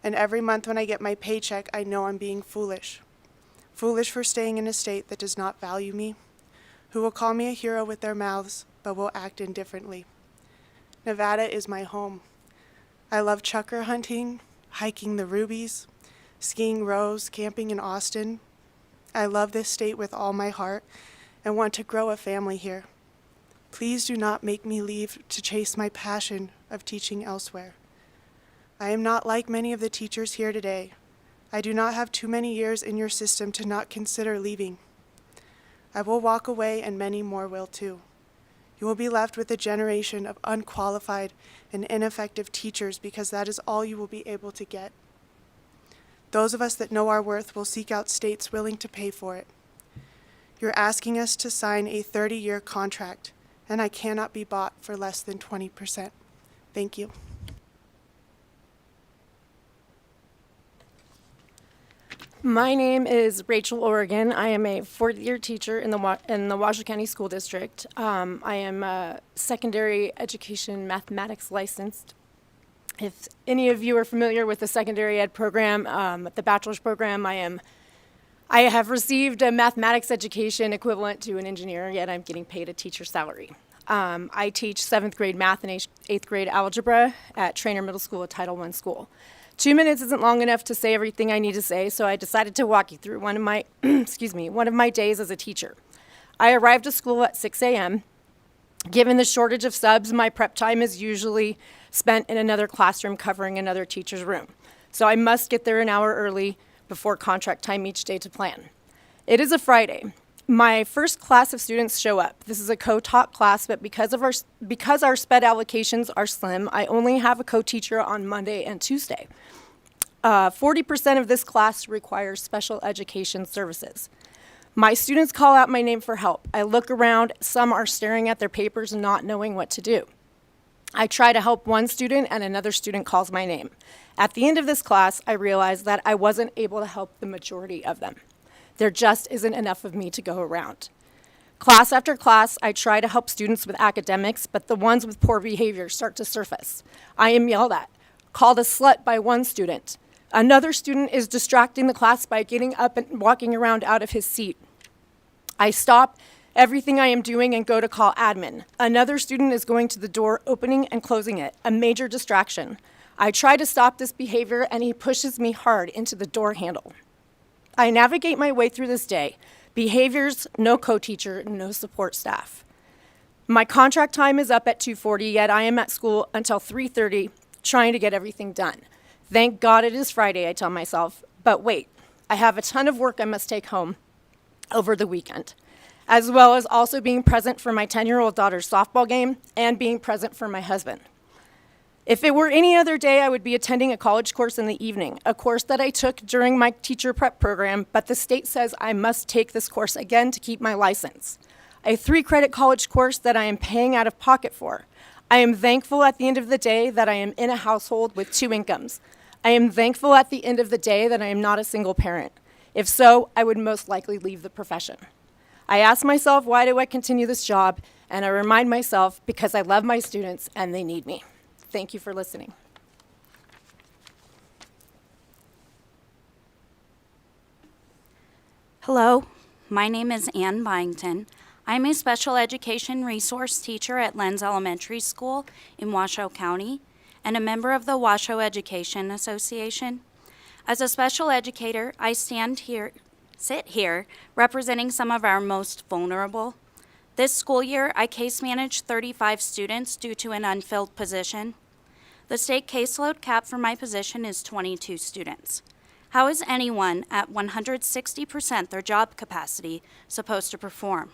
and every month when I get my paycheck, I know I'm being foolish. Foolish for staying in a state that does not value me, who will call me a hero with their mouths, but will act indifferently. Nevada is my home. I love chukar hunting, hiking the Rubies, skiing Rose, camping in Austin. I love this state with all my heart and want to grow a family here. Please do not make me leave to chase my passion of teaching elsewhere. I am not like many of the teachers here today. I do not have too many years in your system to not consider leaving. I will walk away and many more will too. You will be left with a generation of unqualified and ineffective teachers because that is all you will be able to get. Those of us that know our worth will seek out states willing to pay for it. You're asking us to sign a 30-year contract, and I cannot be bought for less than 20%. Thank you. My name is Rachel Oregon. I am a fourth-year teacher in the Washoe County School District. I am a secondary education mathematics licensed. If any of you are familiar with the secondary ed program, the bachelor's program, I have received a mathematics education equivalent to an engineer, yet I'm getting paid a teacher's salary. I teach 7th grade math and 8th grade algebra at Trainer Middle School, a Title I school. 2 minutes isn't long enough to say everything I need to say, so I decided to walk you through one of my, one of my days as a teacher. I arrived to school at 6 a.m. Given the shortage of subs, my prep time is usually spent in another classroom covering another teacher's room. So I must get there an hour early before contract time each day to plan. It is a Friday. My first class of students show up. This is a co-taught class, but because our SPED allocations are slim, I only have a co-teacher on Monday and Tuesday. 40% of this class requires special education services. My students call out my name for help. I look around, some are staring at their papers and not knowing what to do. I try to help one student and another student calls my name. At the end of this class, I realized that I wasn't able to help the majority of them. There just isn't enough of me to go around. Class after class, I try to help students with academics, but the ones with poor behavior start to surface. I am yelled at, called a slut by one student. Another student is distracting the class by getting up and walking around out of his seat. I stop everything I am doing and go to call admin. Another student is going to the door, opening and closing it, a major distraction. I try to stop this behavior and he pushes me hard into the door handle. I navigate my way through this day. Behaviors, no co-teacher, no support staff. My contract time is up at 2:40, yet I am at school until 3:30 trying to get everything done. Thank God it is Friday, I tell myself. But wait, I have a ton of work I must take home over the weekend, as well as also being present for my 10-year-old daughter's softball game and being present for my husband. If it were any other day, I would be attending a college course in the evening, a course that I took during my teacher prep program, but the state says I must take this course again to keep my license. A 3-credit college course that I am paying out of pocket for. I am thankful at the end of the day that I am in a household with 2 incomes. I am thankful at the end of the day that I am not a single parent. If so, I would most likely leave the profession. I ask myself, why do I continue this job? And I remind myself, because I love my students and they need me. Thank you for listening. Hello, my name is Ann Byington. I'm a special education resource teacher at Lenz Elementary School in Washoe County and a member of the Washoe Education Association. As a special educator, I sit here representing some of our most vulnerable. This school year, I case managed 35 students due to an unfilled position. The state caseload cap for my position is 22 students. How is anyone at 160% their job capacity supposed to perform?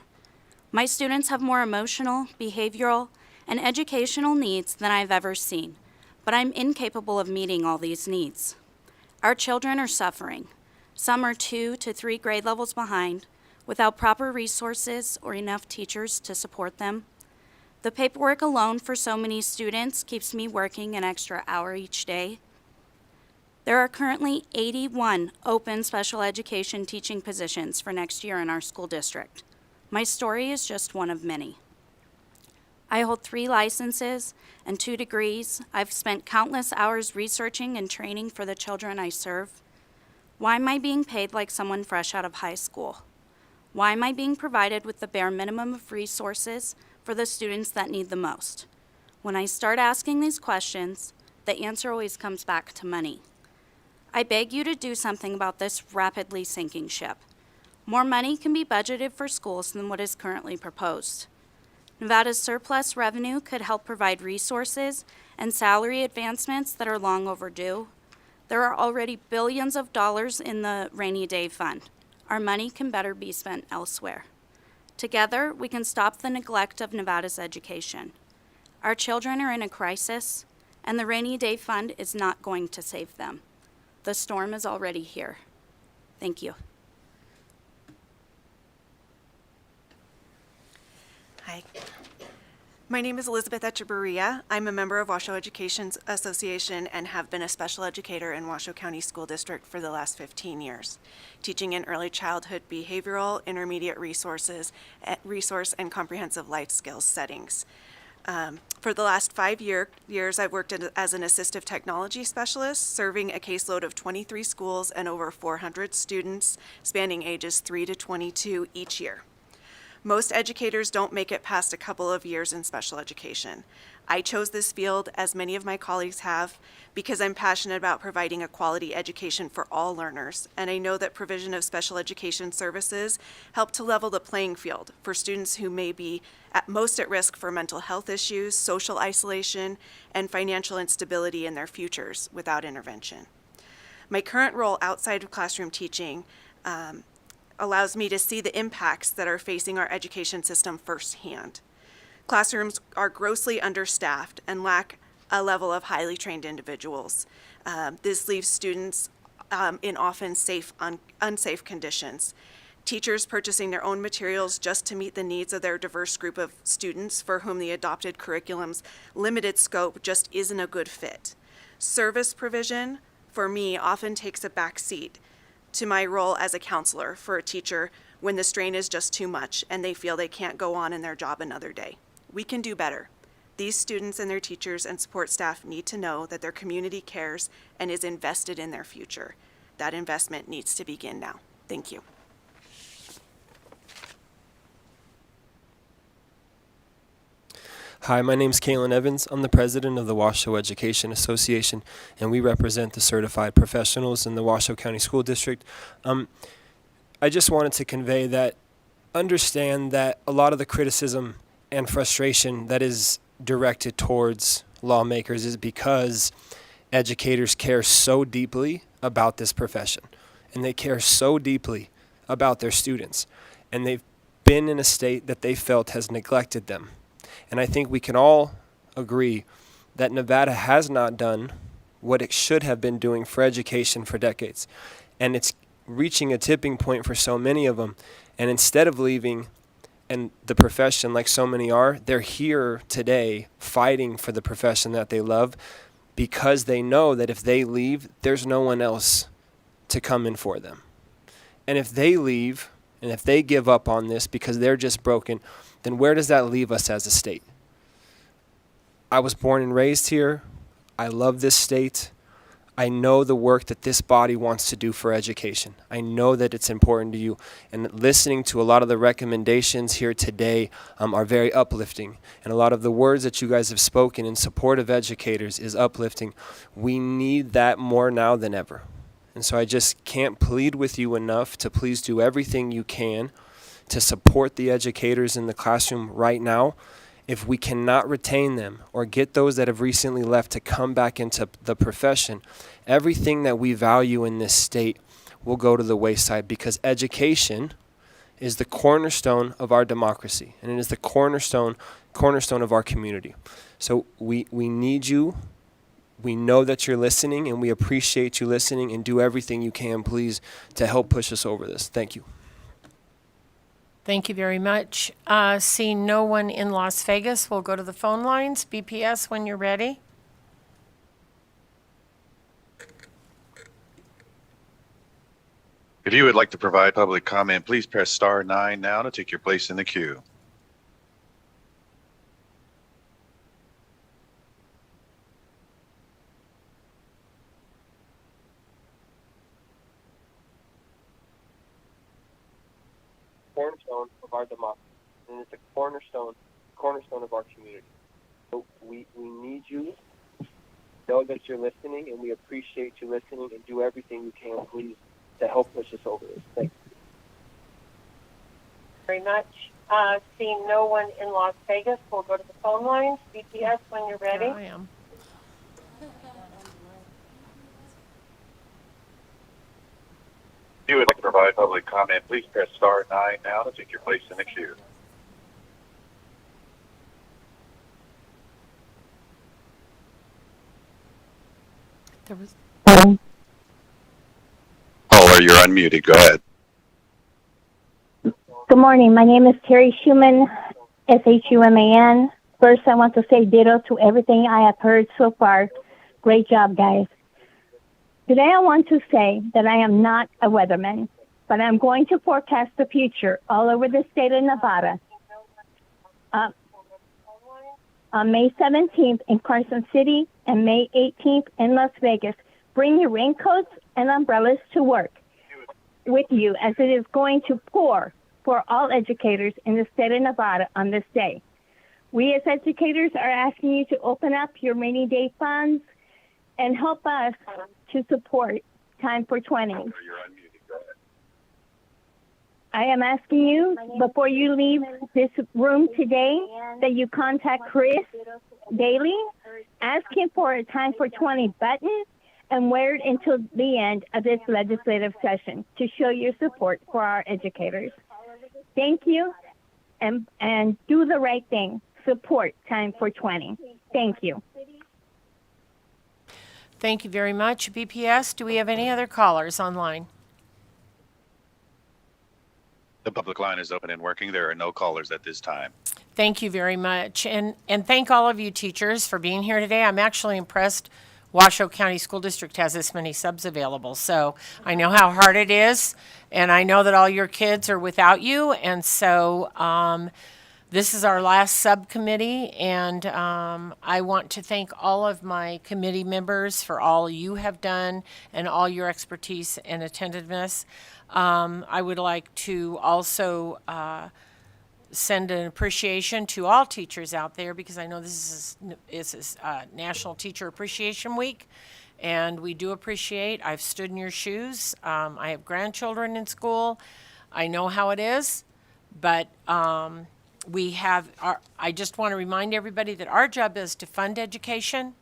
My students have more emotional, behavioral, and educational needs than I've ever seen, but I'm incapable of meeting all these needs. Our children are suffering. Some are 2 to 3 grade levels behind, without proper resources or enough teachers to support them. The paperwork alone for so many students keeps me working an extra hour each day. There are currently 81 open special education teaching positions for next year in our school district. My story is just one of many. I hold 3 licenses and 2 degrees. I've spent countless hours researching and training for the children I serve. Why am I being paid like someone fresh out of high school? Why am I being provided with the bare minimum of resources for the students that need the most? When I start asking these questions, the answer always comes back to money. I beg you to do something about this rapidly sinking ship. More money can be budgeted for schools than what is currently proposed. Nevada's surplus revenue could help provide resources and salary advancements that are long overdue. There are already billions of dollars in the rainy day fund. Our money can better be spent elsewhere. Together, we can stop the neglect of Nevada's education. Our children are in a crisis, and the rainy day fund is not going to save them. The storm is already here. Thank you. Hi. My name is Elizabeth Echevarria. I'm a member of Washoe Education Association and have been a special educator in Washoe County School District for the last 15 years, teaching in early childhood behavioral, intermediate resource, and comprehensive life skills settings. For the last 5 years, I've worked as an assistive technology specialist, serving a caseload of 23 schools and over 400 students spanning ages 3 to 22 each year. Most educators don't make it past a couple of years in special education. I chose this field, as many of my colleagues have, because I'm passionate about providing a quality education for all learners, and I know that provision of special education services help to level the playing field for students who may be most at risk for mental health issues, social isolation, and financial instability in their futures without intervention. My current role outside of classroom teaching allows me to see the impacts that are facing our education system firsthand. Classrooms are grossly understaffed and lack a level of highly trained individuals. This leaves students in often unsafe conditions. Teachers purchasing their own materials just to meet the needs of their diverse group of students for whom the adopted curriculum's limited scope just isn't a good fit. Service provision, for me, often takes a back seat to my role as a counselor for a teacher when the strain is just too much and they feel they can't go on in their job another day. We can do better. These students and their teachers and support staff need to know that their community cares and is invested in their future. That investment needs to begin now. Thank you. Hi, my name is Kaylin Evans. I'm the president of the Washoe Education Association, and we represent the certified professionals in the Washoe County School District. I just wanted to convey that understand that a lot of the criticism and frustration that is directed towards lawmakers is because educators care so deeply about this profession, and they care so deeply about their students, and they've been in a state that they felt has neglected them. And I think we can all agree that Nevada has not done what it should have been doing for education for decades. And it's reaching a tipping point for so many of them. And instead of leaving and the profession like so many are, they're here today fighting for the profession that they love because they know that if they leave, there's no one else to come in for them. And if they leave and if they give up on this because they're just broken, then where does that leave us as a state? I was born and raised here. I love this state. I know the work that this body wants to do for education. I know that it's important to you. And listening to a lot of the recommendations here today are very uplifting. And a lot of the words that you guys have spoken in support of educators is uplifting. We need that more now than ever. And so I just can't plead with you enough to please do everything you can to support the educators in the classroom right now. If we cannot retain them or get those that have recently left to come back into the profession, everything that we value in this state will go to the wayside, because education is the cornerstone of our democracy, and it is the cornerstone of our community. So we need you. We know that you're listening, and we appreciate you listening, and do everything you can, please, to help push us over this. Thank you. Thank you very much. Seeing no one in Las Vegas, we'll go to the phone lines. BPS, when you're ready. If you would like to provide public comment, please press star 9 now to take your place in the queue. Cornerstone of our democracy, and it's a cornerstone of our community. So we need you. Know that you're listening, and we appreciate you listening, and do everything you can, please, to help push us over this. Thank you. Very much. Seeing no one in Las Vegas, we'll go to the phone lines. BPS, when you're ready. I am. If you would like to provide public comment, please press star 9 now to take your place in the queue. There was. Caller, you're unmuted. Go ahead. Good morning. My name is Terry Schuman, Schuman. First, I want to say ditto to everything I have heard so far. Great job, guys. Today, I want to say that I am not a weatherman, but I'm going to forecast the future all over the state of Nevada. On May 17th in Carson City and May 18th in Las Vegas, bring your raincoats and umbrellas to work with you, as it is going to pour for all educators in the state of Nevada on this day. We as educators are asking you to open up your rainy day funds and help us to support Time for 20. I am asking you, before you leave this room today, that you contact Chris daily, ask him for a Time for 20 button, and wear it until the end of this legislative session to show your support for our educators. Thank you, and do the right thing. Support Time for 20. Thank you. Thank you very much. BPS, do we have any other callers online? The public line is open and working. There are no callers at this time. Thank you very much. And thank all of you teachers for being here today. I'm actually impressed Washoe County School District has this many subs available. So I know how hard it is, and I know that all your kids are without you. And so this is our last subcommittee, and I want to thank all of my committee members for all you have done and all your expertise and attentiveness. I would like to also send an appreciation to all teachers out there, because I know this is National Teacher Appreciation Week, and we do appreciate. I've stood in your shoes. I have grandchildren in school. I know how it is, but I just want to remind everybody that our job is to fund education.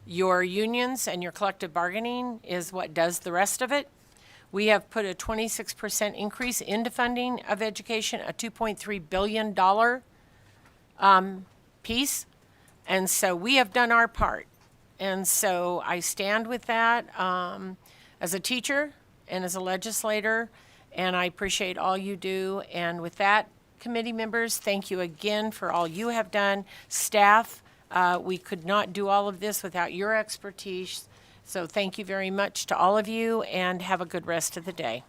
Your unions and your collective bargaining is what does the rest of it. We have put a 26% increase into funding of education, a $2.3 billion piece. And so we have done our part. And so I stand with that as a teacher and as a legislator, and I appreciate all you do. And with that, committee members, thank you again for all you have done. Staff, we could not do all of this without your expertise. So thank you very much to all of you, and have a good rest of the day.